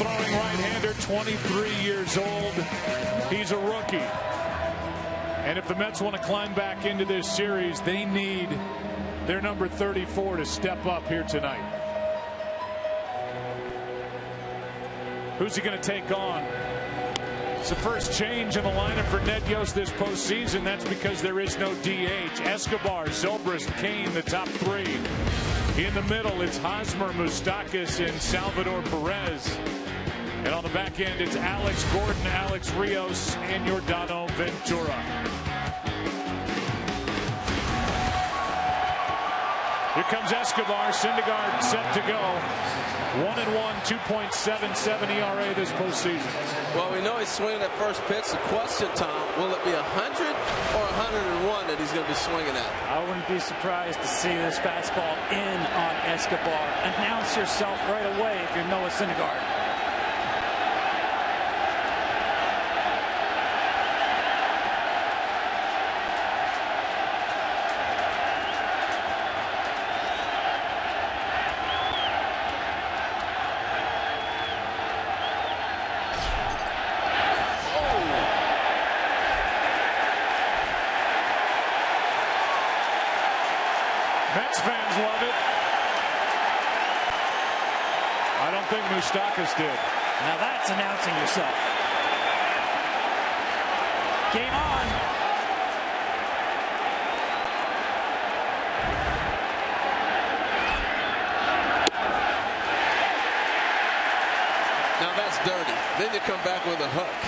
throwing right-hander, 23 years old. He's a rookie. And if the Mets want to climb back into this series, they need their number 34 to step up here tonight. Who's he going to take on? It's the first change in the lineup for Ned Yost this postseason. That's because there is no DH. Escobar, Zobrist, Kane, the top three. In the middle, it's Hosmer, Moustakas, and Salvador Perez. And on the back end, it's Alex Gordon, Alex Rios, and Yordano Ventura. Here comes Escobar. Syndergaard set to go. 1-1, 2.77 ERA this postseason. Well, we know he's swinging at first pitch. The question, Tom, will it be 100 or 101 that he's going to be swinging at? I wouldn't be surprised to see this fastball in on Escobar. Announce yourself right away if you're Noah Syndergaard. Mets fans love it. I don't think Moustakas did. Now that's announcing yourself. Game on. Now that's dirty. Then you come back with a hook.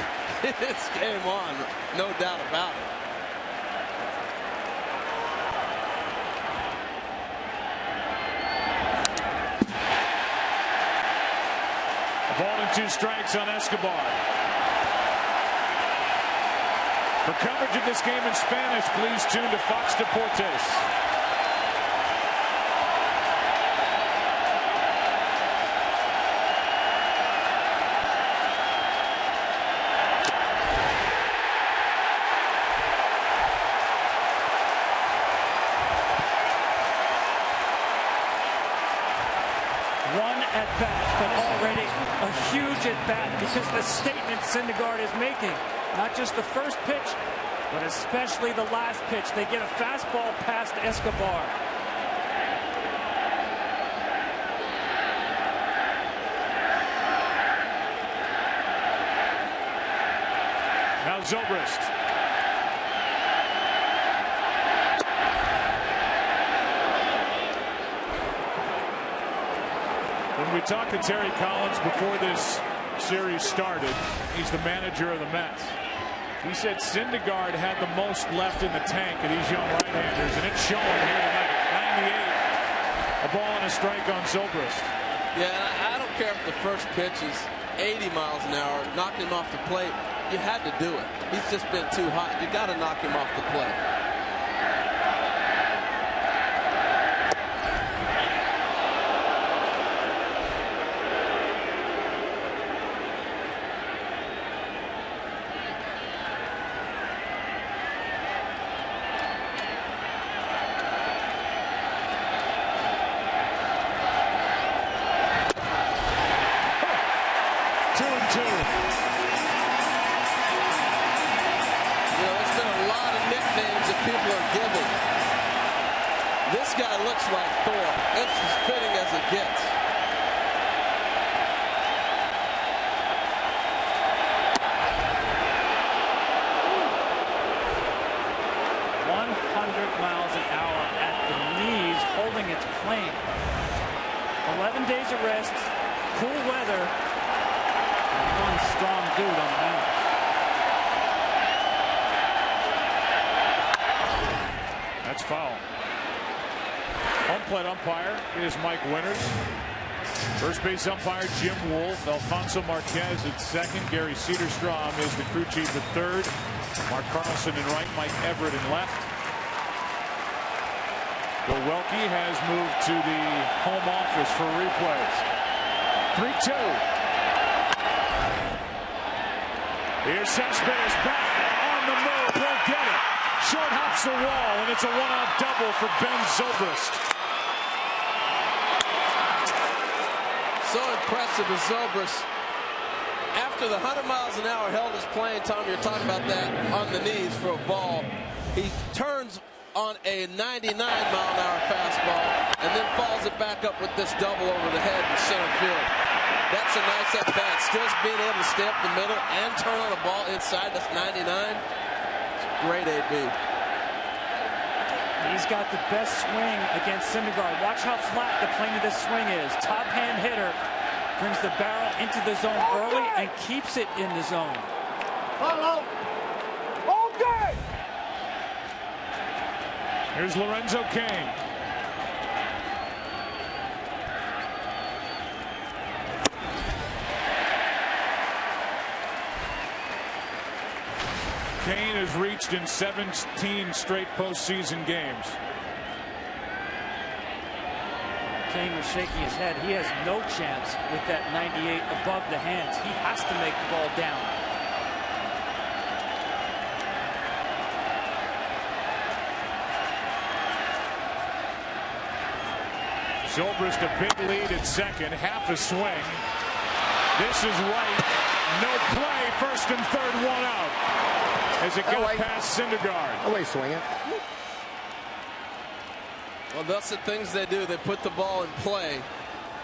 It's game on. No doubt about it. Ball and 2 strikes on Escobar. For coverage of this game in Spanish, please tune to Fox Deportes. One at bat, but already a huge at bat because the statement Syndergaard is making. Not just the first pitch, but especially the last pitch. They get a fastball past Escobar. Now Zobrist. When we talked to Terry Collins before this series started, he's the manager of the Mets. He said Syndergaard had the most left in the tank of these young right-handers, and it's showing here tonight. 98. A ball and a strike on Zobrist. Yeah, I don't care if the first pitch is 80 miles an hour, knocked him off the plate. You had to do it. He's just been too hot. You got to knock him off the plate. People are giving. This guy looks like Thor. It's as fitting as it gets. Miles an hour at the knees, holding its plane. 11 days of rest, cool weather, and one strong dude on the mound. That's foul. Home plate umpire is Mike Winters. First base umpire Jim Wolf. Alfonso Marquez at second. Gary Cederstrom is the crew chief at third. Mark Carlson in right. Mike Everett in left. Bill Welke has moved to the home office for replays. 3-2. Here's Cespedes back on the move. Won't get it. Short hops the wall, and it's a one-out double for Ben Zobrist. So impressive as Zobrist after the 100 miles an hour held his plane, Tom, you're talking about that on the knees for a ball. He turns on a 99-mile-an-hour fastball and then falls it back up with this double over the head in center field. That's a nice at-bat. Still being able to stay up the middle and turn on a ball inside. That's 99. It's great AB. He's got the best swing against Syndergaard. Watch how flat the plane of this swing is. Top hand hitter brings the barrel into the zone early and keeps it in the zone. Hello. Okay. Here's Lorenzo Cain. Cain has reached in 17 straight postseason games. Cain was shaking his head. He has no chance with that 98 above the hands. He has to make the ball down. Zobrist a big lead at second, half a swing. This is right. No play. First and third, one out. As it got past Syndergaard. Away, swing it. Well, that's the things they do. They put the ball in play.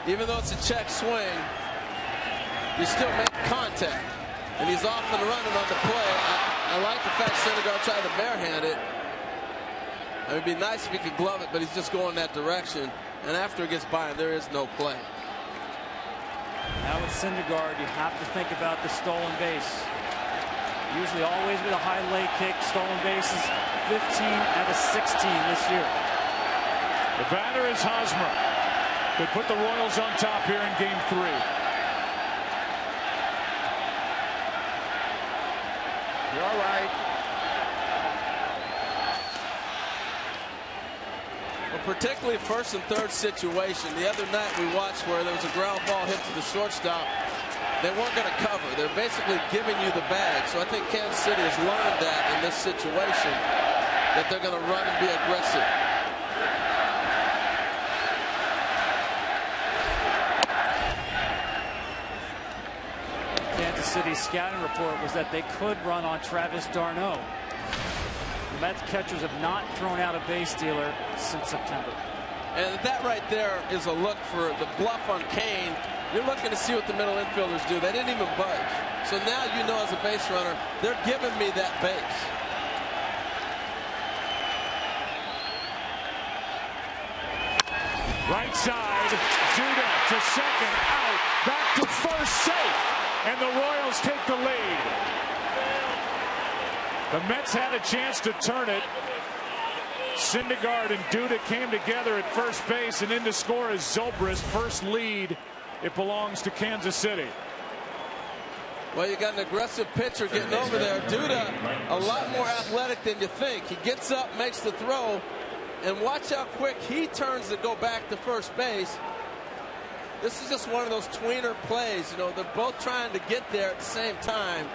Even though it's a check swing, you still make contact. And he's off and running on the play. I like the fact Syndergaard tried to barehand it. It would be nice if he could glove it, but he's just going that direction. And after it gets by him, there is no play. Now with Syndergaard, you have to think about the stolen base. Usually always with a high leg kick. Stolen bases 15 out of 16 this year. The batter is Hosmer. Could put the Royals on top here in game 3. You're all right. Well, particularly first and third situation. The other night we watched where there was a ground ball hit to the shortstop. They weren't going to cover. They're basically giving you the bag. So I think Kansas City has learned that in this situation, that they're going to run and be aggressive. Kansas City's scouting report was that they could run on Travis d'Arnaud. The Mets catchers have not thrown out a base stealer since September. And that right there is a look for the bluff on Cain. You're looking to see what the middle infielders do. They didn't even budge. So now you know as a base runner, they're giving me that base. Right side, Judah to second, out, back to first, safe. And the Royals take the lead. The Mets had a chance to turn it. Syndergaard and Duda came together at first base, and in to score is Zobrist. First lead. It belongs to Kansas City. Well, you got an aggressive pitcher getting over there. Duda, a lot more athletic than you think. He gets up, makes the throw, and watch how quick he turns to go back to first base. This is just one of those tweener plays. You know, they're both trying to get there at the same time.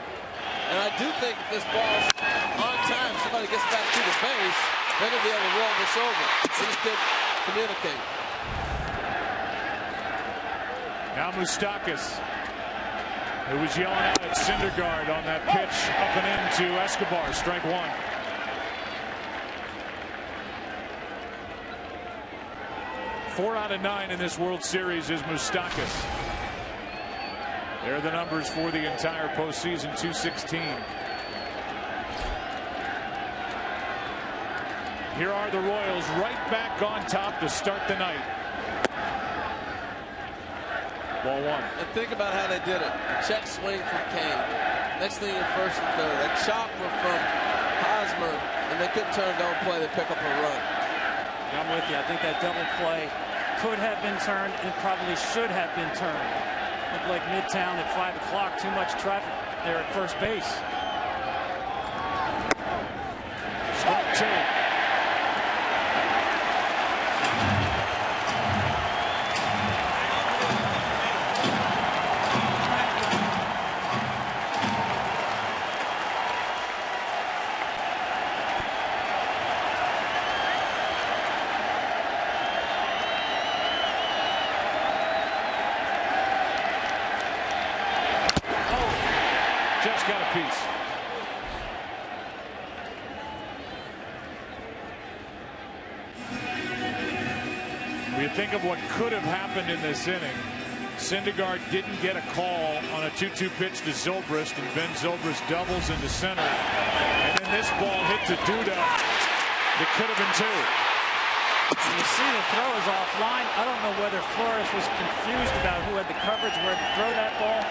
And I do think if this ball's on time, somebody gets back to the base, they're going to be able to roll this over. They just didn't communicate. Now Moustakas, who was yelling out at Syndergaard on that pitch up and into Escobar. Strike one. Four out of 9 in this World Series is Moustakas. There are the numbers for the entire postseason, 216. Here are the Royals right back on top to start the night. Ball one. And think about how they did it. Check swing from Cain. Next thing in first and third. A chopper from Hosmer, and they couldn't turn double play. They pick up a run. I'm with you. I think that double play could have been turned and probably should have been turned. Looked like Midtown at 5 o'clock. Too much traffic there at first base. Strike two. just got a piece. When you think of what could have happened in this inning, Syndergaard didn't get a call on a 2-2 pitch to Zobrist, and Ben Zobrist doubles into center. And then this ball hit to Duda. It could have been 2. You see the throw is offline. I don't know whether Flores was confused about who had the coverage where to throw that ball.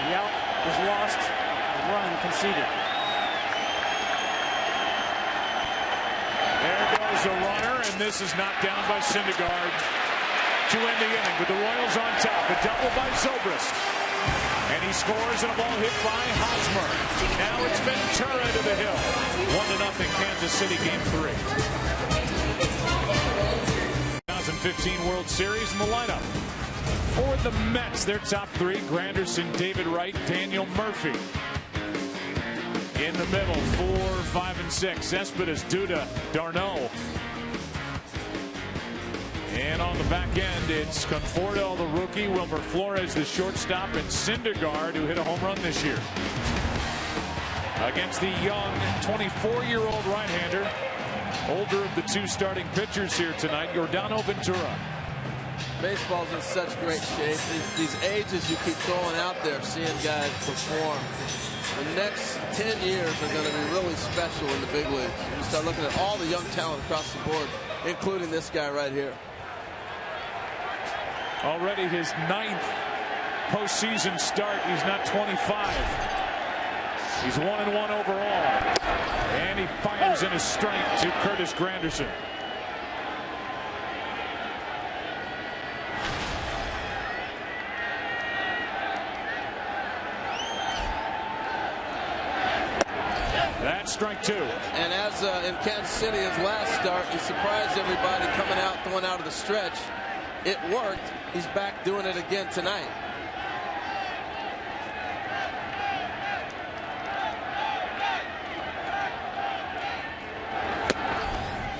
The out was lost. The run conceded. There goes a runner, and this is knocked down by Syndergaard to end the inning with the Royals on top. A double by Zobrist. And he scores, and a ball hit by Hosmer. Now it's Ventura to the hill. 1-0 Kansas City, Game 3. 2015 World Series in the lineup. For the Mets, their top 3, Granderson, David Wright, Daniel Murphy. In the middle, 4, 5, and 6, Cespedes, Duda, d'Arnaud. And on the back end, it's Conforto, the rookie, Wilmer Flores, the shortstop, and Syndergaard, who hit a home run this year. Against the young 24-year-old right-hander, older of the 2 starting pitchers here tonight, Yordano Ventura. Baseball's in such great shape. These ages you keep throwing out there, seeing guys perform. The next 10 years are going to be really special in the big leagues. You start looking at all the young talent across the board, including this guy right here. Already his 9th postseason start. He's not 25. He's 1-1 overall. And he fires in a strike to Curtis Granderson. That's strike 2. And as in Kansas City, his last start, he surprised everybody coming out, throwing out of the stretch. It worked. He's back doing it again tonight.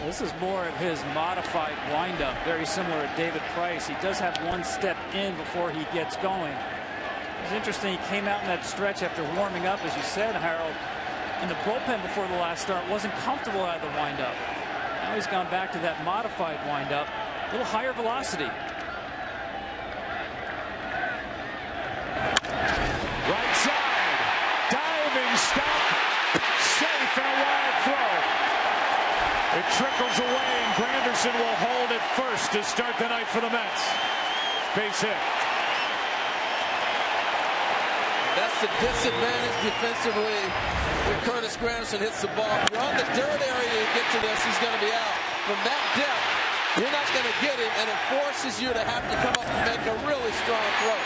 This is more of his modified windup, very similar to David Price. He does have one step in before he gets going. It's interesting, he came out in that stretch after warming up, as you said, Harold, in the bullpen before the last start, wasn't comfortable out of the windup. Now he's gone back to that modified windup, a little higher velocity. Right side, diving stop, safe and a wild throw. It trickles away, and Granderson will hold it first to start the night for the Mets. Base hit. That's the disadvantage defensively when Curtis Granderson hits the ball. If you're on the dirt area to get to this, he's going to be out. From that depth, you're not going to get him, and it forces you to have to come up and make a really strong throw.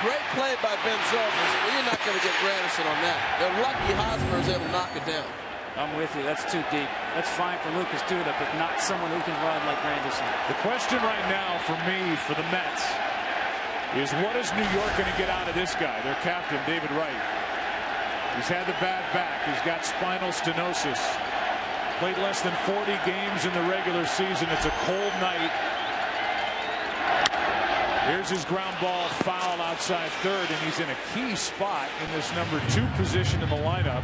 Great play by Ben Zobrist, but you're not going to get Granderson on that. They're lucky Hosmer is able to knock it down. I'm with you. That's too deep. That's fine for Lucas Duda, but not someone who can run like Granderson. The question right now for me, for the Mets, is what is New York going to get out of this guy, their captain, David Wright? He's had the bad back. He's got spinal stenosis. Played less than 40 games in the regular season. It's a cold night. Here's his ground ball foul outside third, and he's in a key spot in this number 2 position in the lineup,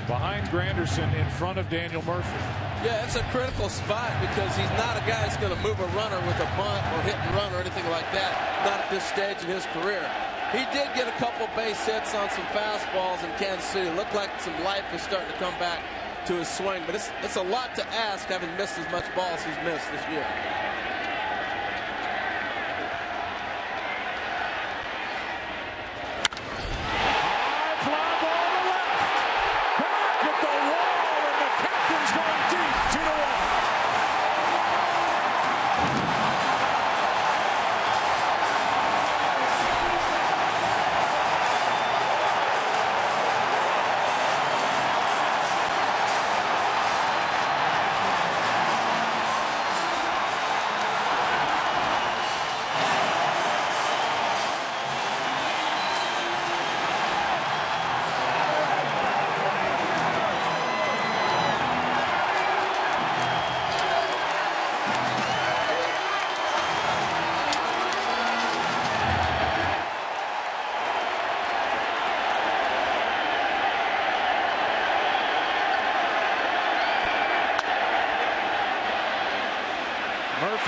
behind Granderson, in front of Daniel Murphy. Yeah, it's a critical spot because he's not a guy that's going to move a runner with a bunt or hit and run or anything like that. Not at this stage in his career. He did get a couple base hits on some fastballs in Kansas City. It looked like some life was starting to come back to his swing, but it's a lot to ask, having missed as much ball as he's missed this year.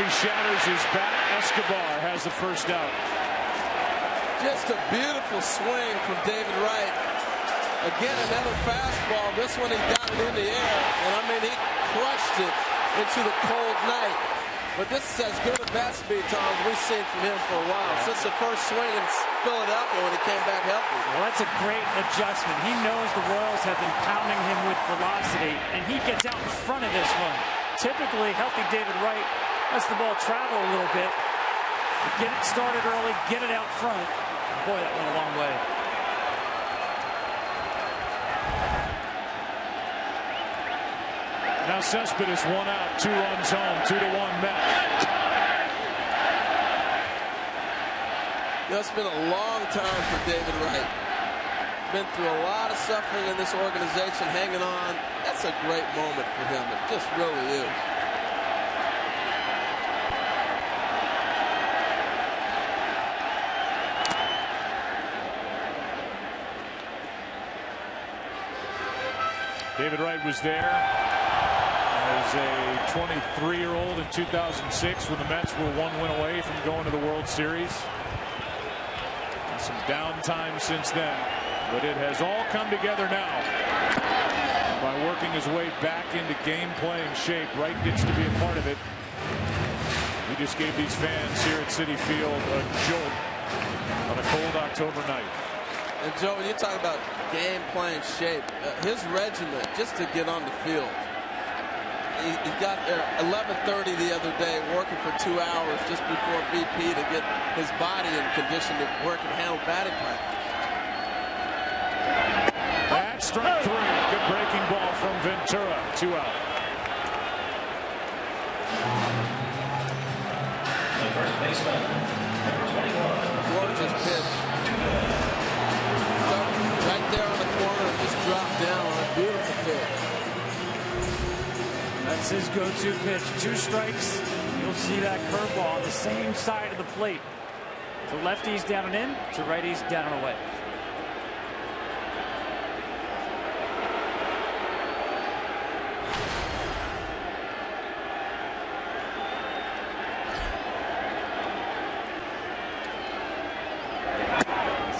he shatters his bat. Escobar has the first out. Just a beautiful swing from David Wright. Again, another fastball. This one he got it in the air. And I mean, he crushed it into the cold night. But this is as good a bat speed, Tom, as we've seen from him for a while. Since the first swing in Philadelphia when he came back healthy. Well, that's a great adjustment. He knows the Royals have been pounding him with velocity, and he gets out in front of this one. Typically, healthy David Wright lets the ball travel a little bit. Get it started early, get it out front. Boy, that went a long way. Now Cespedes 1 out, 2 runs home, 2-1 Mets. It's been a long time for David Wright. Been through a lot of suffering in this organization, hanging on. That's a great moment for him. It just really is. David Wright was there as a 23-year-old in 2006 when the Mets were 1 win away from going to the World Series. And some downtime since then, but it has all come together now. By working his way back into game-playing shape, Wright gets to be a part of it. He just gave these fans here at Citi Field a jolt on a cold October night. And Joe, when you talk about game-playing shape, his regiment just to get on the field. He got there 11:30 the other day, working for 2 hours just before BP to get his body in condition to work and handle batting practice. That's strike 3. Good breaking ball from Ventura. 2 out. The first baseman, number 21. Gorgeous pitch. Right there on the corner, just dropped down on a beautiful pitch. That's his go-to pitch. 2 strikes. You'll see that curveball on the same side of the plate. To lefties down and in, to righties down and away.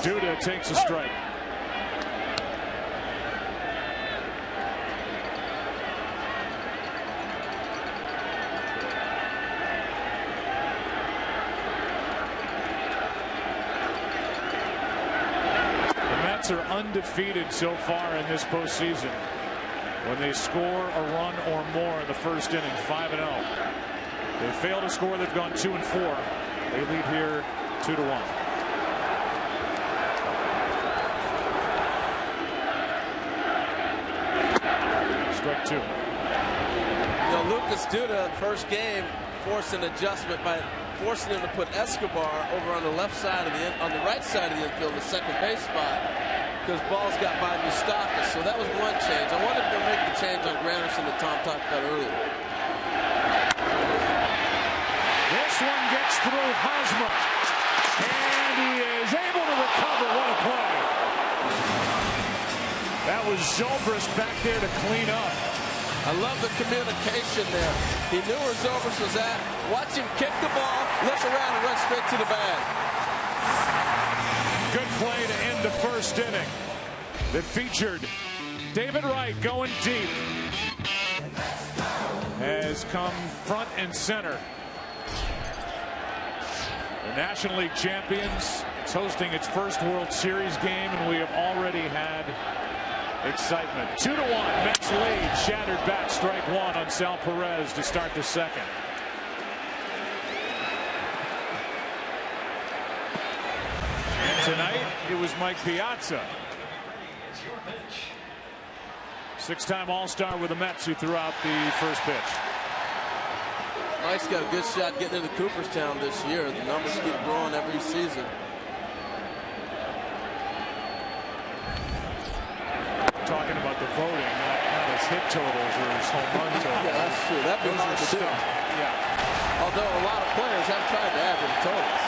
Duda takes a strike. Are undefeated so far in this postseason. When they score a run or more in the first inning, 5-0. They fail to score, they've gone 2-4. They lead here 2-1. Strike 2. You know, Lucas Duda, first game, forced an adjustment by forcing him to put Escobar over on the left side of the on the right side of the infield, the second base spot, because balls got by Moustakas. So that was one change. I wanted to make the change on Granderson that Tom talked about earlier. This one gets through Hosmer, and he is able to recover. What a play! That was Zobrist back there to clean up. I love the communication there. He knew where Zobrist was at. Watch him kick the ball, look around, and run straight to the bag. Good play to end the first inning that featured David Wright going deep. Has come front and center. The National League champions is hosting its first World Series game, and we have already had excitement. 2-1, Mets lead. Shattered bat, strike 1 on Sal Perez to start the second. And tonight, it was Mike Piazza, 6-time All-Star with the Mets, who threw out the first pitch. Mike's got a good shot getting into Cooperstown this year. The numbers keep growing every season. Talking about the voting, not his hit totals or his home run totals. Yeah, that's true. That'd be hard to do. Yeah. Although a lot of players have tried to add to the totals.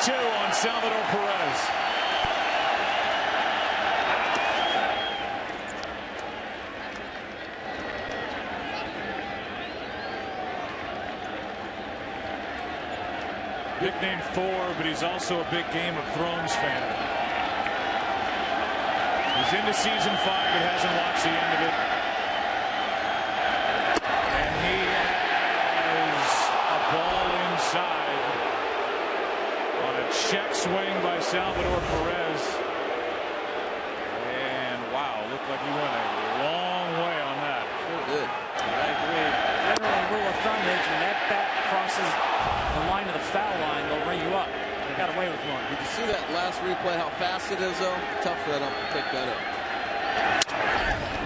0-2 on Salvador Perez. Nicknamed Thor, but he's also a big Game of Thrones fan. He's into season 5, but hasn't watched the end of it. And he has a ball inside on a check swing by Salvador Perez. And wow, looked like he went a long way on that. Sure did. I agree. Generally, rule of thumb is when that bat crosses the line of the foul line, they'll ring you up. They got away with one. Did you see that last replay, how fast it is, though? Tough for them to pick that up.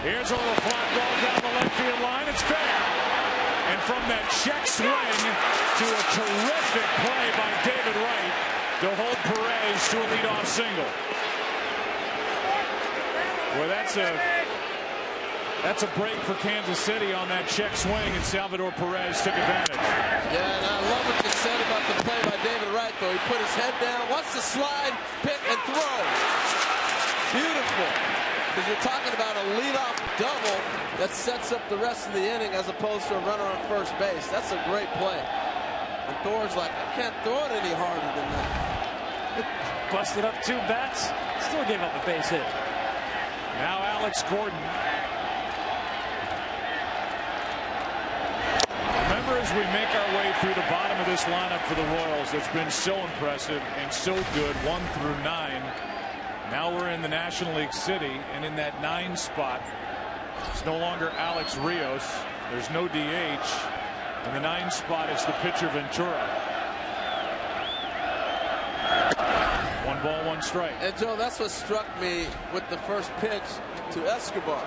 Here's a little flat ball down the left field line. It's fair. And from that check swing to a terrific play by David Wright to hold Perez to a leadoff single. Well, that's a break for Kansas City on that check swing, and Salvador Perez took advantage. Yeah, and I love what you said about the play by David Wright, though. He put his head down, wants to slide, pick, and throw. Beautiful. Because you're talking about a leadoff double that sets up the rest of the inning as opposed to a runner on first base. That's a great play. And Thor's like, I can't throw it any harder than that. Busted up 2 bats, still gave up a base hit. Now Alex Gordon. Remember, as we make our way through the bottom of this lineup for the Royals, that's been so impressive and so good, 1 through 9. Now we're in the National League City, and in that 9 spot, it's no longer Alex Rios. There's no DH. In the 9 spot, it's the pitcher Ventura. 1 ball, 1 strike. And Joe, that's what struck me with the first pitch to Escobar.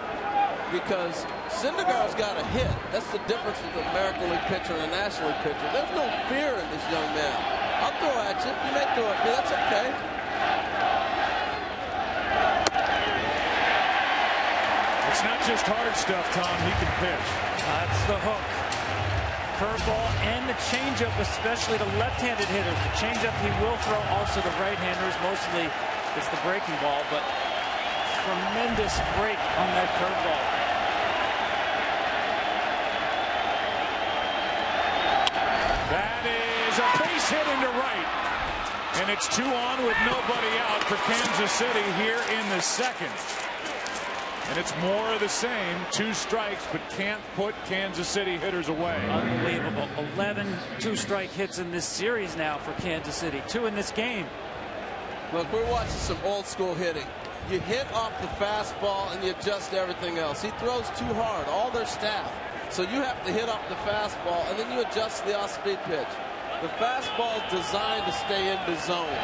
Because Syndergaard's got a hit. That's the difference with the American League pitcher and a National League pitcher. There's no fear in this young man. I'll throw at you. You may throw at me. That's okay. It's not just hard stuff, Tom. He can pitch. That's the hook. Curveball and the changeup, especially the left-handed hitters. The changeup he will throw, also the right-handers. Mostly it's the breaking ball, but tremendous break on that curveball. That is a base hit into right. And it's 2 on with nobody out for Kansas City here in the 2nd. And it's more of the same. 2 strikes, but can't put Kansas City hitters away. Unbelievable. 11 2-strike hits in this series now for Kansas City. 2 in this game. Look, we're watching some old school hitting. You hit off the fastball and you adjust everything else. He throws too hard, all their staff. So you have to hit off the fastball and then you adjust the off-speed pitch. The fastball is designed to stay in the zone.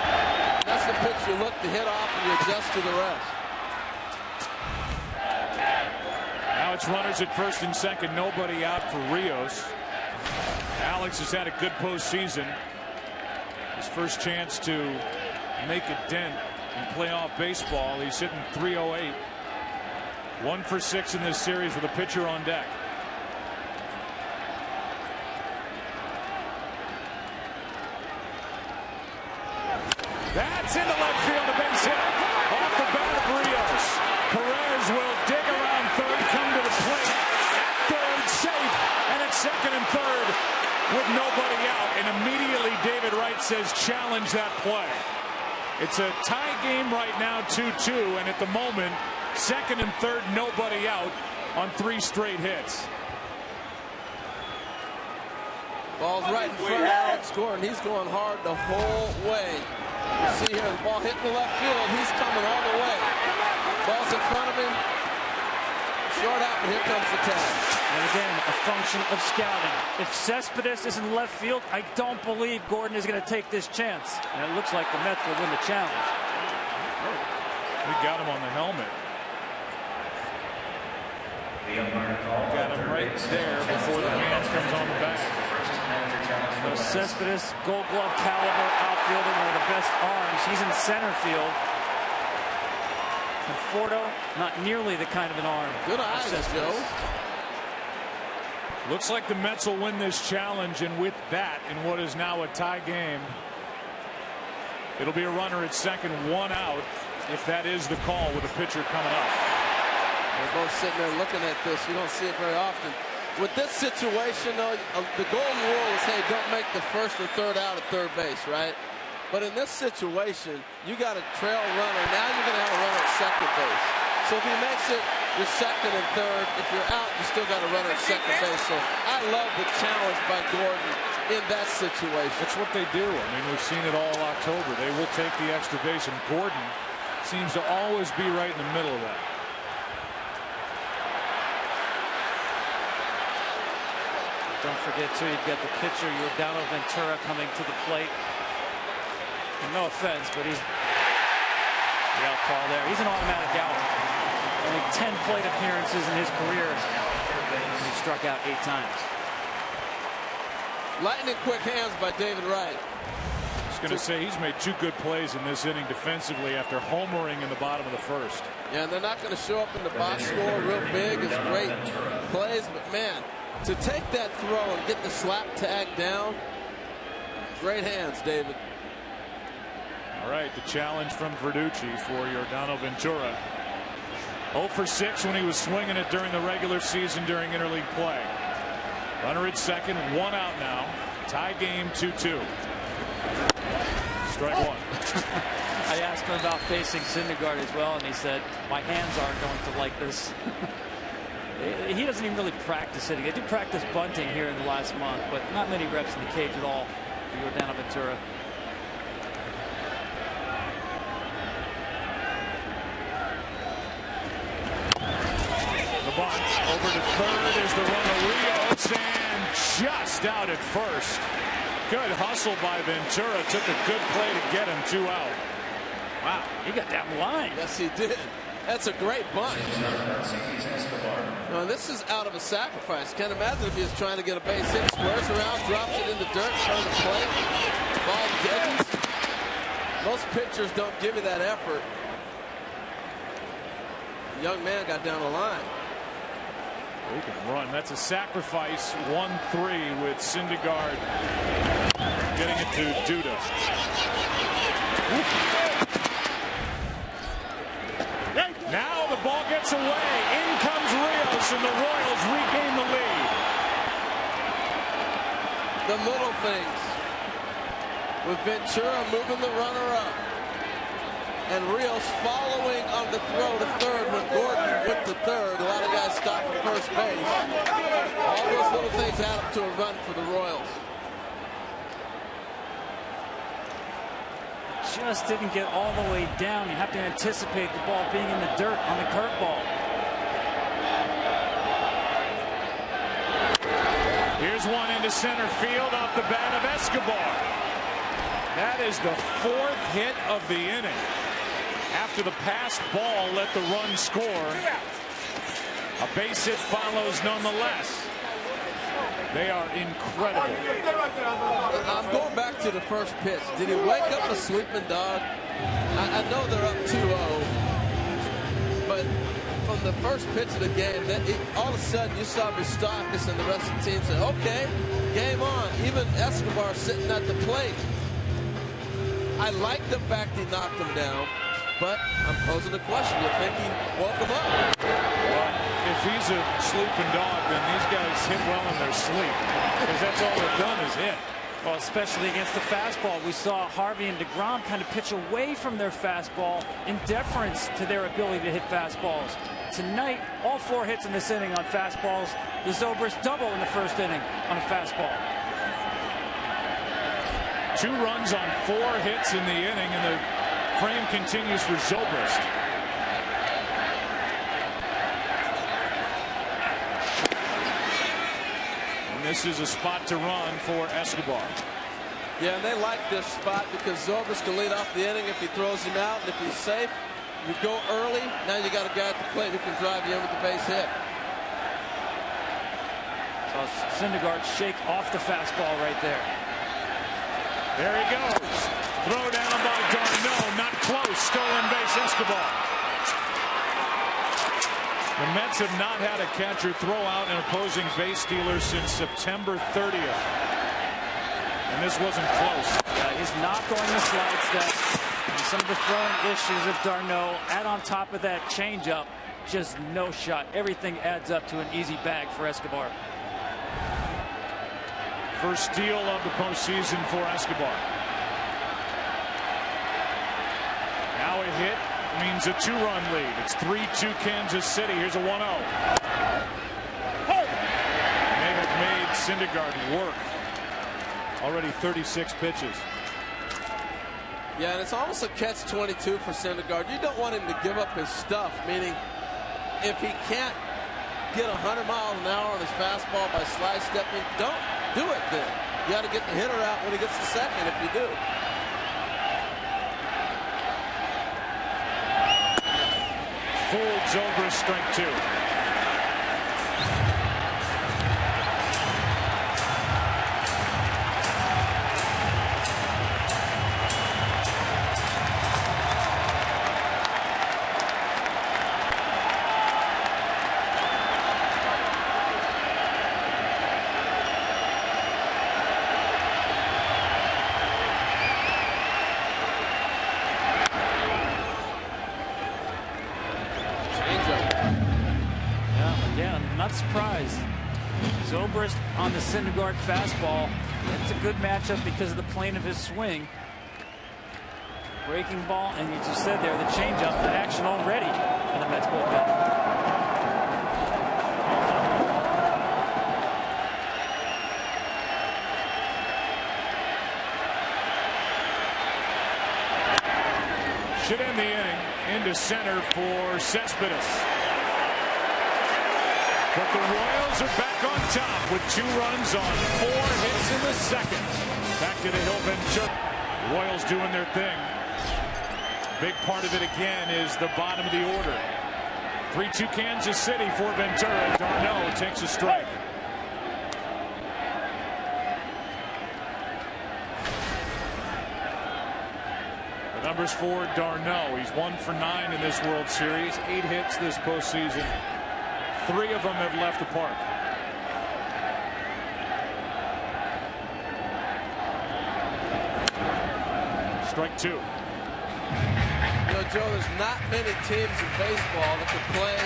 That's the pitch you look to hit off and you adjust to the rest. Now it's runners at first and second, nobody out for Rios. Alex has had a good postseason. His first chance to make a dent in playoff baseball. He's hitting .308. 1 for 6 in this series with a pitcher on deck. That's into left field, a base hit off the bat of Rios. Perez will dig around third, come to the plate at third, safe, and at second and third with nobody out. And immediately David Wright says, challenge that play. It's a tie game right now, 2-2, and at the moment, second and third, nobody out on 3 straight hits. Ball's right in front of Alex Gordon. He's going hard the whole way. You see here the ball hitting the left field. He's coming all the way. Ball's in front of him. Short out, and here comes the tag. And again, a function of scouting. If Cespedes is in left field, I don't believe Gordon is going to take this chance. And it looks like the Mets will win the challenge. We got him on the helmet. Got him right there before the hands comes on the back. So Cespedes, Gold Glove caliber outfielder, one of the best arms. He's in center field. Conforto, not nearly the kind of an arm. Good eyes, Joe. Looks like the Mets will win this challenge, and with that, in what is now a tie game, it'll be a runner at second, 1 out, if that is the call with a pitcher coming up. They're both sitting there looking at this. You don't see it very often. with this situation, though, the golden rule is, hey, don't make the first or third out at third base, right? But in this situation, you got a trail runner. Now you're going to have a runner at second base. So if he makes it, you're second and third. If you're out, you still got a runner at second base. So I love the challenge by Gordon in that situation. That's what they do. I mean, we've seen it all October. They will take the extra base, and Gordon seems to always be right in the middle of that. Don't forget, too, you've got the pitcher, Yordano Ventura, coming to the plate. And no offense, but he's the out call there. He's an automatic out. Only 10 plate appearances in his career. He struck out 8 times. Lightning quick hands by David Wright. I was going to say he's made 2 good plays in this inning defensively after homering in the bottom of the first. Yeah, and they're not going to show up in the box score real big. It's great plays, but man, to take that throw and get the slap tag down, great hands, David. All right, the challenge from Verducci for Yordano Ventura. 0 for 6 when he was swinging it during the regular season during interleague play. Runner at second, 1 out now. Tie game 2-2. Strike 1. I asked him about facing Syndergaard as well, and he said, my hands aren't going to like this. He doesn't even really practice hitting. They do practice bunting here in the last month, but not many reps in the cage at all for Yordano Ventura. The bunt over to third is the runner Rios, and just out at first. Good hustle by Ventura. Took a good play to get him 2 out. Wow, he got that line. Yes, he did. That's a great bunt. Now, this is out of a sacrifice. Can't imagine if he was trying to get a base hit. Squares around, drops it in the dirt, trying to play. Ball deadens. Most pitchers don't give you that effort. The young man got down the line. He can run. That's a sacrifice. 1-3 with Syndergaard getting it to Duda. Now the ball gets away. In comes Rios, and the Royals regain the lead. The little things. With Ventura moving the runner up. And Rios following on the throw to third when Gordon went to third. A lot of guys stopped at first base. All those little things add up to a run for the Royals. Just didn't get all the way down. You have to anticipate the ball being in the dirt on the curveball. Here's one into center field off the bat of Escobar. That is the 4th hit of the inning. After the passed ball let the run score, a base hit follows nonetheless. They are incredible. I'm going back to the first pitch. Did he wake up a sleeping dog? I know they're up 2-0, but from the first pitch of the game, all of a sudden you saw Moustakas and the rest of the team say, okay, game on. Even Escobar sitting at the plate. I like the fact he knocked him down, but I'm posing the question. You think he woke him up? Well, if he's a sleeping dog, then these guys hit well in their sleep, because that's all they've done is hit. Well, especially against the fastball. We saw Harvey and DeGrom kind of pitch away from their fastball in deference to their ability to hit fastballs. Tonight, all 4 hits in this inning on fastballs. The Zobrist double in the first inning on a fastball. 2 runs on 4 hits in the inning, and the frame continues for Zobrist. And this is a spot to run for Escobar. Yeah, and they like this spot because Zobrist can lead off the inning if he throws him out, and if he's safe, you go early. Now you got a guy at the plate who can drive you in with the base hit. So Syndergaard shake off the fastball right there. There he goes. Throw down by d'Arnaud. Not close. Stolen base, Escobar. The Mets have not had a catcher throw out an opposing base stealer since September 30th. And this wasn't close. Yeah, he's not going to slide step. And some of the throwing issues of d'Arnaud. Add on top of that changeup. Just no shot. Everything adds up to an easy bag for Escobar. First steal of the postseason for Escobar. Now a hit means a 2-run lead. It's 3-2 Kansas City. Here's a 1-0. They have made Syndergaard work. Already 36 pitches. Yeah, and it's almost a catch-22 for Syndergaard. You don't want him to give up his stuff, meaning if he can't get 100 miles an hour on his fastball by slide stepping, don't do it then. You got to get the hitter out when he gets the second if you do. Full Zobrist, strike 2. Not surprised. Zobrist on the Syndergaard fastball. It's a good matchup because of the plane of his swing. Breaking ball, and you just said there, the changeup in action already in the Mets bullpen. Should end the inning. Into center for Cespedes. But the Royals are back on top with 2 runs on 4 hits in the second. Back to the hill, Ventura. Royals doing their thing. Big part of it again is the bottom of the order. 3-2 Kansas City for Ventura. d'Arnaud takes a strike. The numbers for d'Arnaud. He's 1 for 9 in this World Series. 8 hits this postseason. 3 of them have left the park. Strike 2. You know, Joe, there's not many teams in baseball that can play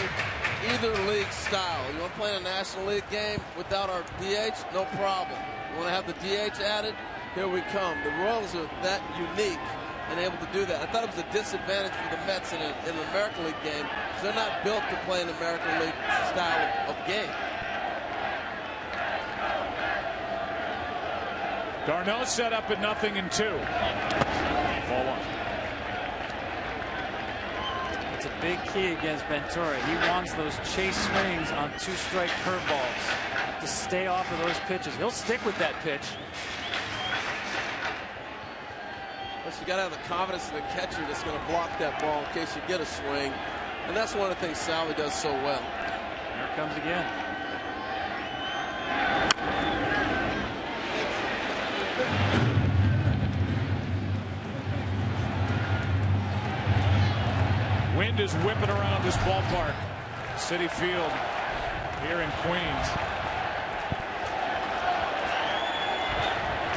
either league style. You want to play in a National League game without our DH? No problem. You want to have the DH added? Here we come. The Royals are that unique and able to do that. I thought it was a disadvantage for the Mets in an American League game because they're not built to play an American League style of game. d'Arnaud set up at 0-2. Ball 1. It's a big key against Ventura. He wants those chase swings on 2-strike curveballs to stay off of those pitches. He'll stick with that pitch. You got to have the confidence in the catcher that's going to block that ball in case you get a swing. And that's one of the things Salvi does so well. Here it comes again. Wind is whipping around this ballpark. Citi Field here in Queens.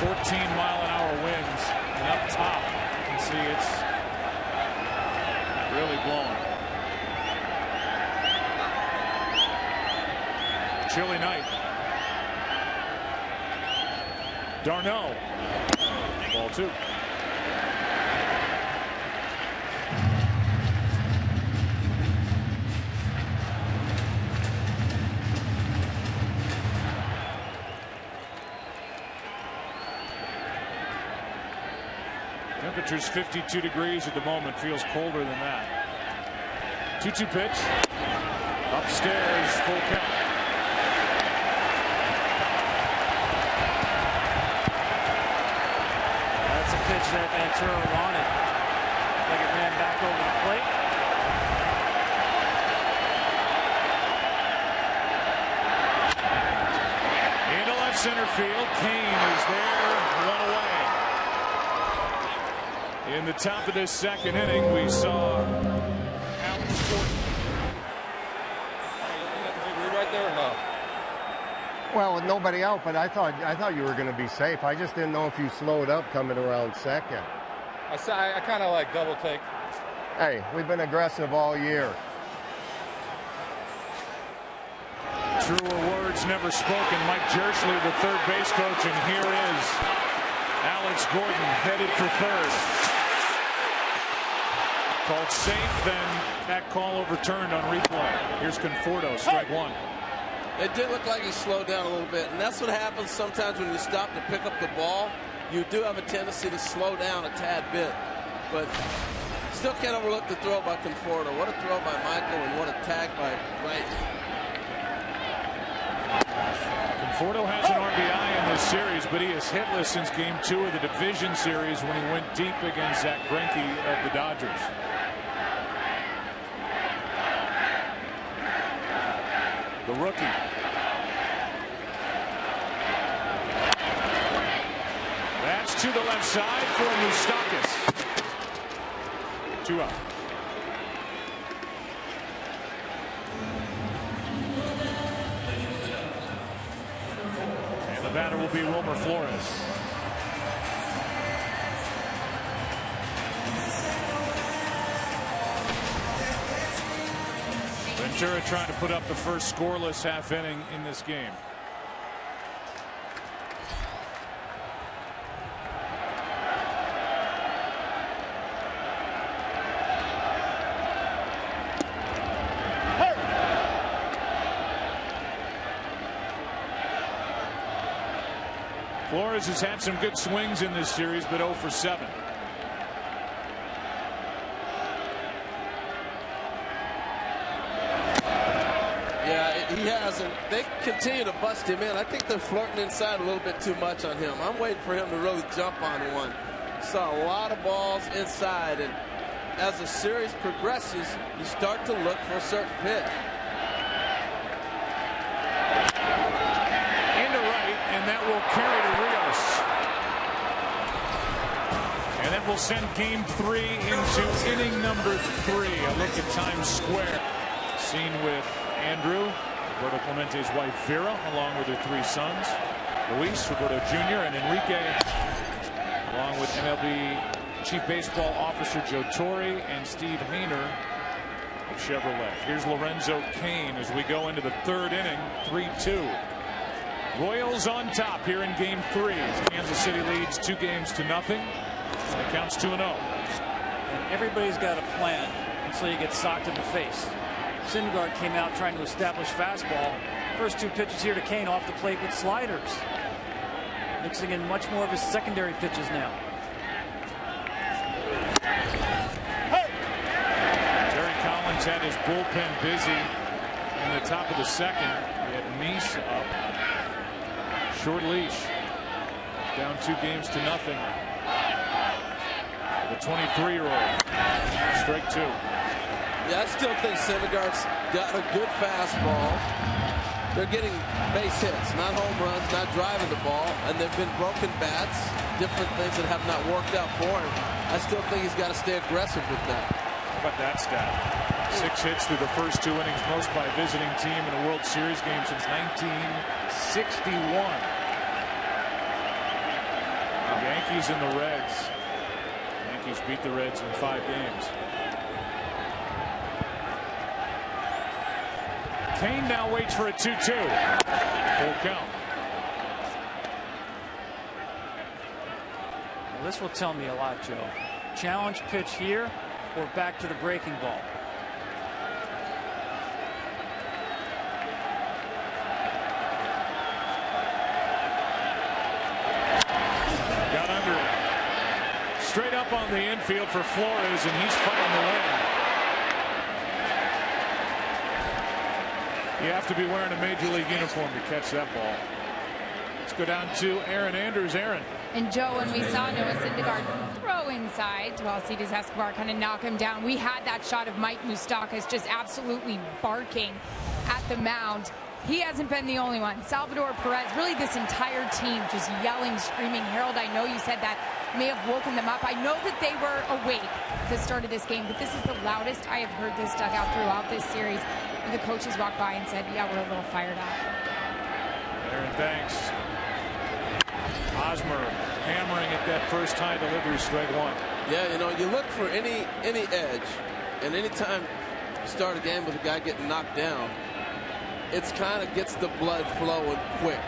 14-mile-an-hour winds. And up top, you can see it's really blowing. Chilly night. d'Arnaud. Ball 2. Temperature's 52 degrees at the moment. Feels colder than that. 2-2 pitch. Upstairs, full count. That's a pitch that Ventura wanted. Like it ran back over the plate. Into left center field. Kane is there. 1 away. In the top of this second inning, we saw Alan Ford. Right there or no? Well, with nobody out, but I thought you were going to be safe. I just didn't know if you slowed up coming around second. I kind of like double take. Hey, we've been aggressive all year. Truer words words never spoken. Mike Jerschley, the third base coach, and here is Alex Gordon headed for third. Called safe, then that call overturned on replay. Here's Conforto, strike one. It did look like he slowed down a little bit, and that's what happens sometimes when you stop to pick up the ball. You do have a tendency to slow down a tad bit, but still can't overlook the throw by Conforto. What a throw by Michael, and what a tag by Wright. Conforto has an RBI in this series, but he is hitless since Game 2 of the division series when he went deep against Zach Greinke of the Dodgers. The rookie. That's to the left side for Moustakas. 2 out. And the batter will be Wilmer Flores. Ventura trying to put up the first scoreless half inning in this game. Flores has had some good swings in this series, but 0 for 7. He has, and they continue to bust him in. I think they're flirting inside a little bit too much on him. I'm waiting for him to really jump on one. Saw a lot of balls inside, and as the series progresses, you start to look for a certain pitch. Into right, and that will carry to Rios. And that will send Game 3 into inning number 3. A look at Times Square. Seen with Andrew, Roberto Clemente's wife Vera, along with her 3 sons, Luis, Roberto Jr., and Enrique, along with MLB Chief Baseball Officer Joe Torre and Steve Hainer of Chevrolet. Here's Lorenzo Cain as we go into the 3rd inning, 3-2. Royals on top here in Game 3. Kansas City leads 2-0. It counts 2-0. And everybody's got a plan until you get socked in the face. Syndergaard came out trying to establish fastball. First 2 pitches here to Cain off the plate with sliders. Mixing in much more of his secondary pitches now. Terry Collins had his bullpen busy in the top of the 2nd. He had Nice up. Short leash. Down 2-0. The 23-year-old. Strike 2. Yeah, I still think Syndergaard's got a good fastball. They're getting base hits, not home runs, not driving the ball, and they've been broken bats, different things that have not worked out for him. I still think he's got to stay aggressive with that. How about that stat? 6 hits through the first 2 innings, most by a visiting team in a World Series game since 1961. The Yankees and the Reds. The Yankees beat the Reds in 5 games. Cain now waits for a 2-2. Full count. Well, this will tell me a lot, Joe. Challenge pitch here or back to the breaking ball. Got under it. Straight up on the infield for Flores, and he's fighting the lane. You have to be wearing a major league uniform to catch that ball. Let's go down to Aaron Anders. Aaron. And Joe, when we saw Noah Syndergaard throw inside to Alcides Escobar kind of knock him down, we had that shot of Mike Moustakas just absolutely barking at the mound. He hasn't been the only one. Salvador Perez, really this entire team just yelling, screaming. Harold, I know you said that may have woken them up. I know that they were awake at the start of this game, but this is the loudest I have heard this dugout throughout this series. The coaches walked by and said, yeah, we're a little fired up. Aaron, thanks. Hosmer hammering at that first high delivery, strike 1. Yeah, you know, you look for any edge, and anytime you start a game with a guy getting knocked down, it's kind of gets the blood flowing quick.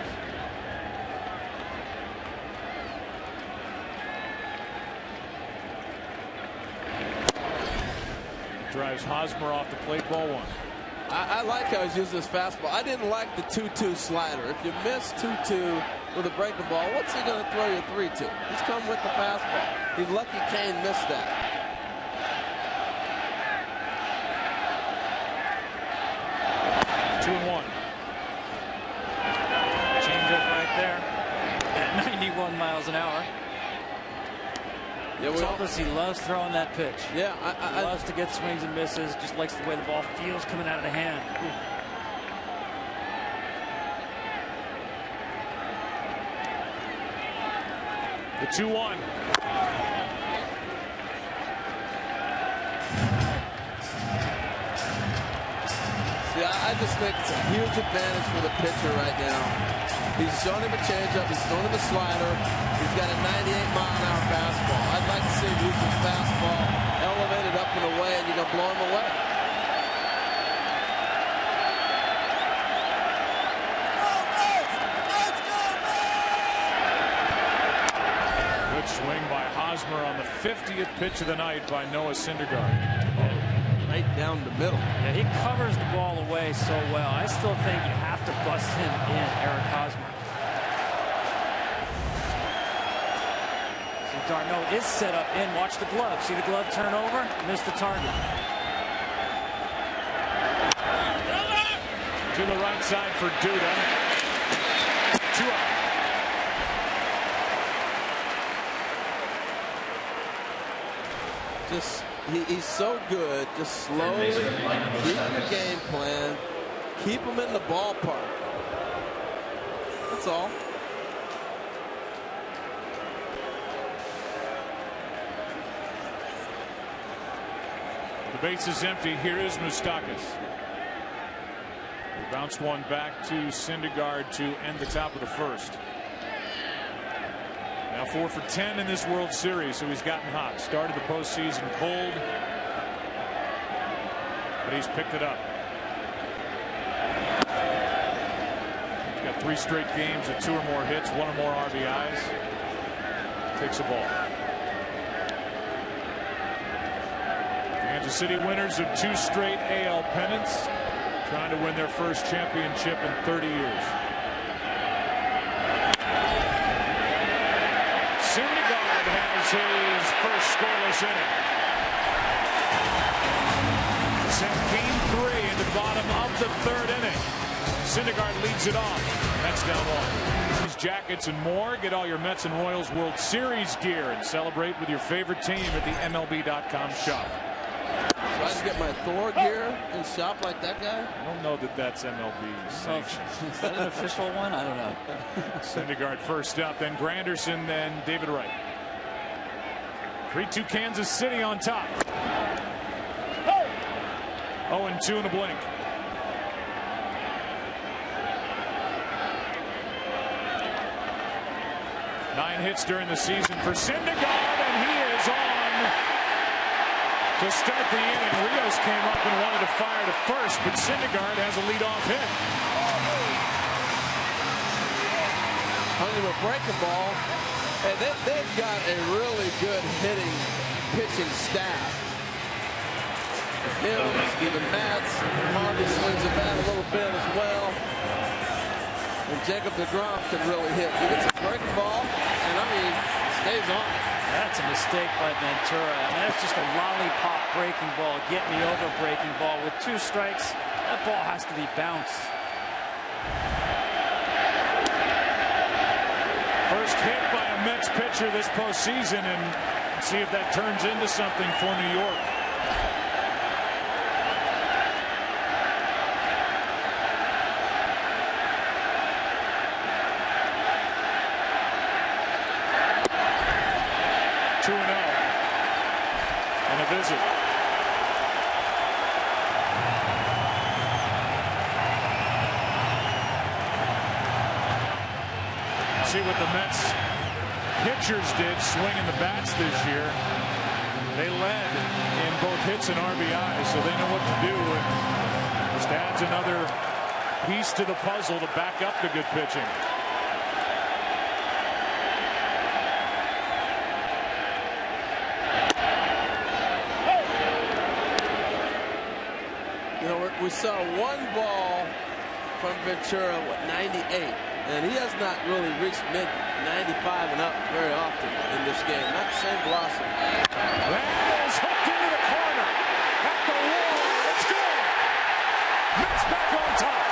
Drives Hosmer off the plate, ball one. I like how he's using his fastball. I didn't like the 2-2 slider. If you miss 2-2 with a breaking ball, what's he going to throw you 3-2? He's come with the fastball. He's lucky Kane missed that. Two and one. Change up right there at 91 miles an hour. Yeah, Told us he loves throwing that pitch. Yeah, He loves to get swings and misses. Just likes the way the ball feels coming out of the hand. The 2-1. See, I just think it's a huge advantage for the pitcher right now. He's shown him a changeup. He's thrown him a slider. He's got a 98-mile-an-hour fastball. I'd like to see him use his fastball, elevated up and away, and you're going to blow him away. Good swing by Hosmer on the 50th pitch of the night by Noah Syndergaard. Right down the middle. Yeah, he covers the ball away so well. I still think you have to bust him in, Eric Hosmer. So Darno is set up in. Watch the glove. See the glove turn over? Missed the target. To the right side for Duda. 2 out. Just he's so good. Just slowly keep the game plan. Keep him in the ballpark. That's all. The base is empty. Here is Moustakas. He bounced one back to Syndergaard to end the top of the first. Now 4 for 10 in this World Series, so he's gotten hot. Started the postseason cold, but he's picked it up. He's got 3 straight games of 2 or more hits, 1 or more RBIs. Takes a ball. Kansas City winners of 2 straight AL pennants, trying to win their first championship in 30 years. Syndergaard has his first scoreless inning. Sent game 3 in the bottom of the 3rd inning. Syndergaard leads it off. Mets down 1. These jackets and more. Get all your Mets and Royals World Series gear and celebrate with your favorite team at the MLB.com shop. So I can get my Thor gear and shop like that guy? I don't know that that's MLB sanctioned. Is that an official one? I don't know. Syndergaard first up, then Granderson, then David Wright. 3-2 Kansas City on top. 0-2 in a blink. Nine hits during the season for Syndergaard, and he is on to start the inning. Rios came up and wanted to fire to first, but Syndergaard has a leadoff hit. Hunting a breaking ball. And they've got a really good hitting, pitching staff. Hill, Steven Matz, Harvey swings the bat a little bit as well. And Jacob deGrom can really hit. He gets a breaking ball, and I mean, stays on. That's a mistake by Ventura. I mean, that's just a lollipop breaking ball, get me over breaking ball. With 2 strikes, that ball has to be bounced. First hit by a Mets pitcher this postseason, and see if that turns into something for New York. And a visit. See what the Mets pitchers did swinging the bats this year. They led in both hits and RBIs, so they know what to do. And just adds another piece to the puzzle to back up the good pitching. You know, we saw one ball from Ventura, 98, and he has not really reached mid-95 and up very often in this game. Not the same velocity. That is hooked into the corner. At the wall. It's good. Mets back on top.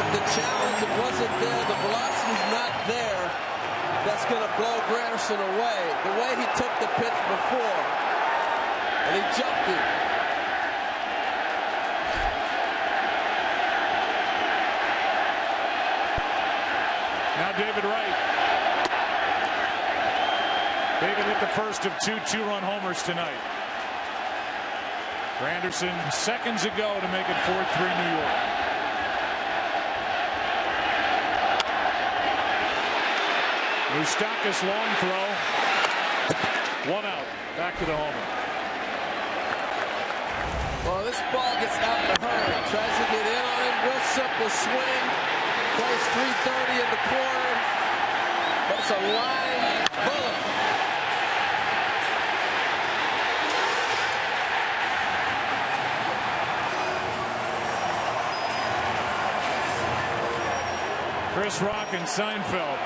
The challenge wasn't there. The velocity's not there. That's going to blow Granderson away. The way he took the pitch before, and he jumped it. Now David Wright. David hit the first of two two-run homers tonight. Granderson seconds ago to make it 4-3 New York. Moustakas long throw. One out. Back to the homer. Well, this ball gets out in a hurry. Tries to get in on him. Real simple swing. Plays 330 in the corner. But it's a line bullet. Chris Rock and Seinfeld.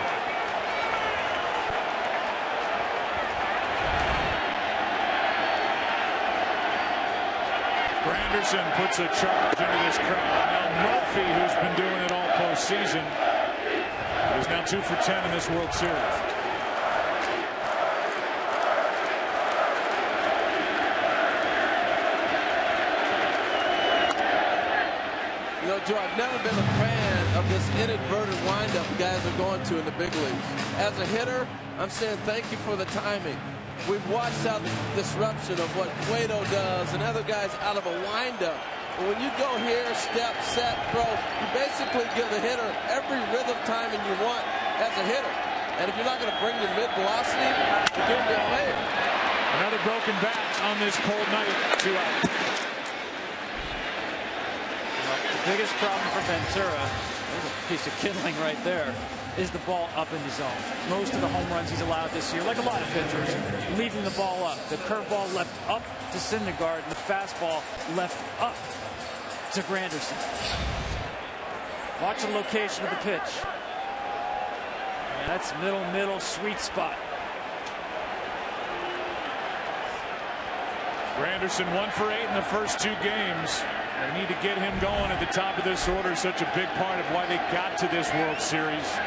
Granderson puts a charge into this crowd. Now Murphy, who's been doing it all postseason, is now 2 for 10 in this World Series. You know, Joe, I've never been a fan of this inadvertent windup guys are going to in the big leagues. As a hitter, I'm saying thank you for the timing. We've watched out the disruption of what Cueto does and other guys out of a windup. But when you go here, step, set, throw, you basically give the hitter every rhythm timing you want as a hitter. And if you're not going to bring your mid-velocity, you're doing me a favor. Another broken bat on this cold night. 2 out. The biggest problem for Ventura, there's a piece of kindling right there, is the ball up in the zone. Most of the home runs he's allowed this year, like a lot of pitchers, leaving the ball up. The curveball left up to Syndergaard, and the fastball left up to Granderson. Watch the location of the pitch. And that's middle, sweet spot. Granderson 1 for 8 in the first 2 games. They need to get him going at the top of this order. Such a big part of why they got to this World Series.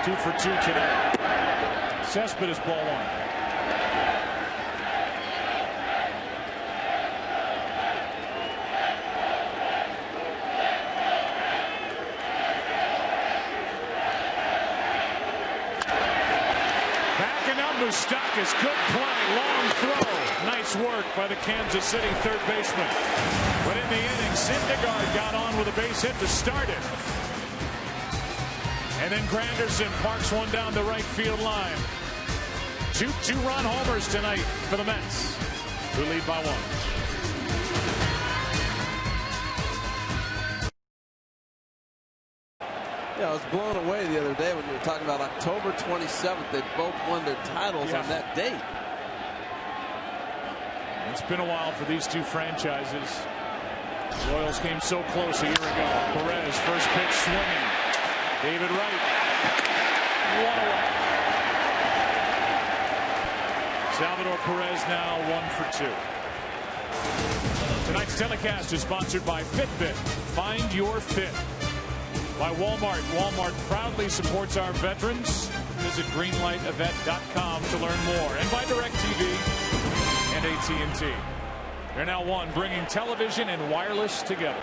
2 for 2 today. Cespedes ball 1. Backing up Moustakas. Good play. Long throw. Nice work by the Kansas City third baseman. But in the inning, Syndergaard got on with a base hit to start it. And then Granderson parks one down the right field line. 2 two-run homers tonight for the Mets, who lead by 1. Yeah, I was blown away the other day when you were talking about October 27th. They both won their titles on that date. It's been a while for these two franchises. The Royals came so close a year ago. Perez, first pitch swinging. David Wright. 1 away. Salvador Perez now 1 for 2. Tonight's telecast is sponsored by Fitbit. Find your fit. By Walmart. Walmart proudly supports our veterans. Visit greenlightevent.com to learn more. And by DirecTV and AT&T. They're now one, bringing television and wireless together.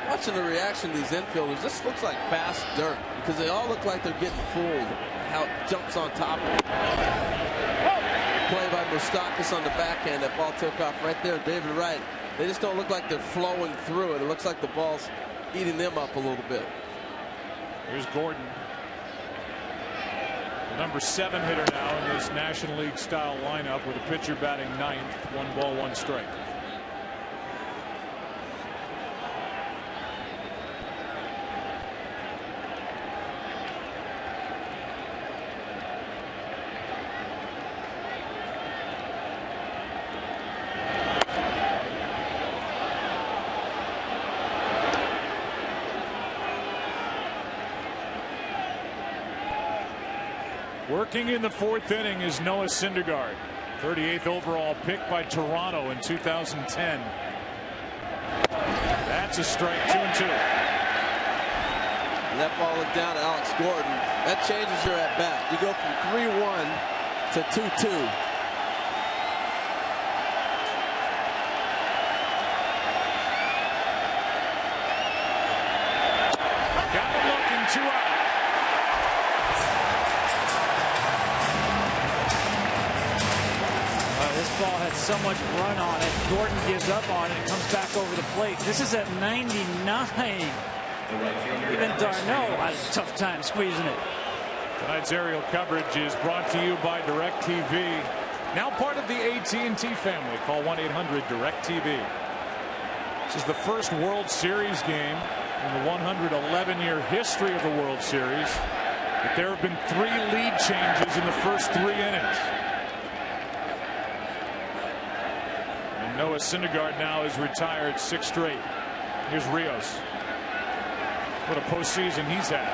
Watching the reaction of these infielders, this looks like fast dirt because they all look like they're getting fooled. How it jumps on top of it. Play by Moustakas on the backhand. That ball took off right there. David Wright. They just don't look like they're flowing through it. It looks like the ball's eating them up a little bit. Here's Gordon. The number 7 hitter now in this National League style lineup with a pitcher batting 9th. 1 ball, 1 strike. Working in the 4th inning is Noah Syndergaard, 38th overall pick by Toronto in 2010. That's a strike, 2-2. And that ball looked down to Alex Gordon. That changes your at bat. You go from 3-1 to 2-2. Got him looking, 2 out. This ball had so much run on it. Gordon gives up on it and comes back over the plate. This is at 99. Even Darno had a tough time squeezing it. Tonight's aerial coverage is brought to you by DirecTV. Now part of the AT&T family. Call 1-800-DirecTV. This is the first World Series game in the 111-year history of the World Series. But there have been 3 lead changes in the first 3 innings. Noah Syndergaard now is retired 6 straight. Here's Rios. What a postseason he's had.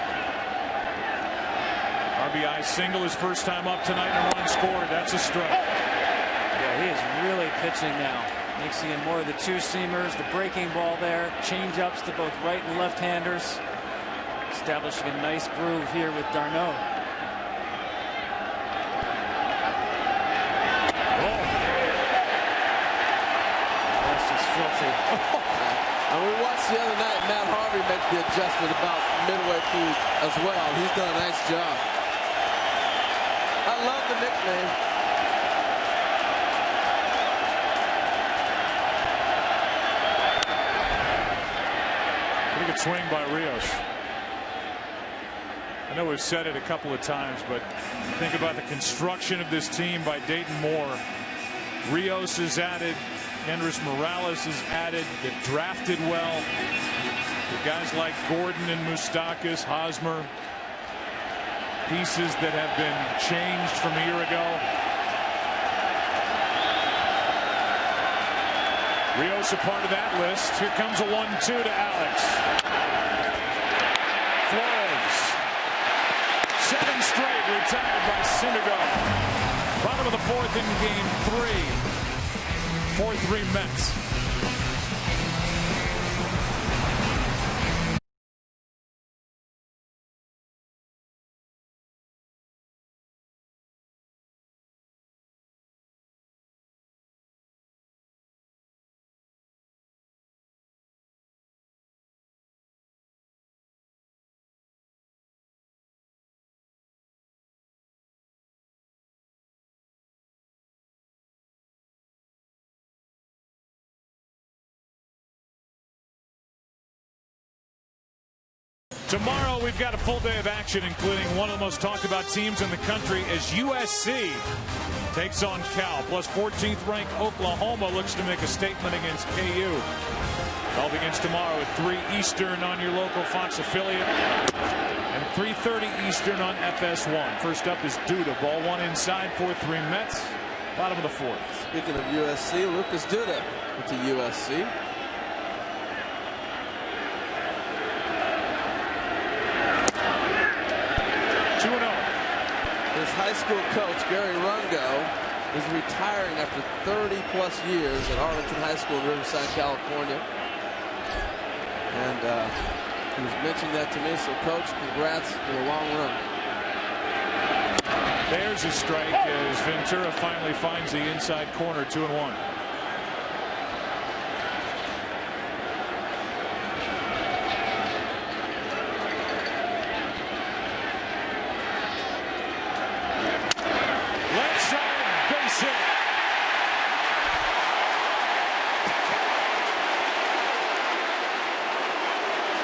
RBI single his first time up tonight and a run scored. That's a strike. Yeah, he is really pitching now. Mixing in more of the 2-seamers, the breaking ball there, change-ups to both right and left-handers. Establishing a nice groove here with Darno. And we watched the other night, Matt Harvey make the adjustment about midway through as well. He's done a nice job. I love the nickname. Pretty good swing by Rios. I know we've said it a couple of times, but think about the construction of this team by Dayton Moore. Rios is added. Kendrys Morales is added. They've drafted well. The guys like Gordon and Moustakas, Hosmer, pieces that have been changed from a year ago. Rios a part of that list. Here comes a 1-2 to Alex. Flores. 7 straight retired by Syndergaard. Bottom of the 4th in game 3. 4-3 Mets. Tomorrow we've got a full day of action, including one of the most talked about teams in the country as USC takes on Cal. Plus 14th ranked Oklahoma looks to make a statement against KU. It all begins tomorrow at 3 Eastern on your local Fox affiliate and 3:30 Eastern on FS1. First up is Duda. Ball 1 inside, 4-3 Mets. Bottom of the 4th. Speaking of USC, Lucas Duda went to USC. His high school coach, Gary Rungo, is retiring after 30-plus years at Arlington High School in Riverside, California. And he was mentioning that to me, so Coach, congrats for a long run. There's a strike as Ventura finally finds the inside corner. 2-1. Left side base hit.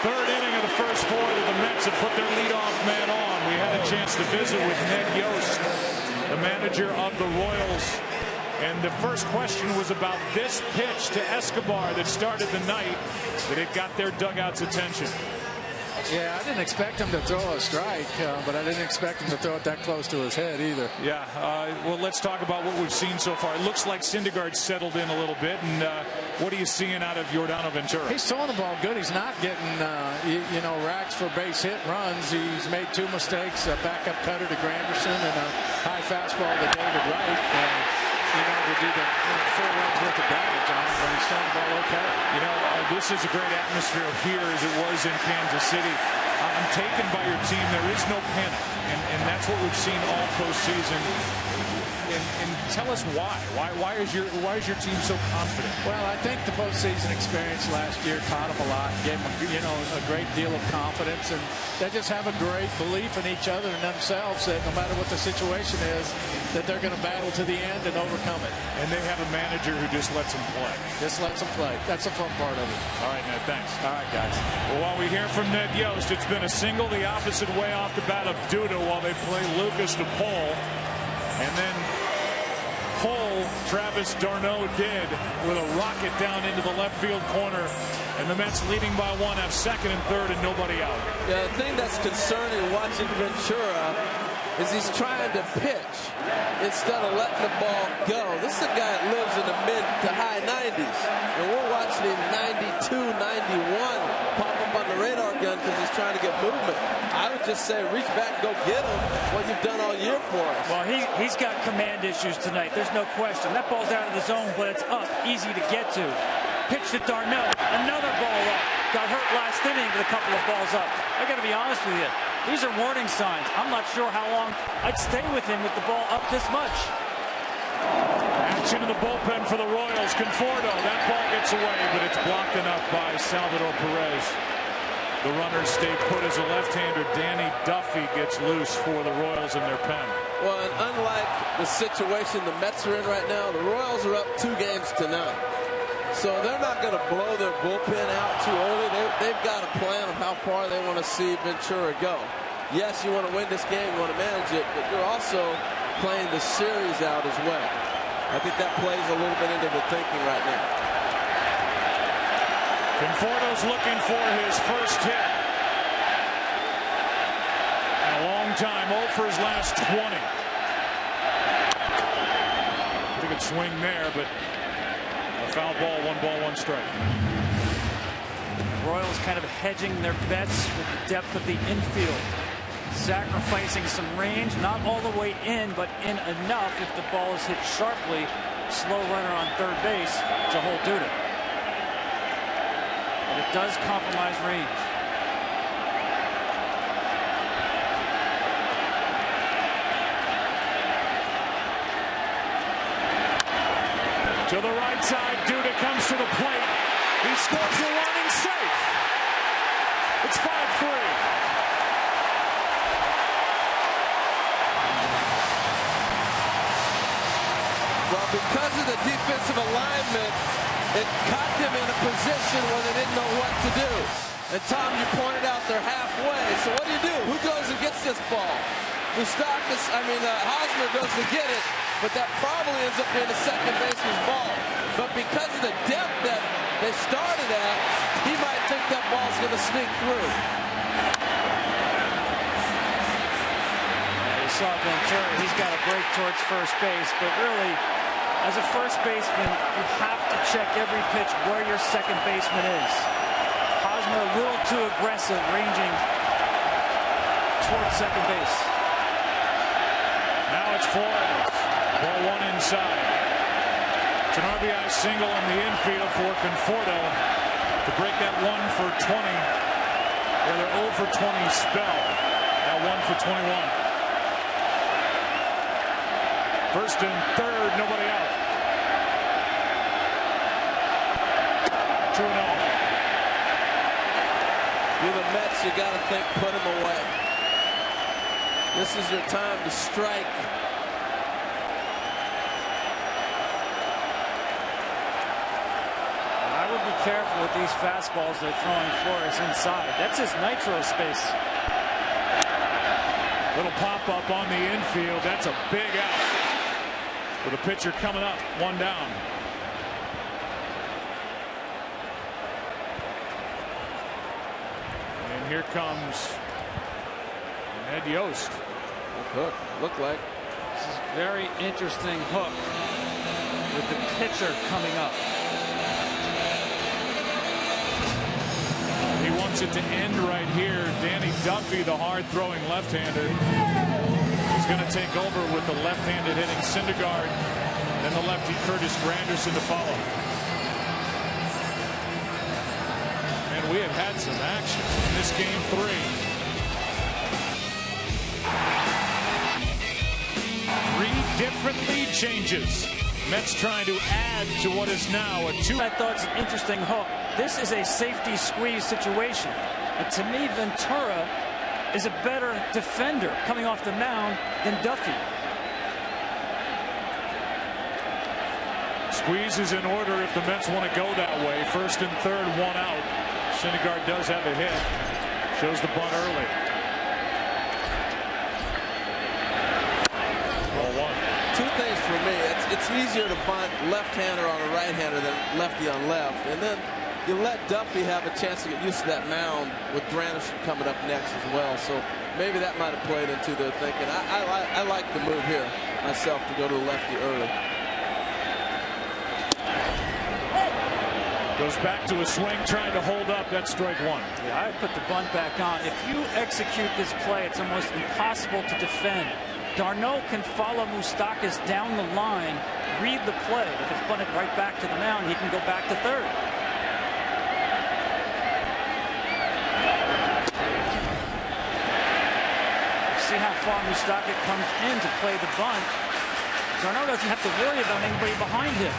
Third inning of the first 4 that the Mets have put their leadoff man on. We had a chance to visit with Ned Yost, the manager of the Royals. And the first question was about this pitch to Escobar that started the night, that it got their dugout's attention. Yeah, I didn't expect him to throw a strike, but I didn't expect him to throw it that close to his head either. Yeah, well, let's talk about what we've seen so far. It looks like Syndergaard settled in a little bit. And what are you seeing out of Yordano Ventura? He's throwing the ball good. He's not getting, racks for base hit runs. He's made 2 mistakes, a backup cutter to Granderson and a high fastball to David Wright. To do the 4 runs worth of damage on him, but he's throwing the ball okay. This is a great atmosphere here as it was in Kansas City. I'm taken by your team. There is no panic, and that's what we've seen all postseason. And tell us why. Why is your team so confident? Well, I think the postseason experience last year taught them a lot, gave them a great deal of confidence, and they just have a great belief in each other and themselves that no matter what the situation is, that they're going to battle to the end and overcome it. And they have a manager who just lets them play. Just lets them play. That's the fun part of it. All right, Ned, thanks. All right, guys. Well, while we hear from Ned Yost, it's been a single the opposite way off the bat of Duda while they play Lucas to Pole. And then Pole, Travis d'Arnaud did with a rocket down into the left field corner. And the Mets leading by 1 have second and third and nobody out. Yeah, the thing that's concerning watching Ventura is he's trying to pitch instead of letting the ball go. This is a guy that lives in the mid to high 90s. And we're watching him 92, 91 pop up on the radar gun because he's trying to get movement. I would just say reach back and go get him, what you've done all year for us. Well, he's got command issues tonight. There's no question. That ball's out of the zone, but it's up, easy to get to. Pitch to d'Arnaud, another ball up. Got hurt last inning with a couple of balls up. I got to be honest with you. These are warning signs. I'm not sure how long I'd stay with him with the ball up this much. Action in the bullpen for the Royals. Conforto, that ball gets away, but it's blocked enough by Salvador Perez. The runners stay put as a left-hander. Danny Duffy gets loose for the Royals in their pen. Well, and unlike the situation the Mets are in right now, the Royals are up 2 games to none. So they're not going to blow their bullpen out too early. They've got a plan of how far they want to see Ventura go. Yes, you want to win this game, you want to manage it, but you're also playing the series out as well. I think that plays a little bit into the thinking right now. Conforto's looking for his first hit in a long time. 0 for his last 20. I think it's swing there, but a foul ball, 1 strike. Royals kind of hedging their bets with the depth of the infield. Sacrificing some range, not all the way in, but in enough if the ball is hit sharply. Slow runner on third base to hold Duda. But it does compromise range. To the right side, Duda comes to the plate. He scores the run and safe. It's 5-3. Well, because of the defensive alignment, it caught them in a position where they didn't know what to do. And Tom, you pointed out they're halfway. So what do? Who goes and gets this ball? Hosmer goes to get it, but that probably ends up being a second baseman's ball. But because of the depth that they started at, he might think that ball's going to sneak through. You saw Ventura, he's got a break towards first base, but really, as a first baseman, you have to check every pitch where your second baseman is. Hosmer a little too aggressive, ranging towards second base. Now it's Flores. Ball 1 inside. It's an RBI single in the infield for Conforto to break that 1 for 20. Or their 0 for 20 spell. Now 1 for 21. First and third, nobody out. 2-0. You're the Mets, you got to think, put him away. This is your time to strike. I would be careful with these fastballs they're throwing Flores inside. That's his nitro space. Little pop-up on the infield. That's a big out. With a pitcher coming up, 1 down. And here comes Ned Yost. Hook, look like. This is a very interesting hook with the pitcher coming up. He wants it to end right here. Danny Duffy, the hard-throwing left-hander, is going to take over with the left-handed hitting Syndergaard, then the lefty Curtis Granderson to follow. And we have had some action in this game 3. 3 different lead changes. Mets trying to add to what is now a 2. I thought it's an interesting hook. This is a safety squeeze situation. And to me, Ventura is a better defender coming off the mound than Duffy. Squeeze is in order if the Mets want to go that way. First and third, 1 out. Syndergaard does have a hit. Shows the bunt early. 1. 2 things for me. It's easier to bunt left-hander on a right-hander than lefty on left. And then you let Duffy have a chance to get used to that mound with Granderson coming up next as well. So maybe that might have played into their thinking. I like the move here myself to go to the lefty early. Goes back to a swing, trying to hold up. That's strike 1. Yeah, I put the bunt back on. If you execute this play, it's almost impossible to defend. Darno can follow Moustakas down the line, read the play. If it's bunted right back to the mound, he can go back to third. See how far Moustaka comes in to play the bunt. Darno doesn't have to worry about anybody behind him.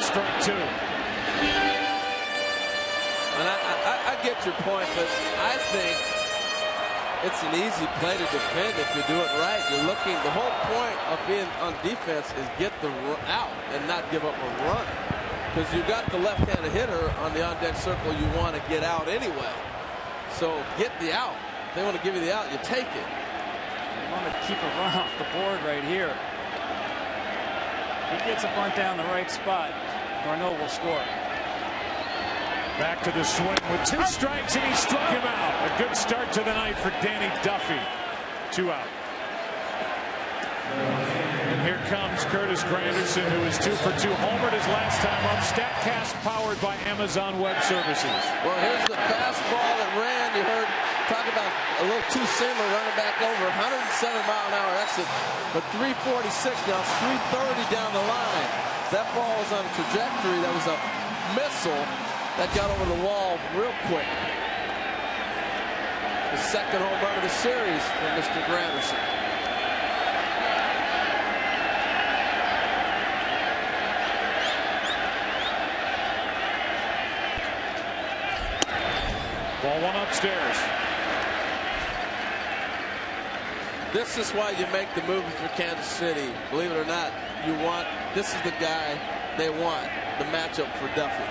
Strike 2. And I get your point, but I think it's an easy play to defend if you do it right. You're looking, the whole point of being on defense is get the out and not give up a run. Because you got the left-handed hitter on the on-deck circle you want to get out anyway. So get the out. If they want to give you the out, you take it. You want to keep a run off the board right here. If he gets a bunt down the right spot, Darno will score. Back to the swing with 2 strikes, and he struck him out. A good start to the night for Danny Duffy. 2 out. And here comes Curtis Granderson, who is 2 for 2. Homered his last time up. StatCast powered by Amazon Web Services. Well, here's the fastball that ran. You heard talk about a little two-seamer running back over 107-mile-an-hour exit, but 346 now, it's 330 down the line. That ball was on a trajectory that was a missile that got over the wall real quick. The second home run of the series for Mr. Granderson. Ball 1 upstairs. This is why you make the move for Kansas City. Believe it or not, this is the guy they want, the matchup for Duffy.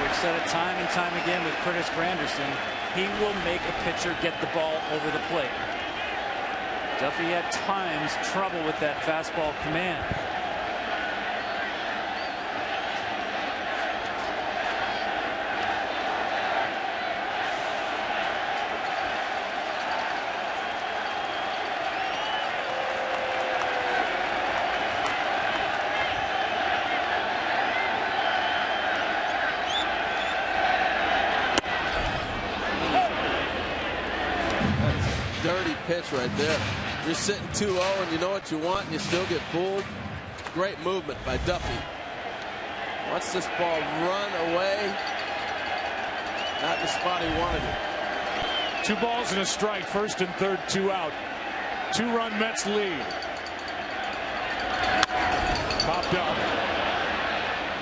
We've said it time and time again with Curtis Granderson. He will make a pitcher get the ball over the plate. Duffy at times trouble with that fastball command. dirty pitch right there. You're sitting 2-0 and you know what you want and you still get fooled. Great movement by Duffy. Watch this ball run away. Not the spot he wanted it. 2 balls and a strike. First and third, 2 out. 2-run Mets lead. Popped up.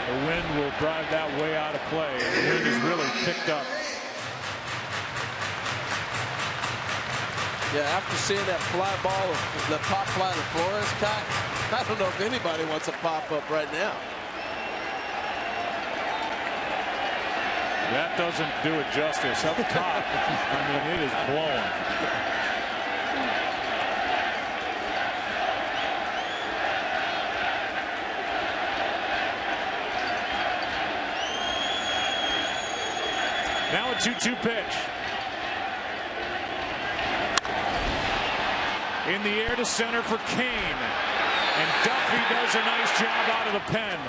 The wind will drive that way out of play. The wind is really picked up. Yeah, after seeing that fly ball, the pop fly that Flores caught, I don't know if anybody wants a pop up right now. That doesn't do it justice. Up top, I mean, it is blowing. Now a 2-2 pitch. In the air to center for Kane. And Duffy does a nice job out of the pen.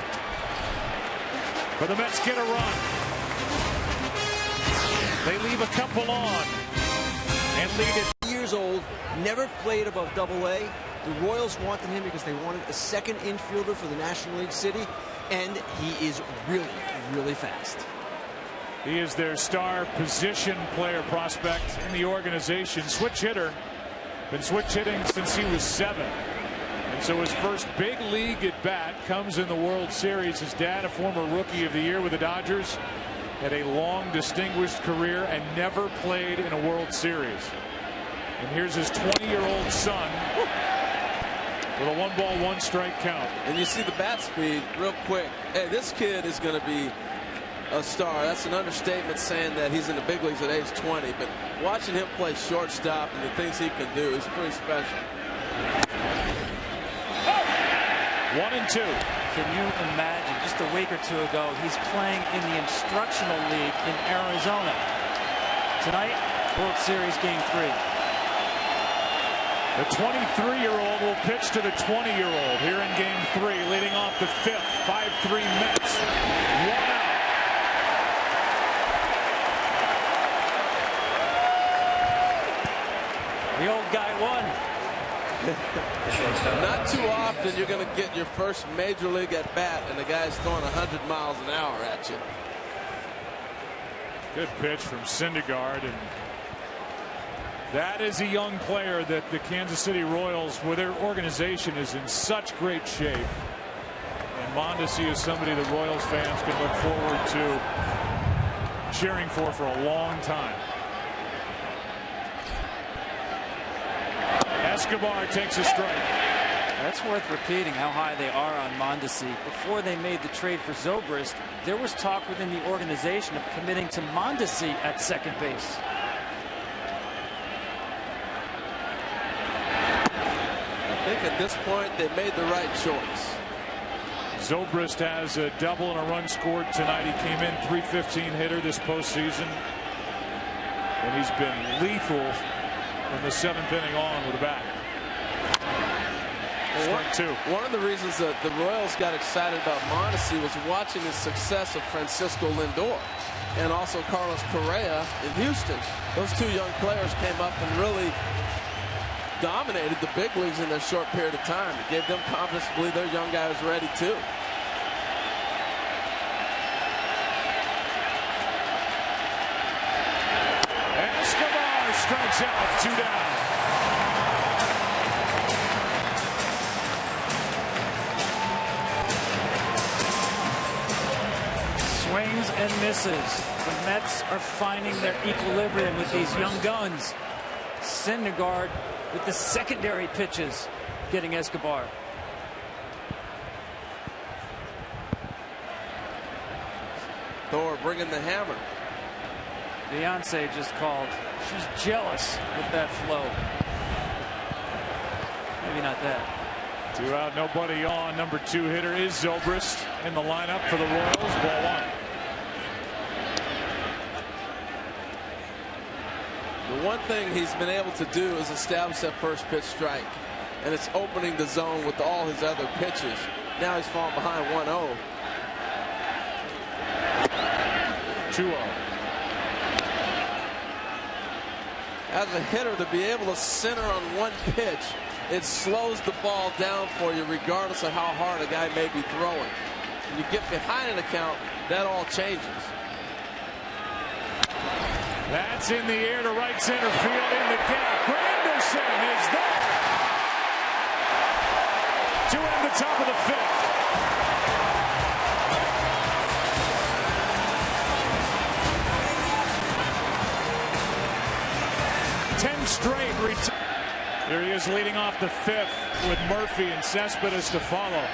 But the Mets get a run. They leave a couple on. And lead it. Years old, never played above Double-A. The Royals wanted him because they wanted a second infielder for the National League City. And he is really, really fast. He is their star position player prospect in the organization. Switch hitter. Been switch hitting since he was 7. And so his first big league at bat comes in the World Series. His dad, a former Rookie of the Year with the Dodgers, had a long distinguished career and never played in a World Series. And here's his 20-year-old son with a 1-ball, 1-strike count. And you see the bat speed real quick. Hey, this kid is going to be a star. That's an understatement saying that he's in the big leagues at age 20, but watching him play shortstop and the things he can do is pretty special. 1-2. Can you imagine just a week or two ago he's playing in the instructional league in Arizona. Tonight, World Series Game 3. The 23-year-old will pitch to the 20-year-old here in Game 3, leading off the 5th. 5-3 Mets. 1 out. The old guy won. Not too often you're going to get your first major league at bat and the guy's throwing 100 miles an hour at you. Good pitch from Syndergaard, and that is a young player that the Kansas City Royals, with their organization, is in such great shape. And Mondesi is somebody the Royals fans can look forward to cheering for a long time. Escobar takes a strike. That's worth repeating how high they are on Mondesi. Before they made the trade for Zobrist, there was talk within the organization of committing to Mondesi at second base. I think at this point they made the right choice. Zobrist has a double and a run scored tonight. He came in .315 hitter this postseason, and he's been lethal from the 7th inning on with a bat. Strike 2. One of the reasons that the Royals got excited about Mondesi was watching the success of Francisco Lindor and also Carlos Correa in Houston. Those 2 young players came up and really dominated the big leagues in their short period of time. It gave them confidence to believe their young guy was ready too. Escobar strikes out, 2 down. Swings and misses. The Mets are finding their equilibrium with these young guns. Syndergaard with the secondary pitches getting Escobar. Thor bringing the hammer. Beyonce just called. She's jealous with that flow. Maybe not that. 2 out, nobody on. Number 2 hitter is Zobrist in the lineup for the Royals. Ball 1. The one thing he's been able to do is establish that first pitch strike, and it's opening the zone with all his other pitches. Now he's falling behind 1-0. 2-0. as a hitter, to be able to center on one pitch, it slows the ball down for you regardless of how hard a guy may be throwing. When you get behind an account, that all changes. That's in the air to right center field in the gap. Granderson is there to end the top of the fifth. Straight. Here he is leading off the fifth with Murphy and Cespedes to follow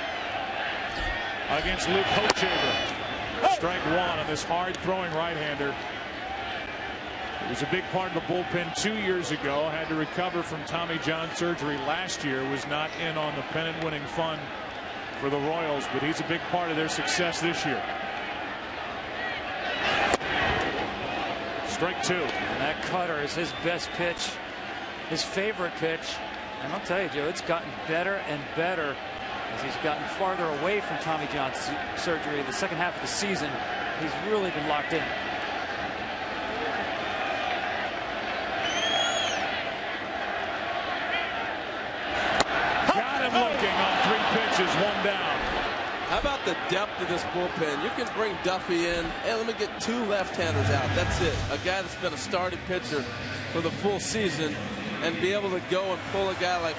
against Luke Hochevar. Strike one on this hard throwing right-hander. It was a big part of the bullpen 2 years ago. Had to recover from Tommy John surgery last year. Was not in on the pennant winning fun for the Royals, but he's a big part of their success this year. Strike two. And that cutter is his best pitch, his favorite pitch. And I'll tell you, Joe, it's gotten better and better as he's gotten farther away from Tommy John surgery. The second half of the season, he's really been locked in. Got him looking on 3 pitches, 1 down. How about the depth of this bullpen? You can bring Duffy in. Hey, let me get 2 left-handers out. That's it. A guy that's been a starting pitcher for the full season and be able to go and pull a guy like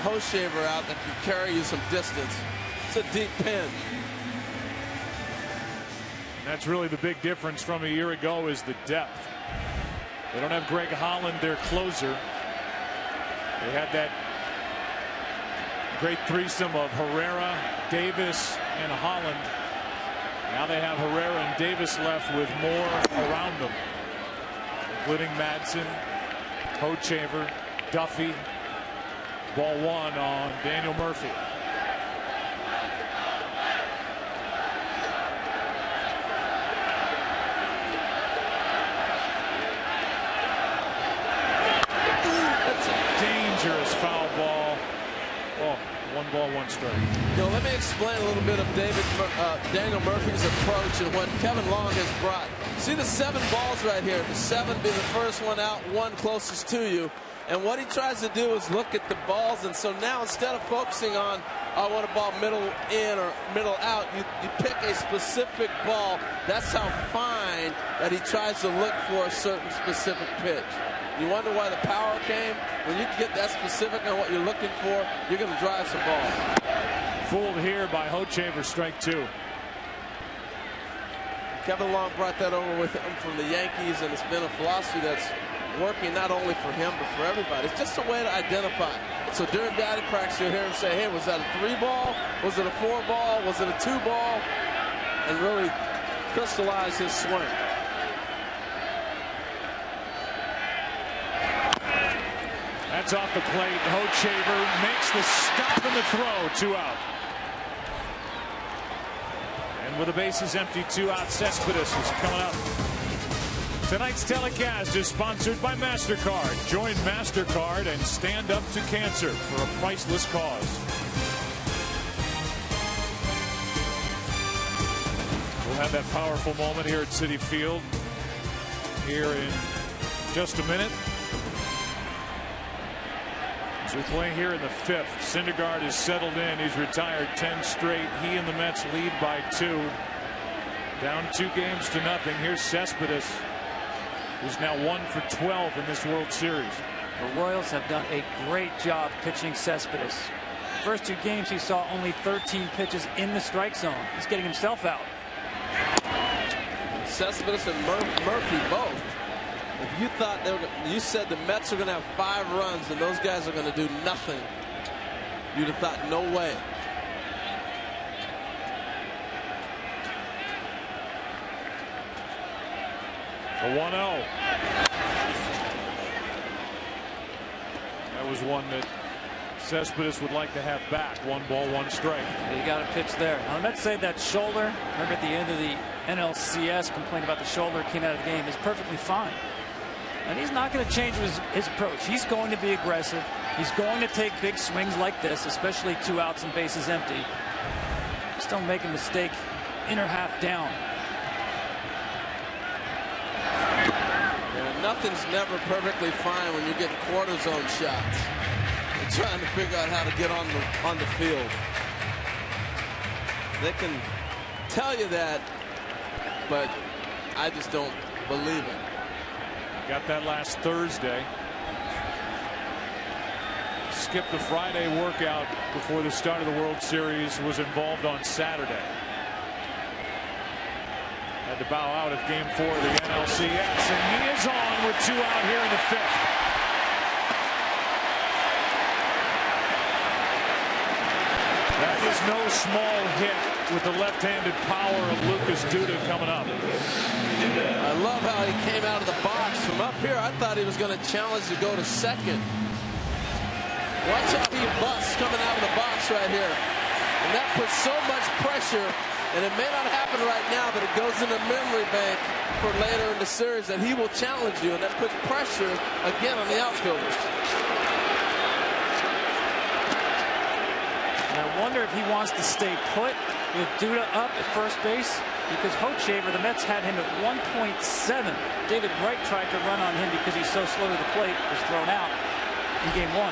Hochevar out that can carry you some distance. It's a deep pen. And that's really the big difference from a year ago is the depth. They don't have Greg Holland, their closer. They had that great threesome of Herrera, Davis, and Holland. Now they have Herrera and Davis left with more around them, including Madsen, Hochevar, Duffy. Ball one on Daniel Murphy. That's a dangerous foul ball. Oh, 1 ball, 1 strike. You know, let me explain a little bit of Daniel Murphy's approach and what Kevin Long has brought. See the 7 balls right here. The 7 being the first one out, 1 closest to you. And what he tries to do is look at the balls. And so now instead of focusing on, I want a ball middle in or middle out, you pick a specific ball. That's how fine that he tries to look for a certain specific pitch. You wonder why the power came? When you get that specific on what you're looking for, you're going to drive some balls. Fooled here by Hochevar, strike 2. Kevin Long brought that over with him from the Yankees, and it's been a philosophy that's working not only for him but for everybody. It's just a way to identify. So during batting practice, you'll hear him say, hey, was that a 3 ball? Was it a 4 ball? Was it a 2 ball? And really crystallize his swing. That's off the plate. Hochevar makes the stop and the throw. 2 out. And with the bases empty, 2 out, Cespedes is coming up. Tonight's telecast is sponsored by MasterCard. Join MasterCard and stand up to cancer for a priceless cause. We'll have that powerful moment here at Citi Field here in just a minute. As we play here in the 5th, Syndergaard is settled in. He's retired 10 straight. He and the Mets lead by 2. Down 2 games to nothing. Here's Cespedes, who's now 1 for 12 in this World Series. The Royals have done a great job pitching Cespedes. First 2 games, he saw only 13 pitches in the strike zone. He's getting himself out. Cespedes and Murphy both. If you thought you said the Mets are going to have 5 runs and those guys are going to do nothing, you'd have thought no way. A 1-0. That was one that Cespedes would like to have back. 1 ball, 1 strike. You got a pitch there. Now, let's say that shoulder, remember at the end of the NLCS, complained about the shoulder, came out of the game, is perfectly fine. And he's not going to change his approach. He's going to be aggressive. He's going to take big swings like this, especially 2 outs and bases empty. Just don't make a mistake. Inner half down. Nothing's never perfectly fine when you're getting cortisone shots and trying to figure out how to get on the field. They can tell you that, but I just don't believe it. Got that last Thursday. Skipped the Friday workout before the start of the World Series. Was involved on Saturday. Had to bow out of Game 4 of the NLCS, and he is on with 2 out here in the 5th. That is no small hit with the left-handed power of Lucas Duda coming up. I love how he came out of the box. From up here, I thought he was going to challenge to go to second. Watch how he busts coming out of the box right here. And that puts so much pressure, and it may not happen right now, but it goes in the memory bank for later in the series that he will challenge you, and that puts pressure again on the outfielders. I wonder if he wants to stay put with Duda up at first base, because Hochevar, the Mets had him at 1.7. David Wright tried to run on him because he's so slow to the plate, was thrown out in Game 1.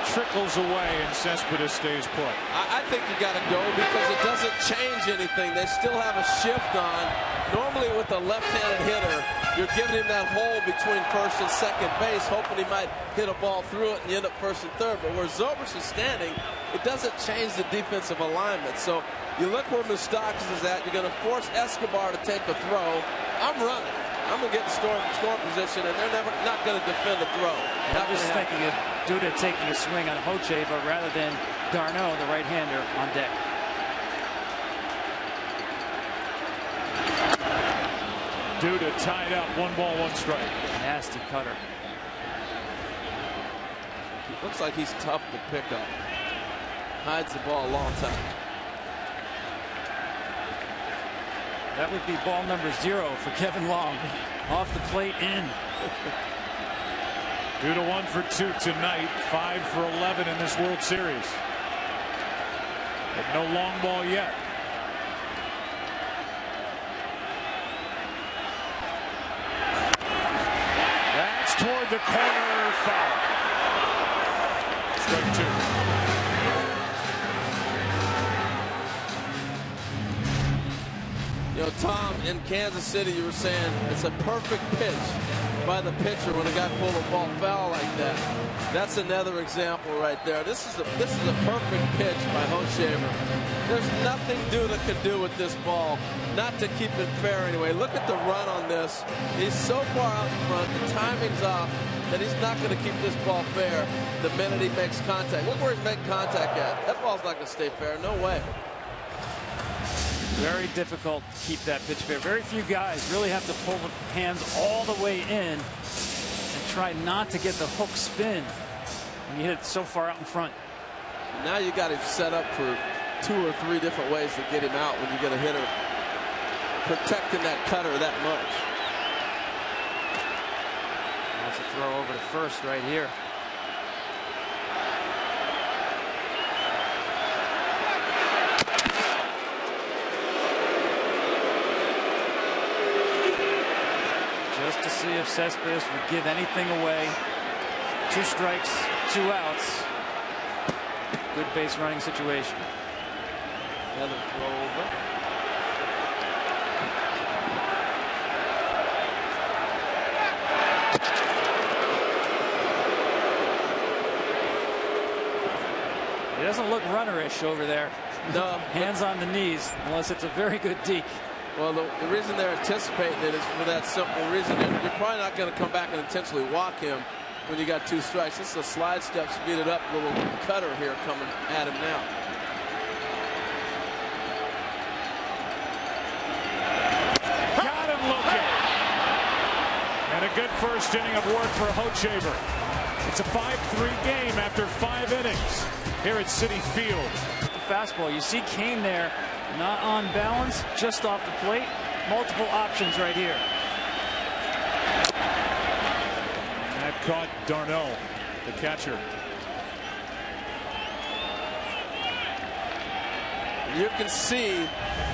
Trickles away and Cespedes stays put. I think you got to go because it doesn't change anything. They still have a shift on. Normally with a left-handed hitter, you're giving him that hole between first and second base, hoping he might hit a ball through it and you end up first and third. But where Zobrist is standing, it doesn't change the defensive alignment. So you look where Moustakas is at. You're going to force Escobar to take a throw. I'm running. I'm going to get in scoring position, and they're not going to defend a throw. I'm just thinking of Duda taking a swing on Hochevar rather than d'Arnaud, the right-hander, on deck. Duda tied up, 1 ball, 1 strike. Nasty cutter. It looks like he's tough to pick up. Hides the ball a long time. That would be ball number 0 for Kevin Long. Off the plate, in. Duda 1 for 2 tonight, 5 for 11 in this World Series. But no long ball yet. That's toward the corner, foul. Strike 2. You know, Tom, in Kansas City, you were saying it's a perfect pitch by the pitcher when a guy pulled a ball foul like that. That's another example right there. This is a perfect pitch by Hochevar. There's nothing Duda can do with this ball, not to keep it fair anyway. Look at the run on this. He's so far out in front, the timing's off, that he's not going to keep this ball fair the minute he makes contact. Look where he's making contact at. That ball's not going to stay fair. No way. Very difficult to keep that pitch fair. Very few guys really have to pull the hands all the way in and try not to get the hook spin when you hit it so far out in front. Now you got him set up for 2 or 3 different ways to get him out when you get a hitter protecting that cutter that much. That's a throw over to first right here. Just to see if Cespedes would give anything away. 2 strikes, 2 outs. Good base running situation. Another throw over. He doesn't look runnerish over there. No. Hands on the knees, unless it's a very good deke. Well, the reason they're anticipating it is for that simple reason. You're probably not going to come back and intentionally walk him when you got 2 strikes. This is a slide step, speed it up, little cutter here coming at him now. Got him looking. And a good first inning of work for Hochevar. It's a 5-3 game after 5 innings here at Citi Field. The fastball, you see Kane there, not on balance, just off the plate. Multiple options right here. That caught d'Arnaud, the catcher. you can see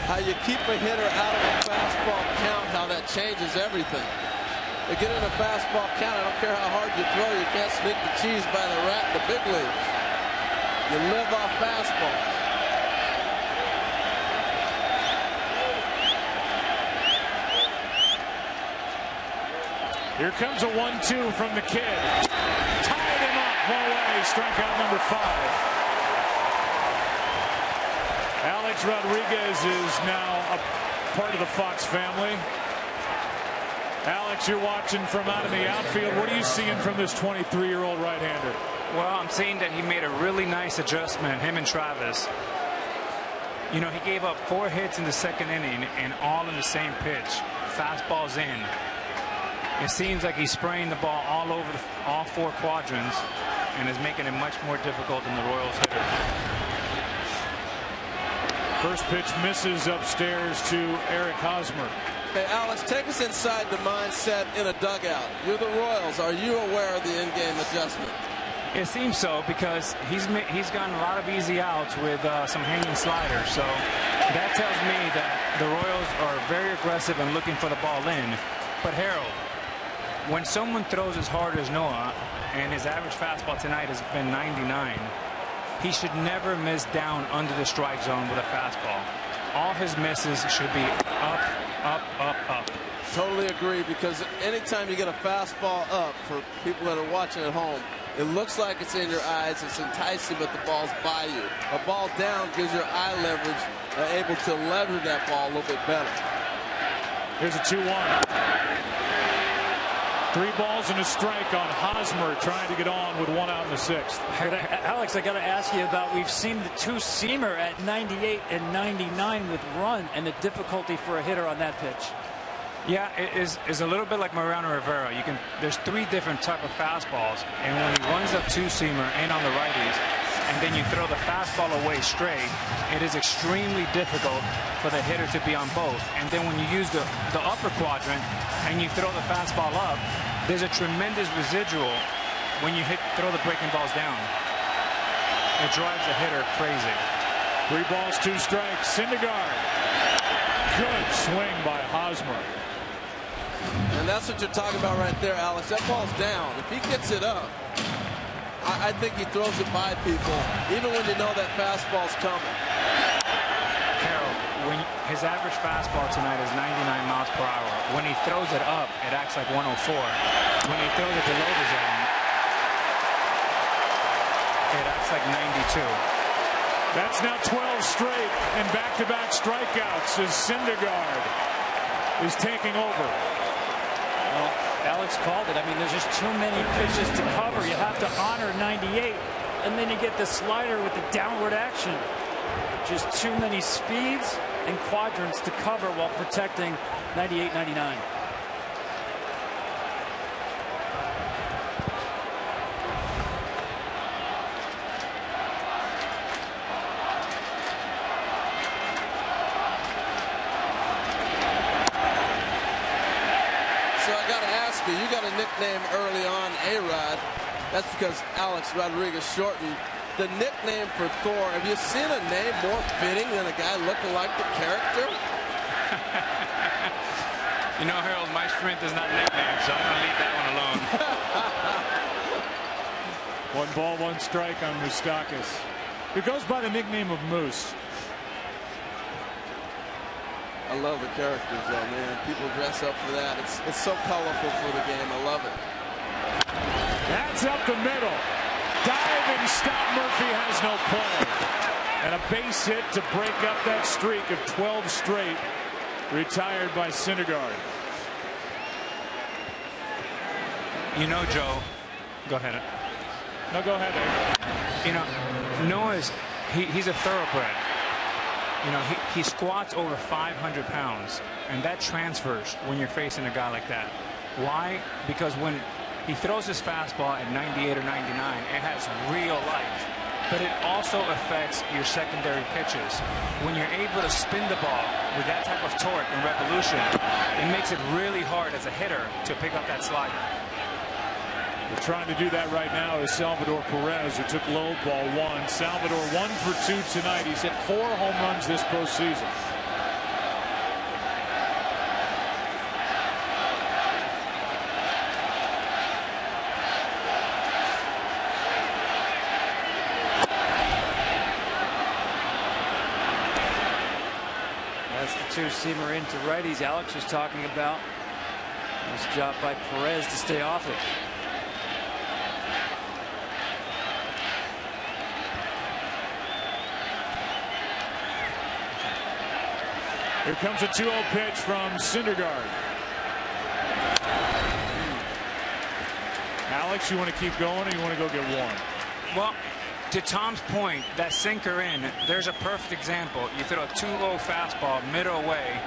how you keep a hitter out of a fastball count, how that changes everything. They get in a fastball count, I don't care how hard you throw, you can't sneak the cheese by the rat in the big leagues. You live off fastballs. Here comes a 1-2 from the kid. Tied him up. One away. Strikeout number 5. Alex Rodriguez is now a part of the Fox family. Alex, you're watching from out in the outfield. What are you seeing from this 23-year-old right-hander? Well, I'm seeing that he made a really nice adjustment, him and Travis. You know, he gave up 4 hits in the second inning and all in the same pitch. Fastballs in. It seems like he's spraying the ball all over all 4 quadrants and is making it much more difficult than the Royals hitter. First pitch misses upstairs to Eric Hosmer. Hey, Alex, take us inside the mindset in a dugout. You're the Royals. Are you aware of the in-game adjustment? It seems so, because he's gotten a lot of easy outs with some hanging sliders. So that tells me that the Royals are very aggressive and looking for the ball in. But Harold, when someone throws as hard as Noah, and his average fastball tonight has been 99, he should never miss down under the strike zone with a fastball. All his misses should be up, up, up, up. Totally agree, because anytime you get a fastball up, for people that are watching at home, it looks like it's in your eyes, it's enticing, but the ball's by you. A ball down gives your eye leverage, able to lever that ball a little bit better. Here's a 2-1. 3 balls and a strike on Hosmer, trying to get on with 1 out in the 6th. Alex, I got to ask you about, we've seen the 2-seamer at 98 and 99 with run, and the difficulty for a hitter on that pitch. Yeah, it is a little bit like Mariano Rivera. There's 3 different type of fastballs, and when he runs up 2-seamer in on the righties, and then you throw the fastball away straight, it is extremely difficult for the hitter to be on both. And then when you use the upper quadrant and you throw the fastball up, there's a tremendous residual when you throw the breaking balls down. It drives the hitter crazy. 3 balls, 2 strikes. Syndergaard. Good swing by Hosmer. And that's what you're talking about right there, Alex. That ball's down. If he gets it up, I think he throws it by people, even when you know that fastball's coming. Harold, when his average fastball tonight is 99 miles per hour. When he throws it up, it acts like 104. When he throws it below the zone, it acts like 92. That's now 12 straight and back-to-back strikeouts as Syndergaard is taking over. Well, Alex called it. I mean, there's just too many pitches to cover. You have to honor 98, and then you get the slider with the downward action. Just too many speeds and quadrants to cover while protecting 98, 99. You got a nickname early on, A-Rod. That's because Alex Rodriguez shortened the nickname for Thor. Have you seen a name more fitting than a guy looking like the character? You know, Harold, my strength is not nickname, so I'm going to leave that one alone. 1 ball, 1 strike on Moustakas, who goes by the nickname of Moose. I love the characters, though, man. People dress up for that. It's so colorful for the game. I love it. That's up the middle. Diving stop. Murphy has no play. And a base hit to break up that streak of 12 straight. Retired by Syndergaard. You know, Joe. Go ahead. No, go ahead, Eric. You know, Noah's, he's a thoroughbred. You know, he squats over 500 pounds, and that transfers when you're facing a guy like that. Why? Because when he throws his fastball at 98 or 99, it has real life. But it also affects your secondary pitches. When you're able to spin the ball with that type of torque and revolution, it makes it really hard as a hitter to pick up that slider. They're trying to do that right now is Salvador Perez, who took low ball 1. Salvador 1 for 2 tonight. He's hit 4 home runs this postseason. That's the two-seamer into righties Alex was talking about. Nice job by Perez to stay off it. Here comes a 2-0 pitch from Syndergaard. Alex, you want to keep going, or you want to go get one? Well, to Tom's point, that sinker in, there's a perfect example. You throw a 2-0 fastball middle away,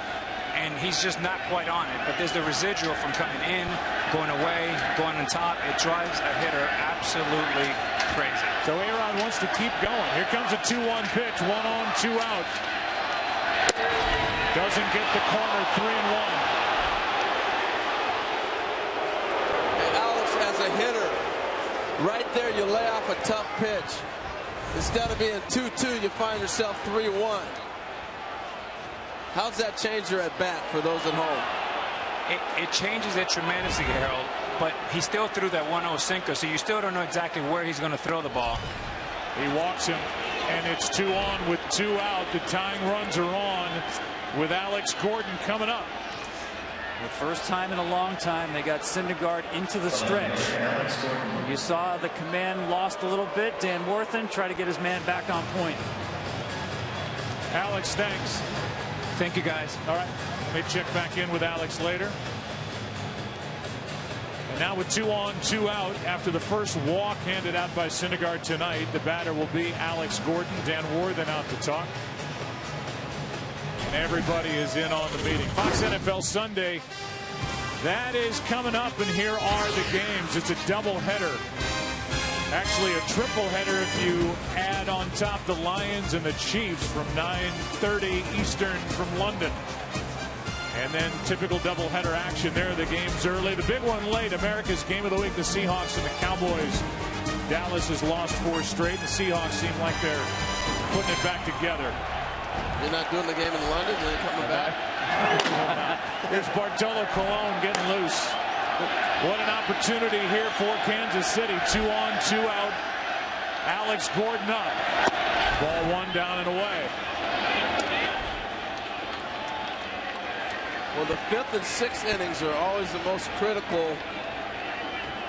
and he's just not quite on it. But there's the residual from coming in, going away, going on top. It drives a hitter absolutely crazy. So A-Rod wants to keep going. Here comes a 2-1 pitch, 1 on, 2 out. Doesn't get the corner, 3-1. Hey, Alex, as a hitter, right there you lay off a tough pitch. Instead of being 2-2, you find yourself 3-1. How's that change your at-bat for those at home? It changes it tremendously, Harold, but he still threw that 1-0 sinker, so you still don't know exactly where he's going to throw the ball. He walks him, and it's 2 on with 2 out. The tying runs are on with Alex Gordon coming up. The first time in a long time they got Syndergaard into the stretch. You saw the command lost a little bit. Dan Worthen tried to get his man back on point. Alex, thanks. Thank you, guys. All right, let me check back in with Alex later. And now with 2 on, 2 out, after the first walk handed out by Syndergaard tonight, the batter will be Alex Gordon. Dan Worthen out to talk. And everybody is in on the meeting. Fox NFL Sunday, that is coming up, and here are the games. It's a doubleheader. Actually a triple header if you add on top the Lions and the Chiefs from 9:30 Eastern from London. And then typical doubleheader action there. The game's early. The big one late. America's Game of the Week, the Seahawks and the Cowboys. Dallas has lost 4 straight. The Seahawks seem like they're putting it back together. You're not doing the game in London, then coming back. Here's Bartolo Colon getting loose. What an opportunity here for Kansas City. 2 on, 2 out. Alex Gordon up. Ball 1 down and away. Well, the 5th and 6th innings are always the most critical,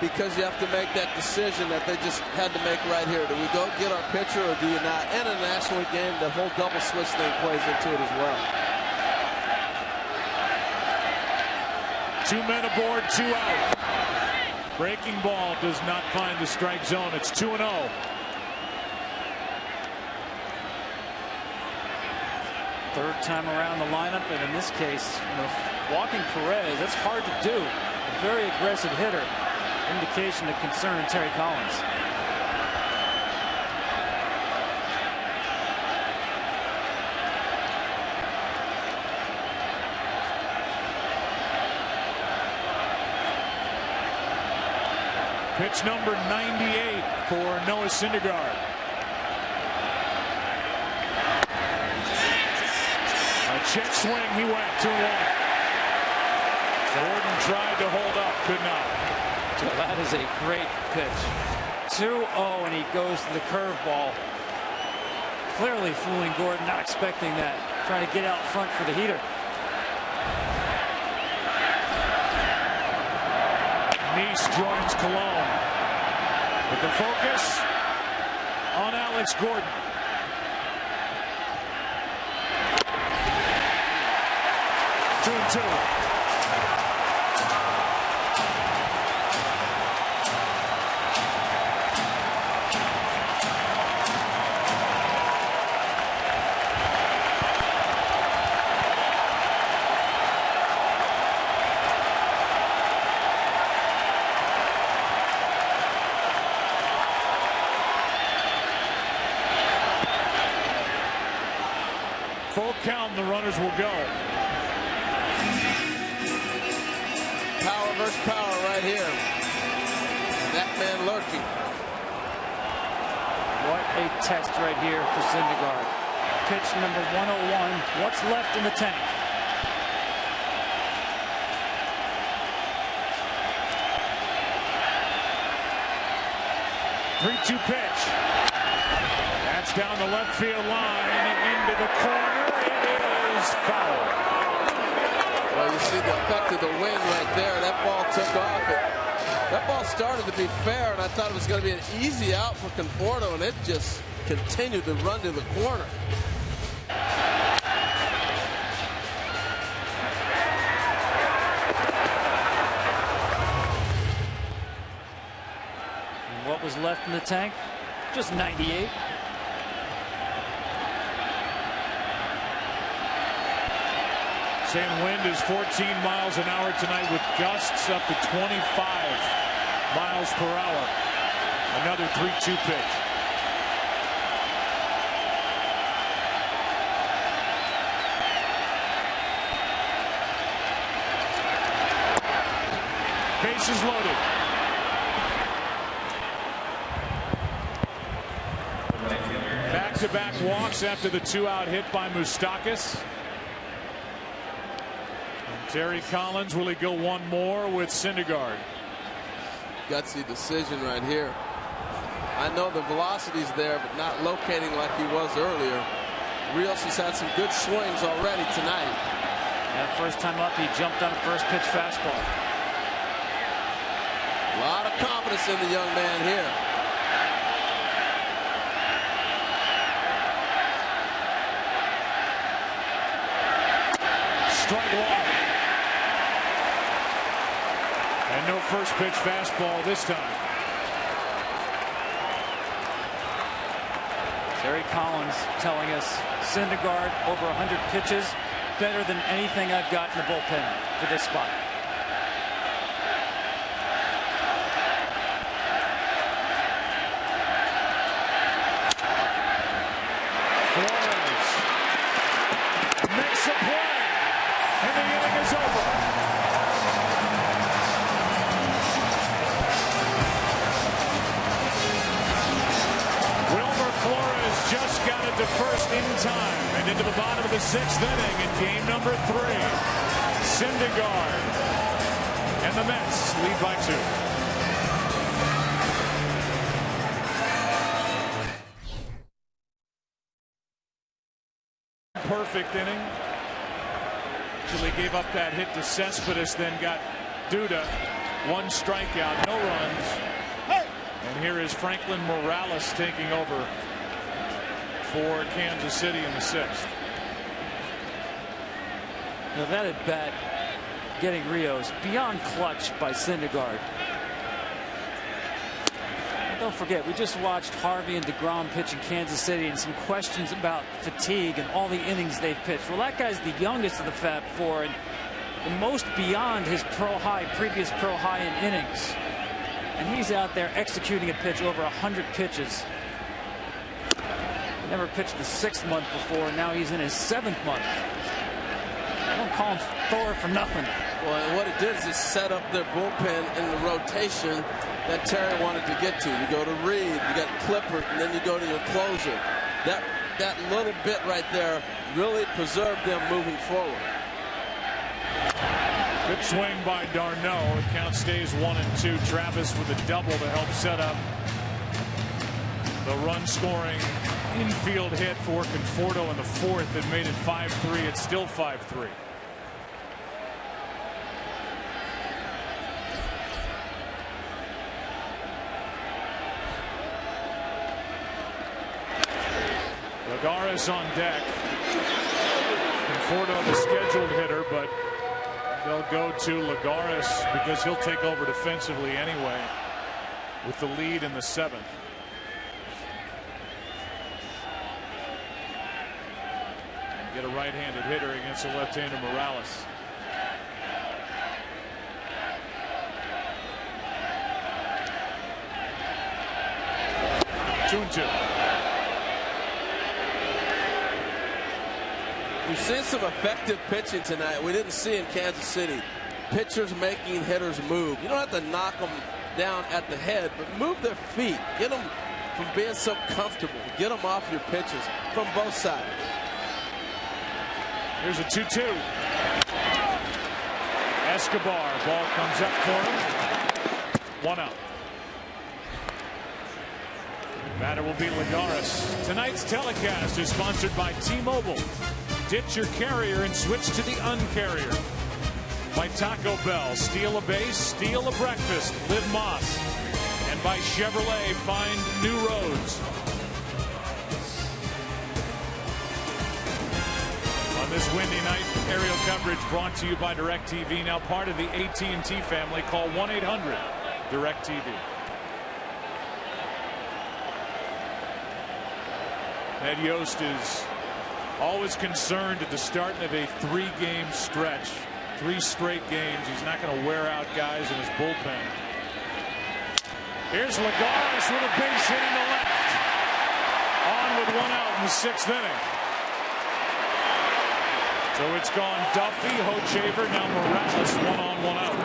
because you have to make that decision that they just had to make right here. Do we go get our pitcher or do you not? And in a National League game, the whole double switch thing plays into it as well. 2 men aboard, 2 out. Breaking ball does not find the strike zone. It's 2-0. Third time around the lineup, and in this case, walking Perez, that's hard to do. A very aggressive hitter. Indication of concern, Terry Collins. Pitch number 98 for Noah Syndergaard. A check swing, he went 2-1. Gordon tried to hold up, could not. Well, that is a great pitch. 2-0, and he goes to the curveball. Clearly fooling Gordon, not expecting that. Trying to get out front for the heater. Nice joins Colon. With the focus on Alex Gordon. Two and two. Full count, the runners will go. Power versus power right here. And that man lurking. What a test right here for Syndergaard. Pitch number 101. What's left in the tank? Three-two pitch. That's down the left field line into the corner. It is foul. Well, you see the effect of the wind right there. That ball took off. That ball started to be fair, and I thought it was going to be an easy out for Conforto, and it just continued to run to the corner. And what was left in the tank? Just 98. Same wind is 14 miles an hour tonight with gusts up to 25 miles per hour. Another 3-2 pitch. Bases loaded. Back-to-back walks after the 2-out hit by Moustakas. Terry Collins, will he go one more with Syndergaard? Gutsy decision right here. I know the velocity's there, but not locating like he was earlier. Rios has had some good swings already tonight. That first time up, he jumped on a first pitch fastball. A lot of confidence in the young man here. Strike one. And no first pitch fastball this time. Terry Collins telling us Syndergaard over 100 pitches, better than anything I've got in the bullpen for this spot. Flores makes a play, and the inning is over. Just got it to first in time and into the bottom of the 6th inning in game number 3. Syndergaard and the Mets lead by 2. Perfect inning. Actually gave up that hit to Cespedes, then got Duda. 1 strikeout, no runs. And here is Franklin Morales taking over for Kansas City in the 6th. Now that at bat, getting Rios beyond clutch by Syndergaard. And don't forget, we just watched Harvey and DeGrom pitch in Kansas City, and some questions about fatigue and all the innings they've pitched. Well, that guy's the youngest of the Fab Four and the most beyond his previous pro high in innings. And he's out there executing a pitch over 100 pitches. Never pitched the 6th month before. Now he's in his 7th month. I don't call him Thor for nothing. Well, and what it did is it set up their bullpen in the rotation that Terry wanted to get to. You go to Reed, you got Clippard, and then you go to your closer. That little bit right there really preserved them moving forward. Good swing by d'Arnaud. The count stays 1-2. Travis with a double to help set up the run-scoring infield hit for Conforto in the 4th that made it 5-3. It's still 5-3. Lagares on deck. Conforto the scheduled hitter, but they'll go to Lagares because he'll take over defensively anyway with the lead in the 7th. Get a right-handed hitter against a left-hander Morales. Two and 2. We've seen some effective pitching tonight. We didn't see in Kansas City. Pitchers making hitters move. You don't have to knock them down at the head, but move their feet. Get them from being so comfortable. Get them off your pitches from both sides. Here's a 2-2. Escobar, ball comes up for him. 1 out. Batter will be Lagares. Tonight's telecast is sponsored by T-Mobile. Ditch your carrier and switch to the Un-carrier. By Taco Bell, steal a base, steal a breakfast, live Moss. And by Chevrolet, find new roads. On this windy night, aerial coverage brought to you by DirecTV, now part of the AT&T family. Call 1-800-DirecTV. Ned Yost is always concerned at the start of a 3-game stretch. 3 straight games. He's not going to wear out guys in his bullpen. Here's Lagares with a base hit in the left. On with 1 out in the 6th inning. So it's gone Duffy, Hochevar, now Morales, 1 on, 1 out.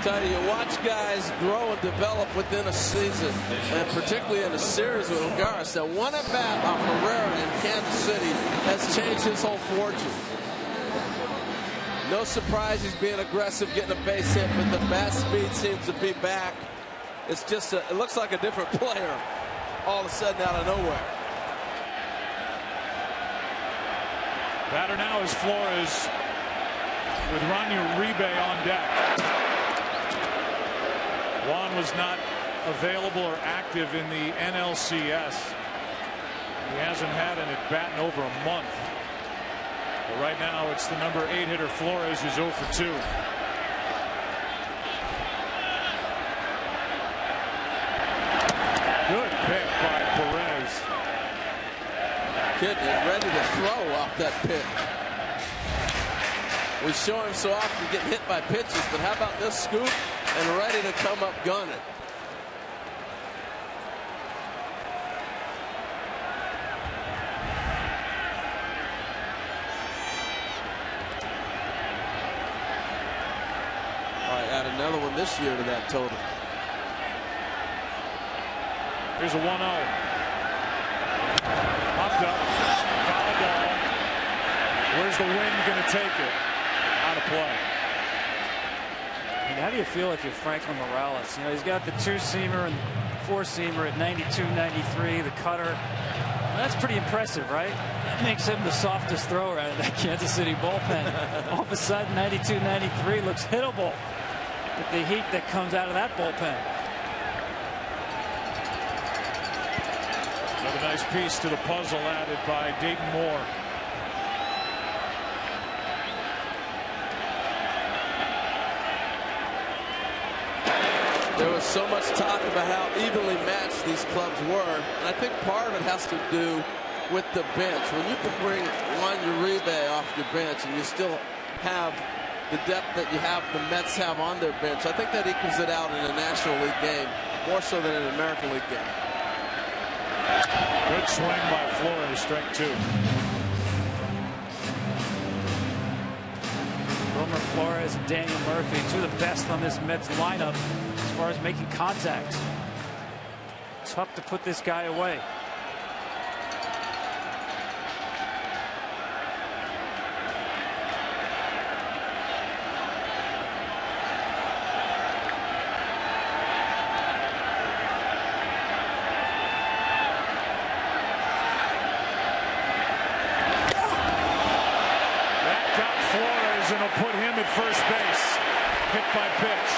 Tell you watch guys grow and develop within a season, and particularly in a series with Lagares. Now, one at bat off Herrera in Kansas City has changed his whole fortune. No surprise he's being aggressive, getting a base hit, but the bat speed seems to be back. It's just it looks like a different player all of a sudden out of nowhere. Batter now is Flores with Ronnie Uribe on deck. Juan was not available or active in the NLCS. He hasn't had an at-bat in over a month. But right now it's the number 8 hitter Flores who's 0 for 2. Good pick by Perez. Kid is ready to throw off that pitch. We show him so often getting hit by pitches, but how about this scoop and ready to come up gunning? All right, add another one this year to that total. Here's a 1-0. Popped up. Foul ball. Where's the wind going to take it? Out of play. And how do you feel if you're Franklin Morales? You know, he's got the 2-seamer and 4-seamer at 92, 93, the cutter. Well, that's pretty impressive, right? That makes him the softest thrower out of that Kansas City bullpen. All of a sudden, 92, 93 looks hittable with the heat that comes out of that bullpen. Another nice piece to the puzzle added by Dayton Moore. There was so much talk about how evenly matched these clubs were, and I think part of it has to do with the bench. When you can bring Juan Uribe off your bench and you still have the depth that you have, the Mets have on their bench, I think that equals it out in a National League game, more so than an American League game. Good swing by Flores, strike 2. Wilmer Flores and Daniel Murphy, 2 of the best on this Mets lineup as far as making contact. Tough to put this guy away. And will put him at first base. Hit by pitch.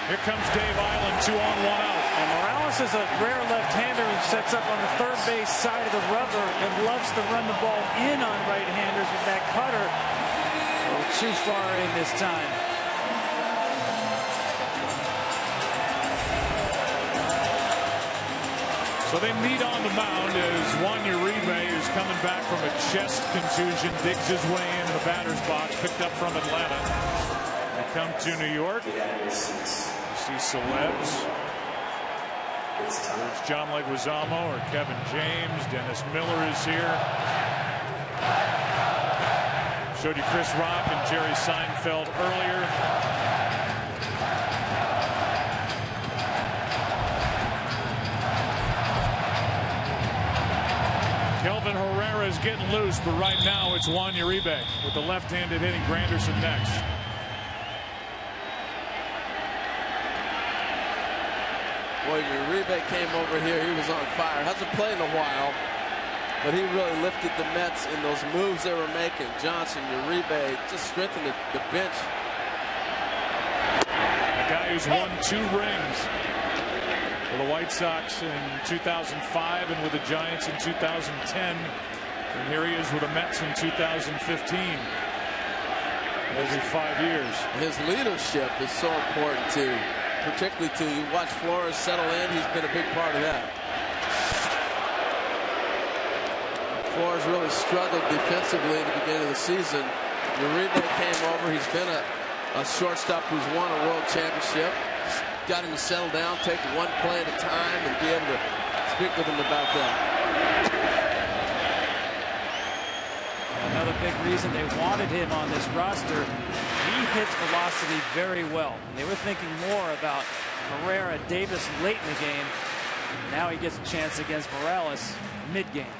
Here comes Dave Island, 2 on, 1 out. And Morales is a rare left-hander who sets up on the third base side of the rubber and loves to run the ball in on right-handers with that cutter. Oh, too far in this time. So they meet on the mound as Juan Uribe is coming back from a chest contusion, digs his way into the batter's box, picked up from Atlanta. They come to New York. You see celebs. There's John Leguizamo or Kevin James. Dennis Miller is here. Showed you Chris Rock and Jerry Seinfeld earlier. Kelvin Herrera is getting loose, but right now it's Juan Uribe with the left-handed hitting Granderson next. Boy, Uribe came over here. He was on fire. Hasn't played in a while, but he really lifted the Mets in those moves they were making. Johnson, Uribe just strengthened the bench. A guy who's won 2 rings for the White Sox in 2005 and with the Giants in 2010. And here he is with the Mets in 2015. Every 5 years. His leadership is so important too. Particularly to you watch Flores settle in. He's been a big part of that. Flores really struggled defensively at the beginning of the season. Uribe came over. He's been a shortstop who's won a world championship. Got him to settle down, take one play at a time, and be able to speak with him about that. Another big reason they wanted him on this roster. He hits velocity very well. They were thinking more about Herrera, Davis late in the game. Now he gets a chance against Morales mid-game.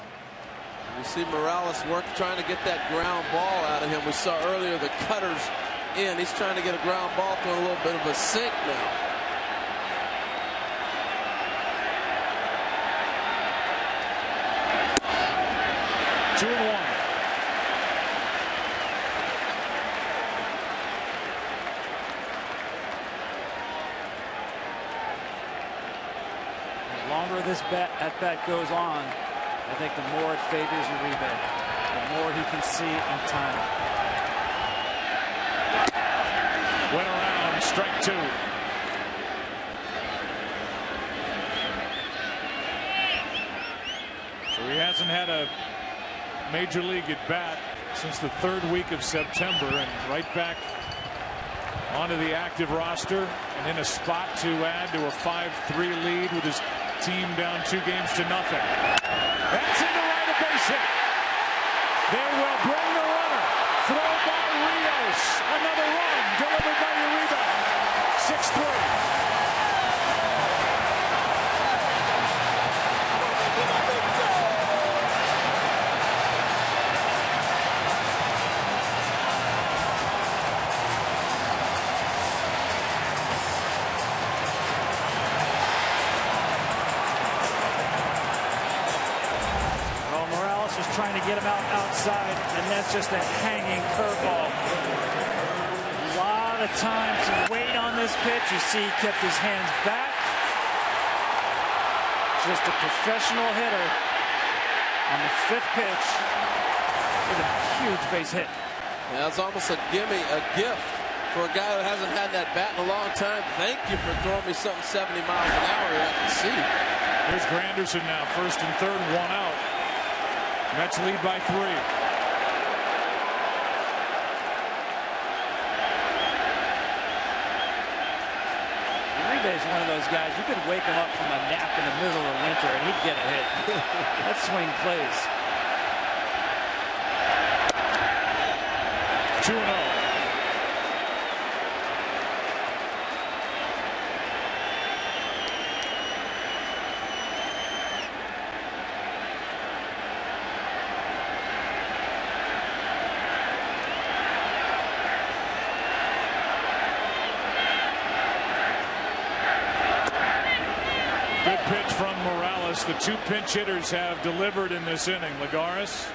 You see Morales trying to get that ground ball out of him. We saw earlier the cutters in. He's trying to get a ground ball to a little bit of a sink now. Two and one. The longer this at-bat goes on, I think the more it favors Uribe, the more he can see in time. Went around, strike 2. So he hasn't had a major league at bat since the 3rd week of September, and right back onto the active roster and in a spot to add to a 5-3 lead with his team down 2 games to nothing. That's into right, a base hit. They will bring the runner. Throw by Rios. Another run delivered by Uribe. 6-3. Trying to get him outside, and that's just a hanging curveball. A lot of time to wait on this pitch. You see he kept his hands back. Just a professional hitter on the 5th pitch with a huge base hit. Yeah, it's almost a gimme, a gift for a guy who hasn't had that bat in a long time. Thank you for throwing me something 70 miles an hour I can see. Here's Granderson now, 1st and 3rd, 1 out. Mets lead by 3. Uribe is one of those guys, you could wake him up from a nap in the middle of winter and he'd get a hit. That swing plays. 2-0. Good pitch from Morales. The 2 pinch hitters have delivered in this inning. Lagares,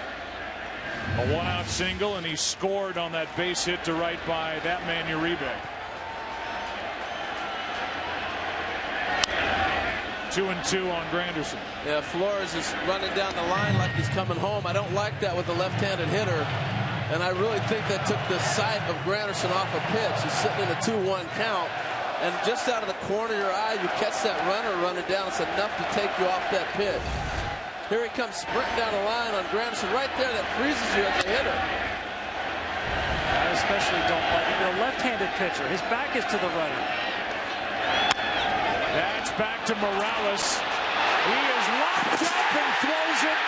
a 1-out single, and he scored on that base hit to right by that man Uribe. 2-2 on Granderson. Yeah, Flores is running down the line like he's coming home. I don't like that with a left-handed hitter, and I really think that took the sight of Granderson off a pitch. He's sitting in a 2-1 count. And just out of the corner of your eye, you catch that runner running down. It's enough to take you off that pitch. Here he comes sprinting down the line on Granderson right there. That freezes you as a hitter. I especially don't like it. A left-handed pitcher. His back is to the runner. That's back to Morales. He is locked up and throws it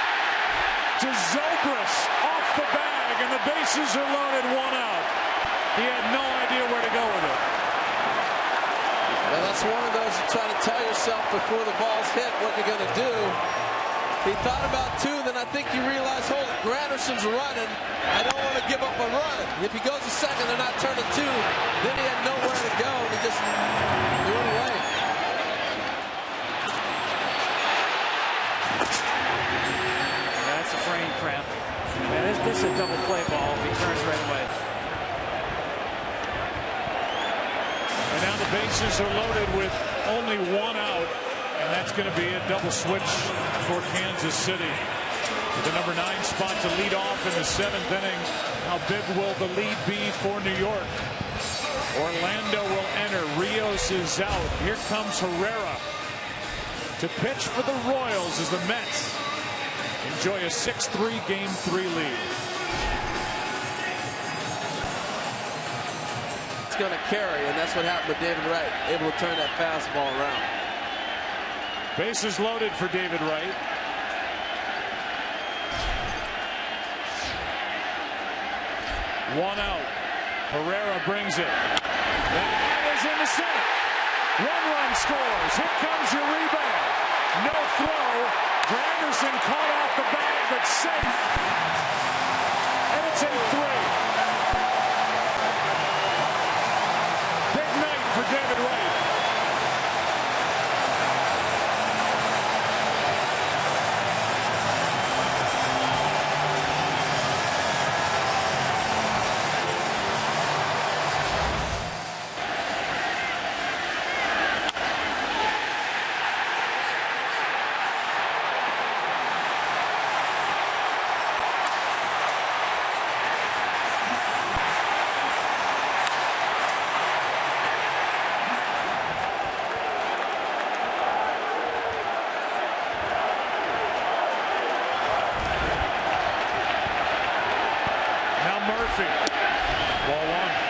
to Zobrist off the bag, and the base Bases are loaded, 1 out. He had no idea where to go with it. Well, that's one of those you try to tell yourself before the ball's hit what you're going to do. He thought about 2, then I think you realize, hold it, Granderson's running. I don't want to give up a run. If he goes to second, they're not turning 2. Then he had nowhere to go, and he just threw it away. That's a frame cramp. Man, this is a double play ball if he turns right away. And now the bases are loaded with only 1 out. And that's going to be a double switch for Kansas City. The number 9 spot to lead off in the 7th inning. How big will the lead be for New York? Orlando will enter. Rios is out. Here comes Herrera to pitch for the Royals as the Mets enjoy a 6-3 Game 3 lead. It's going to carry, and that's what happened with David Wright, able to turn that fastball around. Bases loaded for David Wright. One out. Herrera brings it. That is in the center. 1 run scores. Here comes your rebound. No throw. Granderson caught off the bag, but safe. And it's in 3. Big night for David Wright.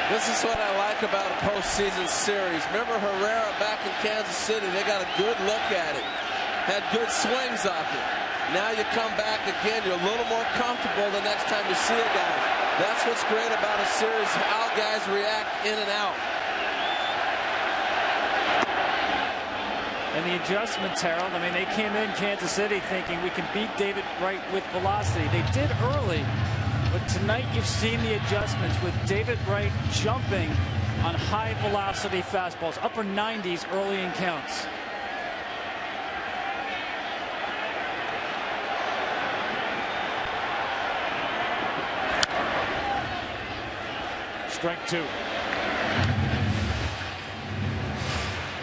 This is what I like about a postseason series. Remember Herrera back in Kansas City? They got a good look at it. Had good swings off it. Now you come back again, you're a little more comfortable the next time you see a guy. That's what's great about a series, how guys react in and out. And the adjustments, Harold, I mean, they came in Kansas City thinking we can beat David Wright with velocity. They did early. But tonight you've seen the adjustments with David Wright jumping on high velocity fastballs, upper 90s early in counts. Strike 2.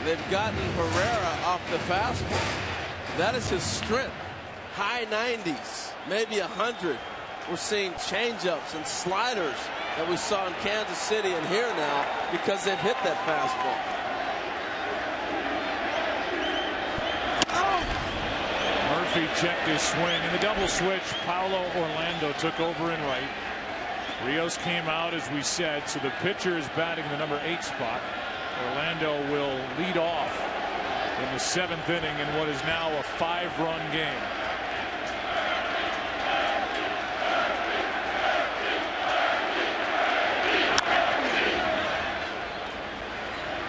They've gotten Herrera off the fastball. That is his strength. High 90s, maybe 100. We're seeing changeups and sliders that we saw in Kansas City and here now because they've hit that fastball. Murphy checked his swing. In the double switch, Paulo Orlando took over in right. Rios came out, as we said, so the pitcher is batting the number 8 spot. Orlando will lead off in the 7th inning in what is now a 5-run game.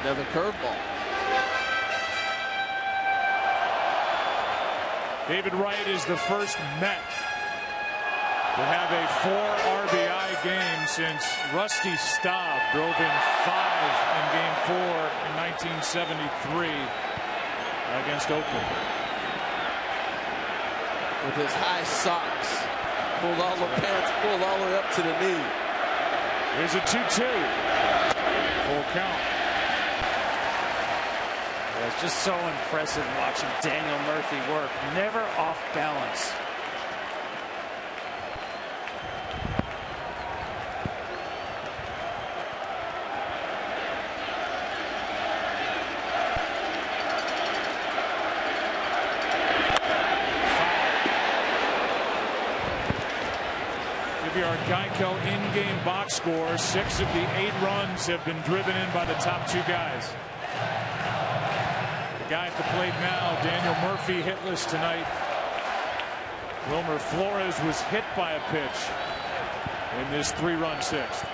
Another curveball. David Wright is the first Met to have a 4 RBI game since Rusty Staub drove in 5 in Game 4 in 1973 against Oakland. With his high socks, pulled all the pants, pulled all the way up to the knee. Here's a 2-2. Full count. It's just so impressive watching Daniel Murphy work. Never off balance. Give you our Geico in-game box score. 6 of the 8 runs have been driven in by the top 2 guys. The guy at the plate now, Daniel Murphy, hitless tonight. Wilmer Flores was hit by a pitch in this 3-run sixth.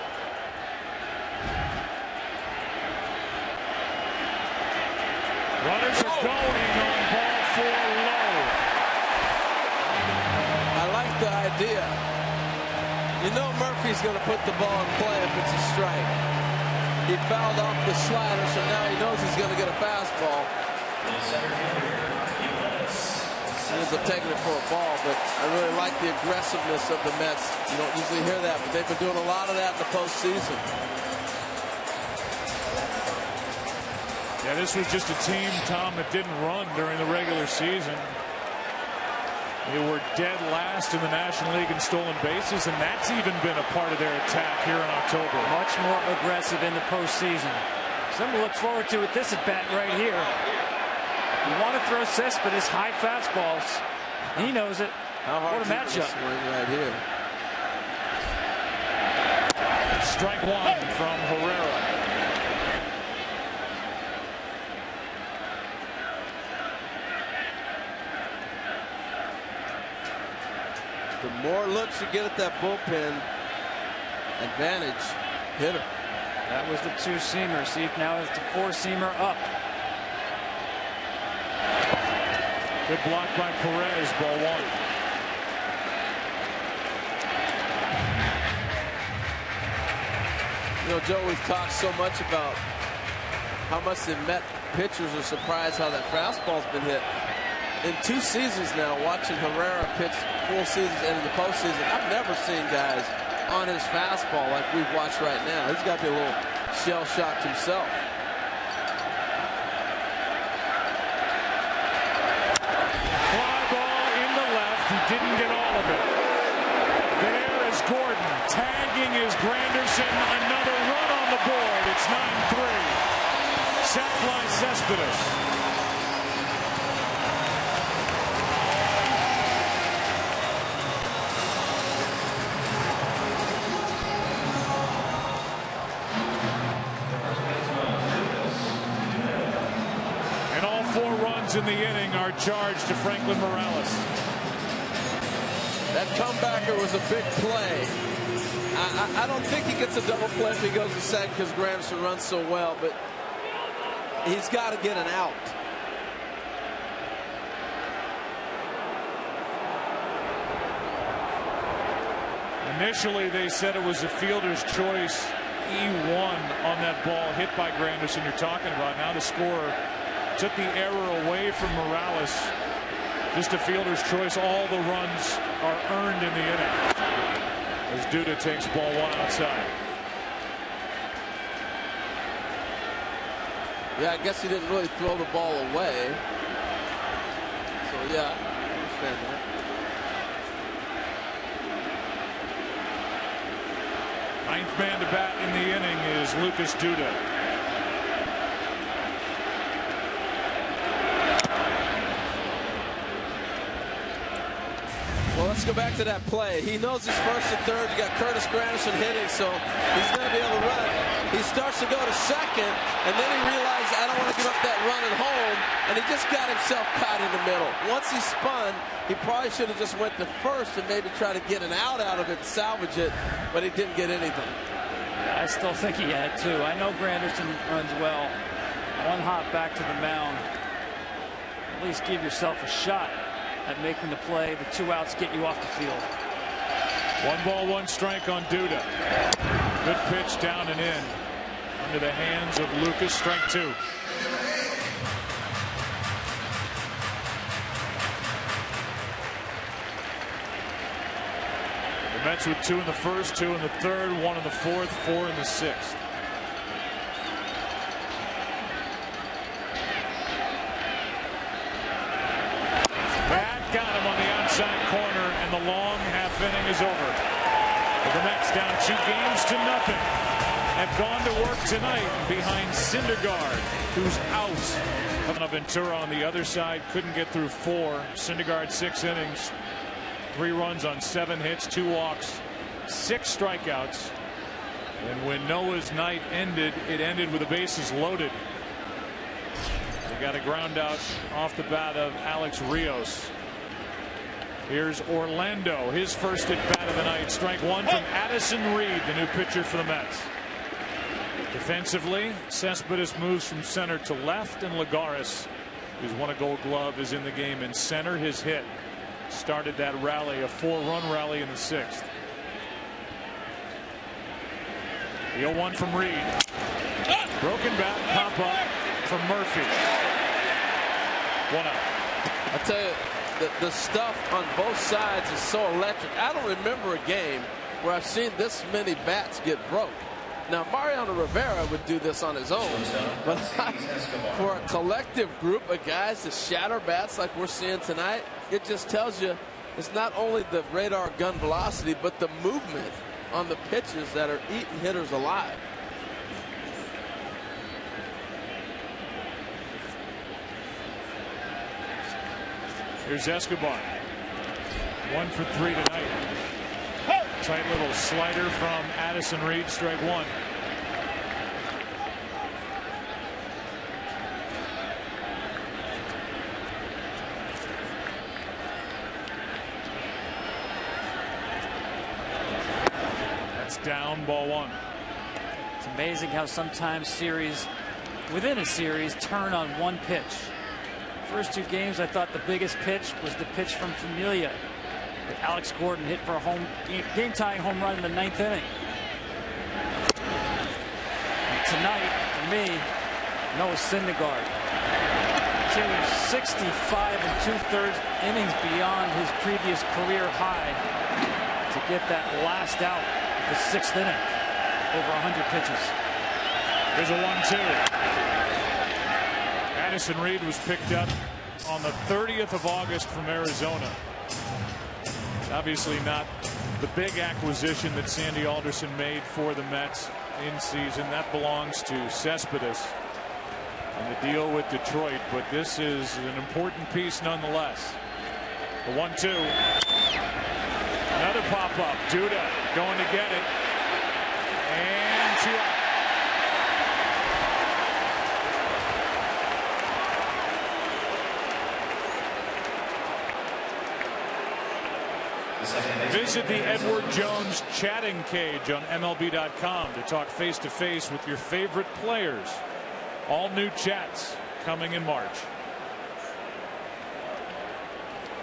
Runners are going on ball 4 low. I like the idea. You know Murphy's going to put the ball in play if it's a strike. He fouled off the slider, so now he knows he's going to get a fastball. He ends up taking it for a ball, but I really like the aggressiveness of the Mets. You don't usually hear that, but they've been doing a lot of that in the postseason. Yeah, this was just a team, Tom, that didn't run during the regular season. They were dead last in the National League in stolen bases, and that's even been a part of their attack here in October. Much more aggressive in the postseason. Something to look forward to with this at bat right here. You want to throw Cespedes high fastballs. He knows it. What a matchup. Right here. Strike 1 from Herrera. The more looks you get at that bullpen, advantage hitter. That was the 2-seamer. See if now it's the 4-seamer up. Good block by Perez, ball 1. You know, Joe, we've talked so much about how much the Met pitchers are surprised how that fastball's been hit. In 2 seasons now, watching Herrera pitch full seasons into the postseason, I've never seen guys on his fastball like we've watched right now. He's got to be a little shell-shocked himself. Fly ball in the left. He didn't get all of it. There is Gordon. Tagging is Granderson. Another run on the board. It's 9-3. Set fly Cespedes. In the inning are charged to Franklin Morales. That comebacker was a big play. I don't think he gets a double play if he goes to second because Granderson runs so well, but he's got to get an out. Initially, they said it was a fielder's choice E1 on that ball hit by Granderson you're talking about. Now the scorer took the error away from Morales. Just a fielder's choice. All the runs are earned in the inning as Duda takes ball 1 outside. Yeah, I guess he didn't really throw the ball away. So, yeah, I understand that. Ninth man to bat in the inning is Lucas Duda. Well, let's go back to that play. He knows his first and third. You got Curtis Granderson hitting, so he's going to be able to run. He starts to go to second, and then he realizes, I don't want to give up that run at home, and he just got himself caught in the middle. Once he spun, he probably should have just went to first and maybe try to get an out of it, salvage it, but he didn't get anything. I still think he had 2. I know Granderson runs well. 1 hop back to the mound. At least give yourself a shot at making the play. The 2 outs get you off the field. 1 ball, 1 strike on Duda. Good pitch down and in into the hands of Lucas. Strike 2. The Mets with 2 in the first, 2 in the third, 1 in the fourth, 4 in the sixth. Got him on the outside corner, and the long half inning is over. The Mets down 2 games to nothing. Have gone to work tonight behind Syndergaard, who's out. Coming up, Ventura on the other side couldn't get through 4. Syndergaard 6 innings, 3 runs on 7 hits, 2 walks, 6 strikeouts. And when Noah's night ended, it ended with the bases loaded. They got a ground out off the bat of Alex Rios. Here's Orlando, his first at bat of the night. Strike one from Addison Reed, the new pitcher for the Mets. Defensively, Cespedes moves from center to left, and Lagares, who's won a Gold Glove, is in the game in center. His hit started that rally, a 4-run rally in the 6th. The 0-1 from Reed. Broken bat, pop up from Murphy. 1 out. I tell you, the stuff on both sides is so electric. I don't remember a game where I've seen this many bats get broke. Now, Mariano Rivera would do this on his own, but for a collective group of guys to shatter bats like we're seeing tonight, it just tells you it's not only the radar gun velocity, but the movement on the pitches that are eating hitters alive. Here's Escobar. 1 for 3 tonight. Tight little slider from Addison Reed, strike one. That's down, ball one. It's amazing how sometimes series within a series turn on one pitch. First 2 games, I thought the biggest pitch was the pitch from Familia that Alex Gordon hit for a game-tying home run in the 9th inning. And tonight, for me, Noah Syndergaard. 65 2/3 innings beyond his previous career high to get that last out of the 6th inning. Over 100 pitches. There's a 1-2. Addison Reed was picked up on the 30th of August from Arizona. Obviously not the big acquisition that Sandy Alderson made for the Mets in season. That belongs to Cespedes and the deal with Detroit, but this is an important piece nonetheless. The 1-2. Another pop-up. Duda going to get it. And 2 out. Visit the Edward Jones chatting cage on MLB.com to talk face-to-face with your favorite players. All new chats coming in March.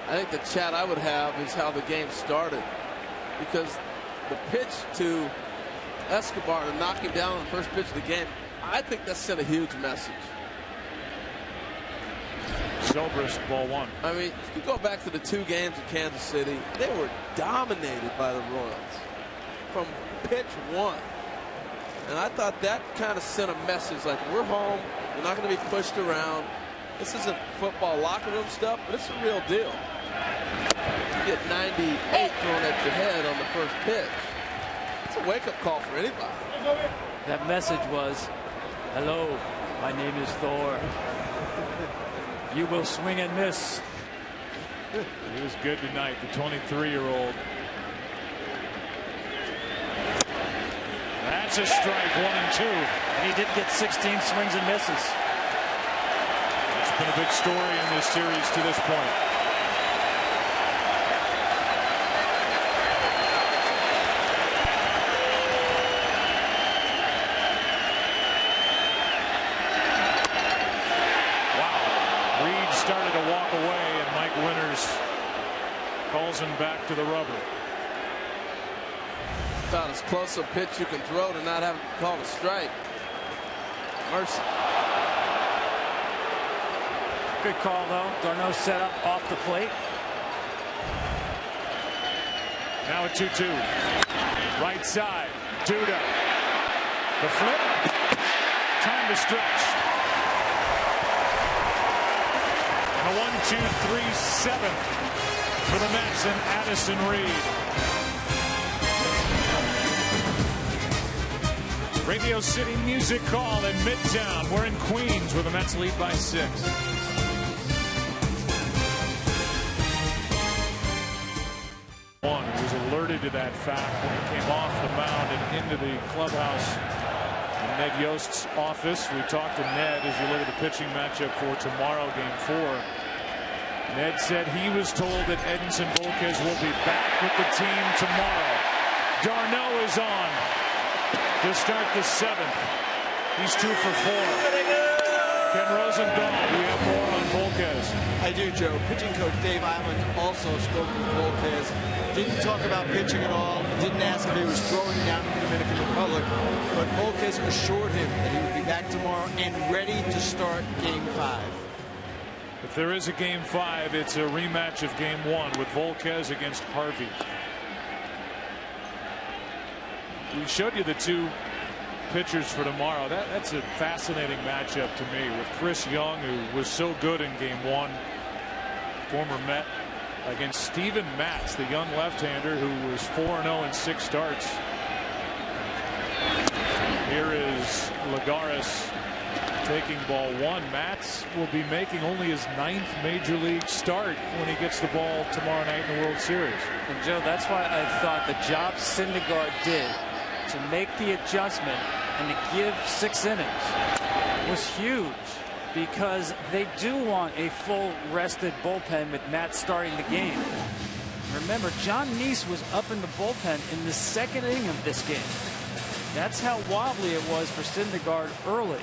I think the chat I would have is how the game started, because the pitch to Escobar to knock him down on the first pitch of the game, I think that sent a huge message. Zobrist, ball one. I mean, if you go back to the 2 games in Kansas City, they were dominated by the Royals from pitch 1. And I thought that kind of sent a message like, we're home, we're not going to be pushed around. This isn't football locker room stuff, but it's a real deal. You get 98 thrown at your head on the first pitch. It's a wake-up call for anybody. That message was, hello, my name is Thor. You will swing and miss. He was good tonight, the 23-year-old. That's a strike, 1 and 2. And he did get 16 swings and misses. It's been a big story in this series to this point. Started to walk away, and Mike Winters calls him back to the rubber. About as close a pitch you can throw to not having to call a strike. Mercy. Good call, though. Darno set up off the plate. Now a 2-2. Right side. Duda. The flip. Time to stretch. A 1-2-3-7 for the Mets and Addison Reed. Radio City Music Hall in Midtown. We're in Queens where the Mets lead by 6. He was alerted to that fact when he came off the mound and into the clubhouse. Ned Yost's office. We talked to Ned as you look at the pitching matchup for tomorrow, game 4. Ned said he was told that Edinson Volquez will be back with the team tomorrow. Darno is on to start the 7th. He's 2 for 4. Ken Rosendahl, we have more on Volquez. I do, Joe. Pitching coach Dave Island also spoke with Volquez. Didn't talk about pitching at all. Didn't ask if he was throwing down in the Dominican Republic. But Volquez assured him that he would be back tomorrow and ready to start Game 5. If there is a Game 5, it's a rematch of Game 1 with Volquez against Harvey. We showed you the 2 pitchers for tomorrow. That's a fascinating matchup to me, with Chris Young, who was so good in Game 1, former Met, against Steven Matz, the young left-hander who was 4-0 in 6 starts. Here is Lagares taking ball 1. Matz will be making only his 9th major league start when he gets the ball tomorrow night in the World Series. And Joe, that's why I thought the job Syndergaard did to make the adjustment and to give 6 innings was huge, because they do want a full rested bullpen with Matt starting the game. Remember, John Neese was up in the bullpen in the 2nd inning of this game. That's how wobbly it was for Syndergaard early.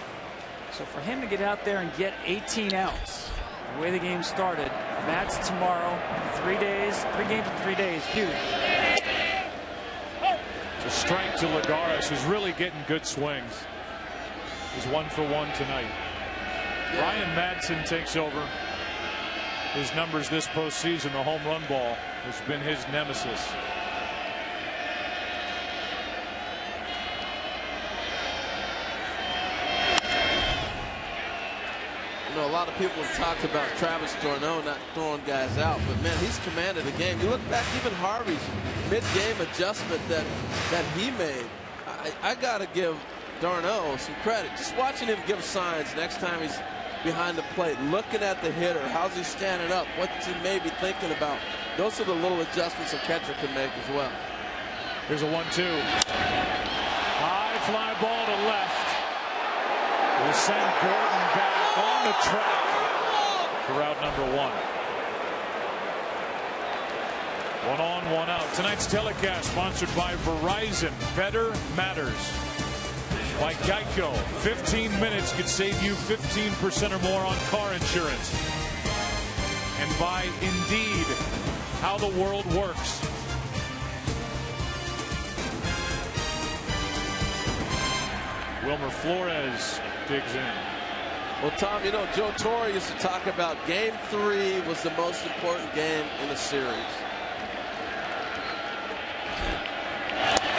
So for him to get out there and get 18 outs, the way the game started, Matt's tomorrow, 3 days, 3 games in 3 days, huge. A strike to Lagares, who's really getting good swings. He's 1 for 1 tonight. Ryan Madson takes over. His numbers this postseason, the home run ball has been his nemesis. You know, a lot of people have talked about Travis d'Arnaud not throwing guys out, but man, he's commanded the game. You look back, even Harvey's mid-game adjustment that he made. I got to give d'Arnaud some credit. Just watching him give signs next time he's behind the plate, looking at the hitter, how's he standing up, what's he maybe thinking about. Those are the little adjustments a catcher can make as well. Here's a 1-2. High fly ball to left. Will send Gordon back on the track to route number 1. 1 on, 1 out. Tonight's telecast sponsored by Verizon. Better matters. By Geico. 15 minutes could save you 15% or more on car insurance. And by Indeed. How the world works. Wilmer Flores digs in. Well, Tom, you know, Joe Torre used to talk about Game 3 was the most important game in the series.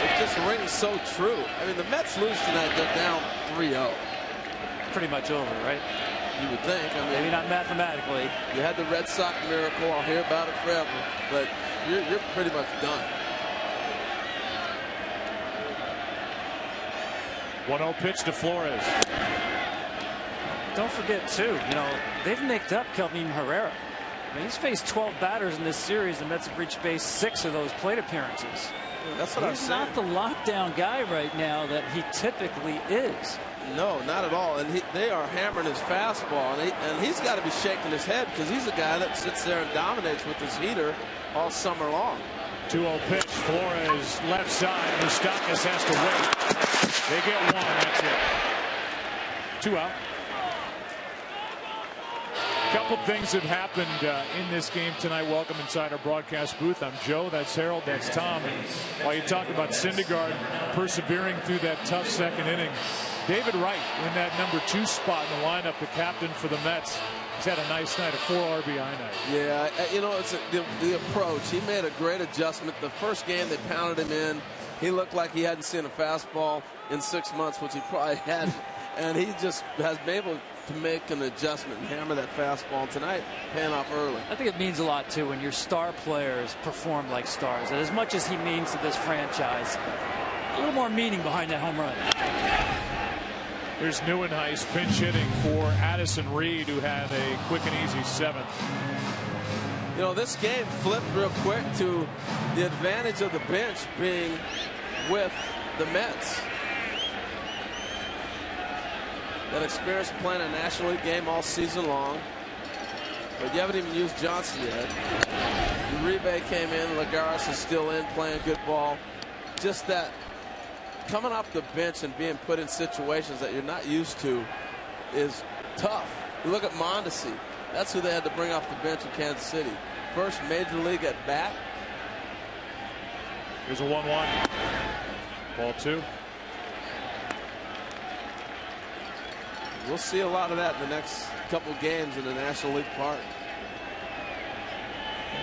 It just rings so true. I mean, the Mets lose tonight, they're down 3-0. Pretty much over, right? You would think. I mean, maybe not mathematically. You had the Red Sox miracle. I'll hear about it forever. But you're pretty much done. 1-0 pitch to Flores. Don't forget, too, you know, they've nicked up Kelvin Herrera. I mean, he's faced 12 batters in this series. The Mets have reached base 6 of those plate appearances. That's what I'm saying. He's not the lockdown guy right now that he typically is. No, not at all. And they are hammering his fastball. And he's got to be shaking his head, because he's a guy that sits there and dominates with his heater all summer long. 2-0 pitch. Flores left side. Moustakas has to wait. They get 1. That's it. 2 out. Couple things have happened in this game tonight. Welcome inside our broadcast booth. I'm Joe. That's Harold. That's Tom. And while you talk about Syndergaard persevering through that tough 2nd inning, David Wright in that number 2 spot in the lineup, the captain for the Mets, he's had a nice night, a 4 RBI night. Yeah, you know, it's the approach. He made a great adjustment. The first game they pounded him in. He looked like he hadn't seen a fastball in 6 months, which he probably hadn't. And he just has been able to make an adjustment and hammer that fastball tonight, paying off early. I think it means a lot, too, when your star players perform like stars. And as much as he means to this franchise, a little more meaning behind that home run. Here's Neuenhuis pinch hitting for Addison Reed, who had a quick and easy 7th. You know, this game flipped real quick to the advantage of the bench being with the Mets. That experience playing a National League game all season long. But you haven't even used Johnson yet. Uribe came in. Lagares is still in, playing good ball. Just that coming off the bench and being put in situations that you're not used to is tough. You look at Mondesi. That's who they had to bring off the bench in Kansas City. First major league at bat. Here's a 1-1. Ball 2. We'll see a lot of that in the next couple games in the National League Park.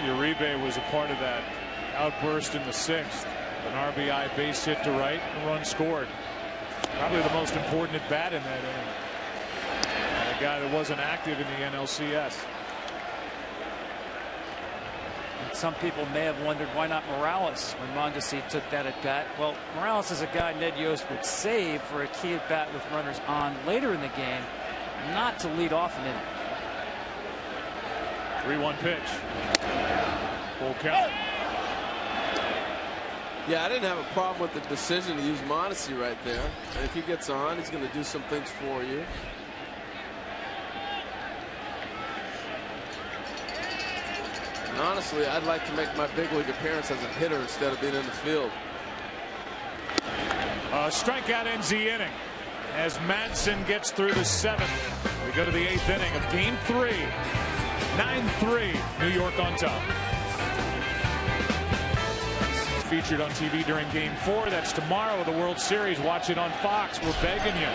Uribe was a part of that outburst in the 6th. An RBI base hit to right, a run scored. Probably the most important at bat in that inning. And a guy that wasn't active in the NLCS. And some people may have wondered why not Morales when Mondesi took that at bat. Well, Morales is a guy Ned Yost would save for a key at bat with runners on later in the game, not to lead off an inning. 3-1 pitch. Full count. Yeah, I didn't have a problem with the decision to use Mondesi right there. And if he gets on, he's going to do some things for you. And honestly, I'd like to make my big league appearance as a hitter instead of being in the field. Strikeout ends the inning as Madsen gets through the 7th. We go to the 8th inning of Game 3. 9-3, New York on top. Featured on TV during Game 4. That's tomorrow, the World Series. Watch it on Fox. We're begging you.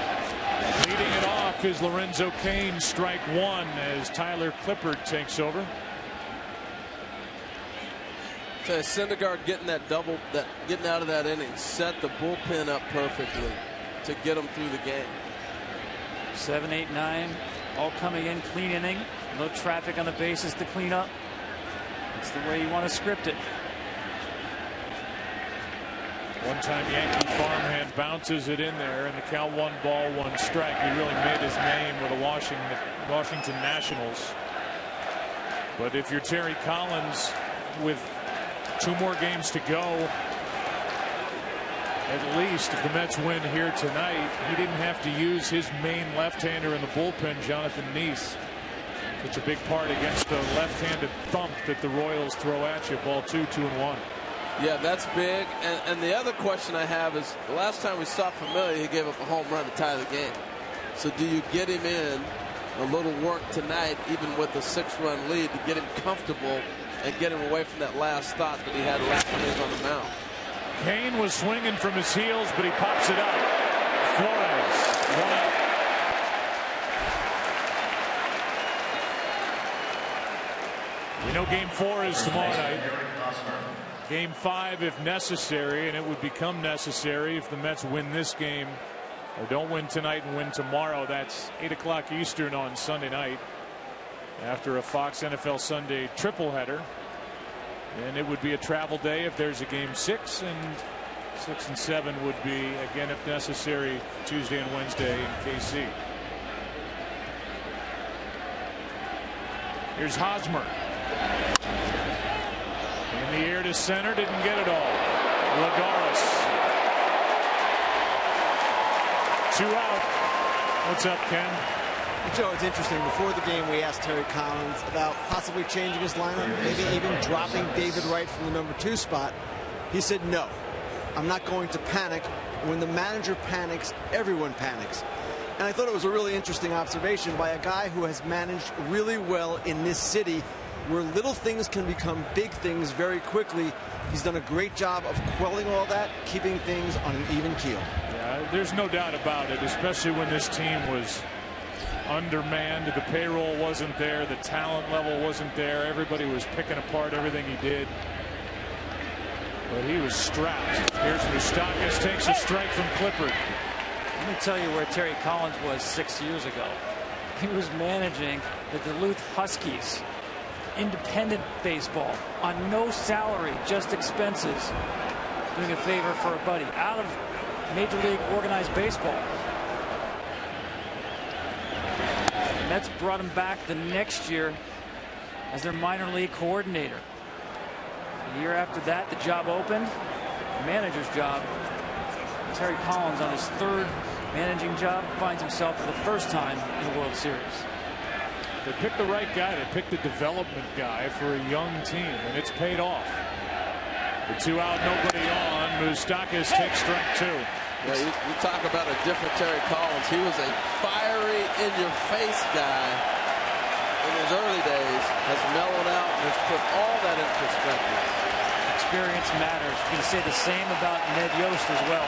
Leading it off is Lorenzo Cain, strike 1, as Tyler Clippard takes over. So Syndergaard getting that double, getting out of that inning, set the bullpen up perfectly to get them through the game. 7, 8, 9, all coming in clean inning. No traffic on the bases to clean up. It's the way you want to script it. One-time Yankee farmhand bounces it in there, and the count 1 ball, 1 strike. He really made his name with the Washington Nationals. But if you're Terry Collins with 2 more games to go, at least if the Mets win here tonight, he didn't have to use his main left-hander in the bullpen, Jonathan Neese. Such a big part against the left-handed thump that the Royals throw at you. Ball 2, 2-1. Yeah, that's big. And the other question I have is, the last time we saw Familia, he gave up a home run to tie the game. So do you get him in a little work tonight, even with a 6-run lead, to get him comfortable and get him away from that last thought that he had last time he was on the mound? Cain was swinging from his heels, but he pops it up. Flores, 1 out. We know Game 4 is tomorrow night. Game 5 if necessary, and it would become necessary if the Mets win this game or don't win tonight and win tomorrow. That's 8 o'clock Eastern on Sunday night after a Fox NFL Sunday triple header. And it would be a travel day if there's a Game 6, and 6 and 7 would be, again, if necessary, Tuesday and Wednesday in KC. Here's Hosmer. In the air to center, didn't get it all. Lagares. 2 out. What's up, Ken? Joe, it's interesting. Before the game, we asked Terry Collins about possibly changing his lineup, maybe even dropping David Wright from the number 2 spot. He said, no, I'm not going to panic. When the manager panics, everyone panics. And I thought it was a really interesting observation by a guy who has managed really well in this city, where little things can become big things very quickly. He's done a great job of quelling all that, keeping things on an even keel. Yeah, there's no doubt about it, especially when this team was undermanned. The payroll wasn't there. The talent level wasn't there. Everybody was picking apart everything he did. But he was strapped. Here's Moustakas, takes a strike from Clippard. Let me tell you where Terry Collins was 6 years ago. He was managing the Duluth Huskies. Independent baseball on no salary, just expenses. Doing a favor for a buddy. Out of Major League organized baseball. The Mets brought him back the next year as their minor league coordinator. The year after that, the job opened. The manager's job. Terry Collins, on his 3rd managing job, finds himself for the first time in the World Series. They picked the right guy. They picked the development guy for a young team, and it's paid off. The 2 out, nobody on. Moustakas takes strike 2. Yeah, you talk about a different Terry Collins. He was a fiery, in-your-face guy in his early days. Has mellowed out and has put all that in perspective. Experience matters. You can say the same about Ned Yost as well.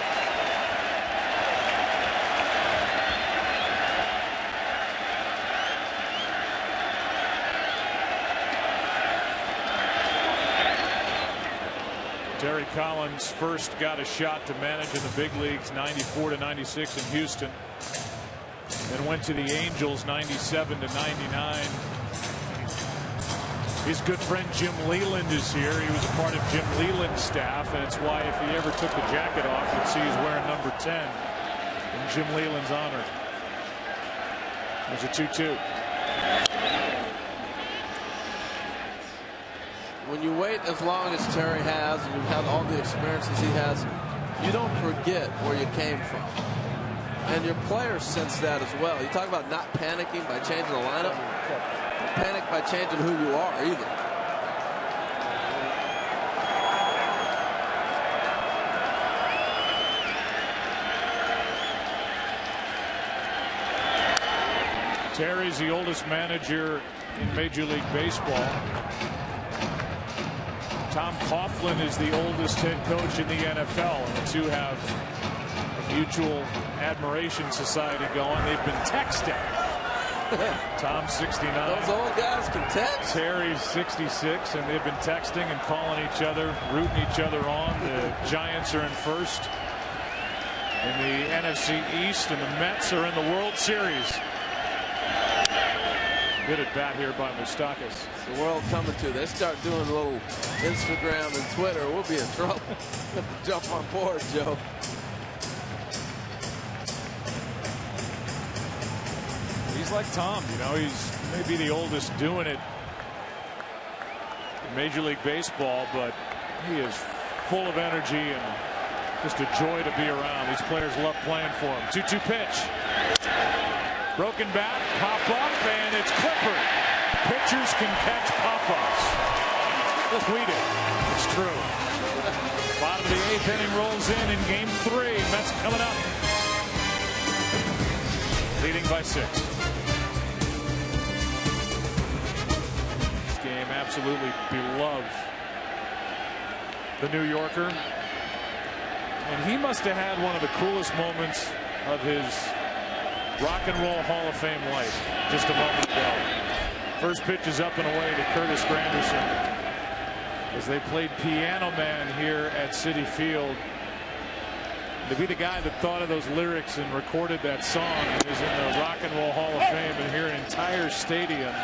Terry Collins first got a shot to manage in the big leagues, 94-96 in Houston. Then went to the Angels, 97-99. His good friend Jim Leyland is here. He was a part of Jim Leyland's staff, and it's why if he ever took the jacket off, you'd see he's wearing number 10 in Jim Leyland's honor. There's a 2-2. When you wait as long as Terry has, and you've had all the experiences he has, you don't forget where you came from. And your players sense that as well. You talk about not panicking by changing the lineup. Don't panic by changing who you are either. Terry's the oldest manager in Major League Baseball. Tom Coughlin is the oldest head coach in the NFL, and the two have a mutual admiration society going. They've been texting. Tom 69. Those old guys can text. Terry's 66, and they've been texting and calling each other, rooting each other on. The Giants are in first in the NFC East, and the Mets are in the World Series. Good at bat here by Moustakas. The world coming to. They start doing a little Instagram and Twitter, we'll be in trouble. Have to jump on board, Joe. He's like Tom, you know, he's maybe the oldest doing it in Major League Baseball, but he is full of energy and just a joy to be around. These players love playing for him. 2-2 pitch. Broken bat, pop up, and it's Clippard. Pitchers can catch pop-ups. Tweet it. It's true. Bottom of the 8th inning rolls in game 3. Mets coming up. Leading by 6. This game absolutely beloved the New Yorker. And he must have had one of the coolest moments of his Rock and Roll Hall of Fame life just a moment ago. First pitch is up and away to Curtis Granderson as they played Piano Man here at Citi Field. To be the guy that thought of those lyrics and recorded that song is in the Rock and Roll Hall of Fame, and hear an entire stadium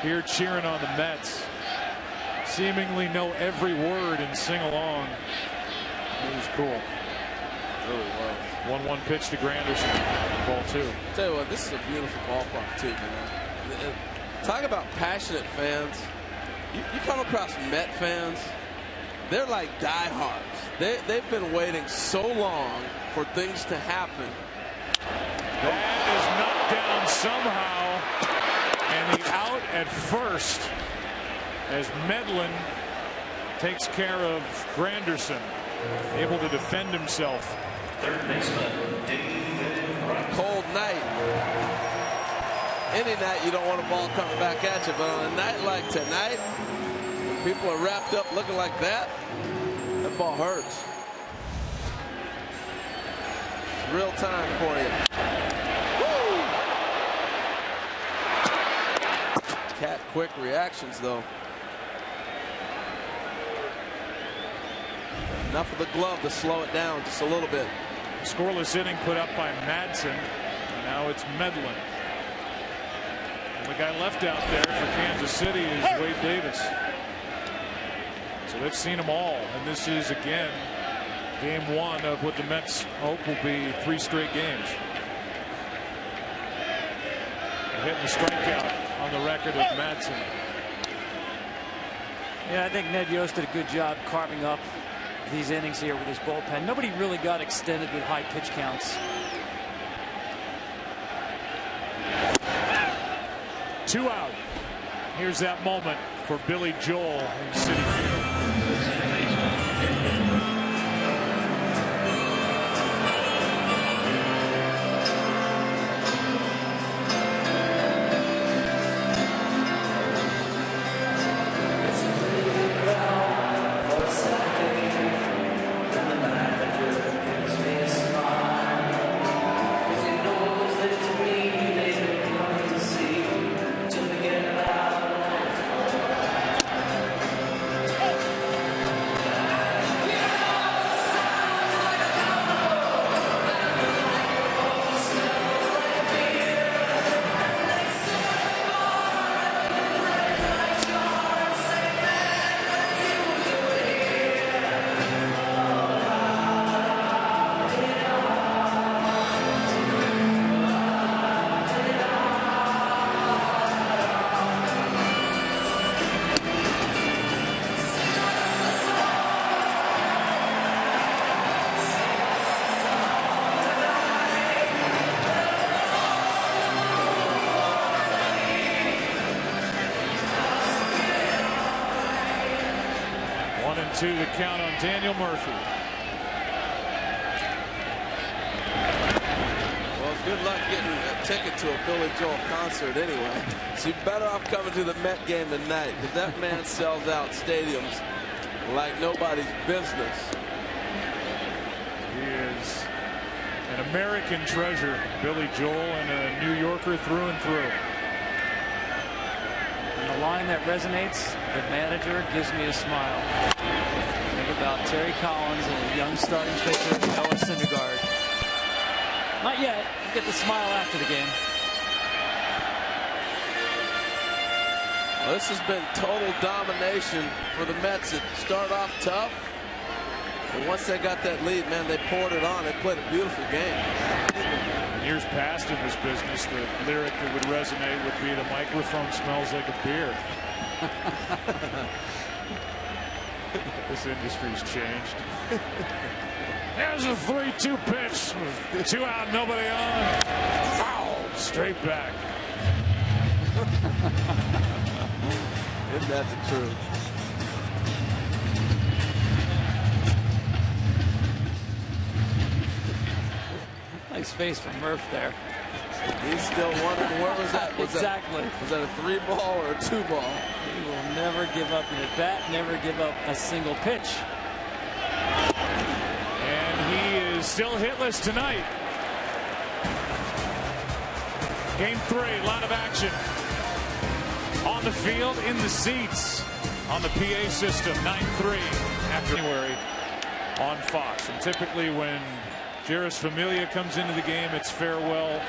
here cheering on the Mets, seemingly know every word and sing along. It was cool. Really was. 1-1 pitch to Granderson. Ball 2. Tell you what, this is a beautiful ballpark too, man. Talk about passionate fans. You come across Met fans, they're like diehards. They've been waiting so long for things to happen. That is knocked down somehow, and the out at first as Medlin takes care of Granderson, able to defend himself. Third baseman, Cold night. Any night you don't want a ball coming back at you, but on a night like tonight, when people are wrapped up looking like that, that ball hurts. It's real time for you. Woo! Cat quick reactions though. Enough of the glove to slow it down just a little bit. Scoreless inning put up by Madsen. And now it's Medlin. And the guy left out there for Kansas City is Wade Davis. So they've seen them all. And this is, again, game 1 of what the Mets hope will be 3 straight games. A hit and a strikeout on the record of Madsen. Yeah, I think Ned Yost did a good job carving up these innings here with his bullpen. Nobody really got extended with high pitch counts. 2 out. Here's that moment for Billy Joel in Citi Field. To the count on Daniel Murphy. Well, good luck getting a ticket to a Billy Joel concert anyway. So you're better off coming to the Met game tonight, because that man sells out stadiums like nobody's business. He is an American treasure, Billy Joel, and a New Yorker through and through. And the line that resonates, the manager gives me a smile. Think about Terry Collins and a young starting pitcher, Noah Syndergaard. Not yet. You get the smile after the game. Well, this has been total domination for the Mets. It started off tough, but once they got that lead, man, they poured it on. They played a beautiful game. In years past in this business, the lyric that would resonate would be, "The microphone smells like a beer." This industry's changed. There's a 3-2 pitch. 2 out, nobody on. Foul. Straight back. Isn't that the truth? Nice face from Murph there. He's still wondering where was that? Exactly. Was that a 3-ball or a 2-ball? He will never give up an at-bat, never give up a single pitch. And he is still hitless tonight. Game 3, line of action. On the field, in the seats, on the PA system, 9-3 after January on Fox. And typically when Jeurys Familia comes into the game, it's farewell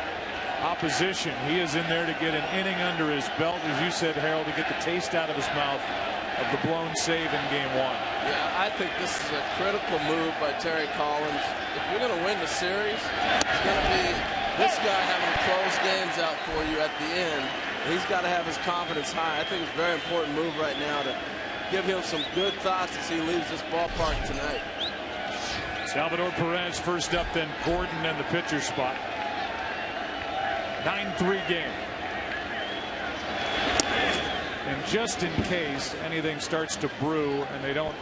opposition. He is in there to get an inning under his belt, as you said, Harold, to get the taste out of his mouth of the blown save in game 1. Yeah, I think this is a critical move by Terry Collins. If you're going to win the series, it's going to be this guy having to close games out for you at the end. He's got to have his confidence high. I think it's a very important move right now to give him some good thoughts as he leaves this ballpark tonight. Salvador Perez first up, then Gordon in the pitcher spot. 9-3 game. And just in case anything starts to brew and they don't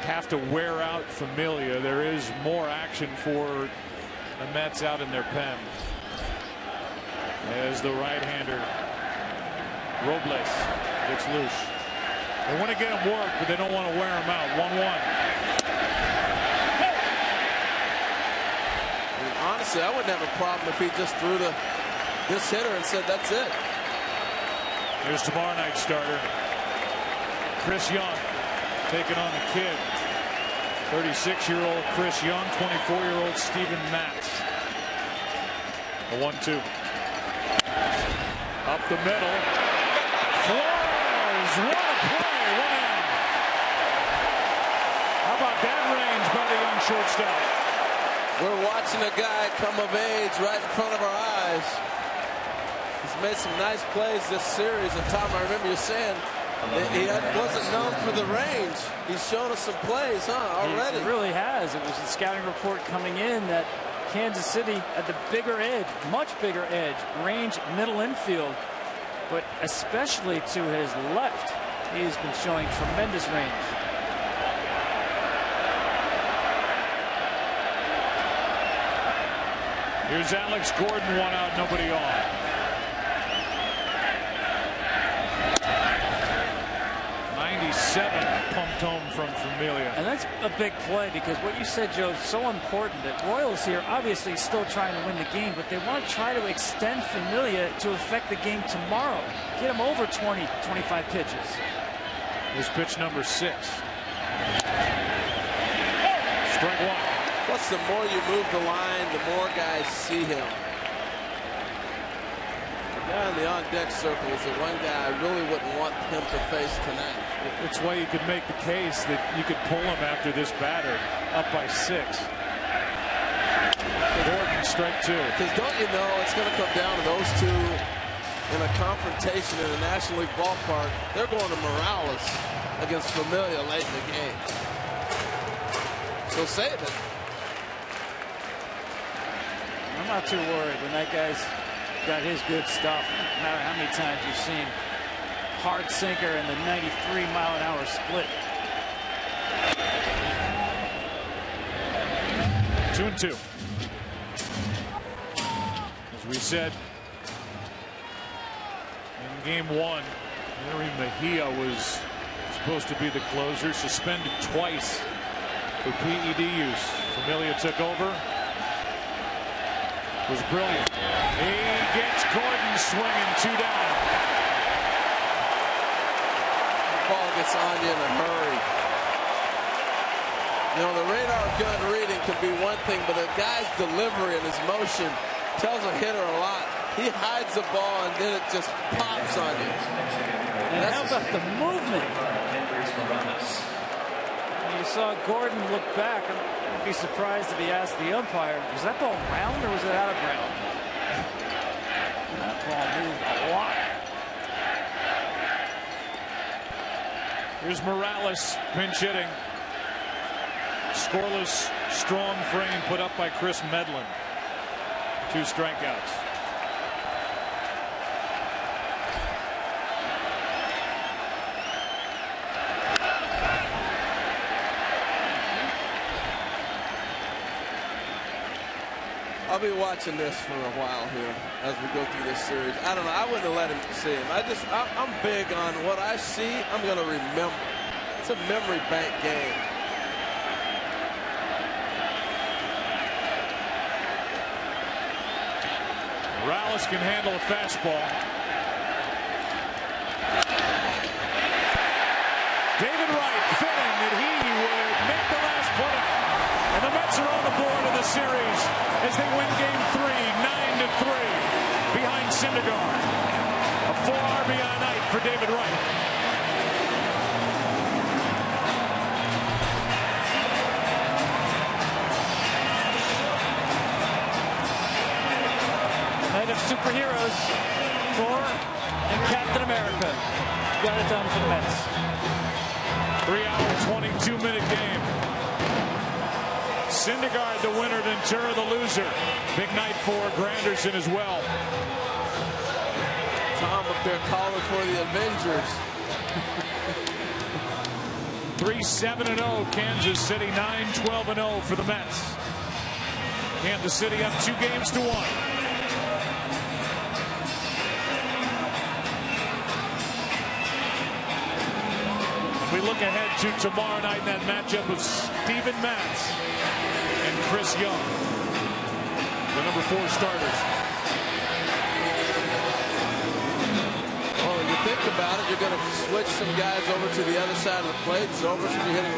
have to wear out Familia, there is more action for the Mets out in their pen. As the right-hander Robles gets loose. They want to get him work, but they don't want to wear him out. 1-1. Honestly, I wouldn't have a problem if he just threw this hitter and said, that's it. Here's tomorrow night's starter, Chris Young, taking on the kid. 36-year-old Chris Young, 24-year-old Steven Matz. A 1-2. Up the middle. Flores, what a play, 1 out. How about that range by the young shortstop? We're watching a guy come of age right in front of our eyes. He's made some nice plays this series. And Tom, I remember you saying he wasn't known for the range. He's shown us some plays, huh, already? He really has. It was the scouting report coming in that Kansas City at the bigger edge, much bigger edge, range, middle infield, but especially to his left, he's been showing tremendous range. Here's Alex Gordon, 1 out, nobody on. 97 pumped home from Familia. And that's a big play, because what you said, Joe, is so important. That Royals here obviously still trying to win the game, but they want to try to extend Familia to affect the game tomorrow. Get him over 20, 25 pitches. Here's pitch number 6. Strike 1. Plus, the more you move the line, the more guys see him. The guy in the on-deck circle is the one guy I really wouldn't want him to face tonight. That's why you could make the case that you could pull him after this batter, up by 6. Gordon, strike 2. Because don't you know, it's going to come down to those two in a confrontation in a National League ballpark. They're going to Morales against Familia late in the game. So save it. I'm not too worried when that guy's got his good stuff. No matter how many times you've seen hard sinker and the 93-mile-an-hour split. 2-2. As we said in game 1, Henry Mejia was supposed to be the closer, suspended twice for PED use. Familia took over. Was brilliant. He gets Gordon swinging, 2 down. The ball gets on you in a hurry. You know, the radar gun reading can be one thing, but a guy's delivery and his motion tells a hitter a lot. He hides the ball and then it just pops on you. And how about the movement? You saw Gordon look back. I'd be surprised if he asked the umpire, was that ball round or was it out of round? That ball moved a lot. Here's Morales pinch hitting. Scoreless, strong frame put up by Chris Medlin. 2 strikeouts. I'll be watching this for a while here as we go through this series. I don't know. I wouldn't have let him see him. I'm big on what I see. I'm going to remember. It's a memory bank game. Morales can handle a fastball. David Wright fitting that he would make the last put out. And the Mets are on the board of the series as they win game 3, 9-3 behind Syndergaard. A 4 RBI night for David Wright. Night of superheroes. Thor and Captain America got it done for the Mets. 3-hour, 22-minute game. Syndergaard the winner, Ventura the loser. Big night for Granderson as well. Tom up there calling for the Avengers. 3-7-0 Kansas City, 9-12-0 for the Mets. Kansas City up 2-1. We look ahead to tomorrow night in that matchup of Steven Matz and Chris Young, the number 4 starters. Well, when you think about it, you're going to switch some guys over to the other side of the plate. Zobrist will be hitting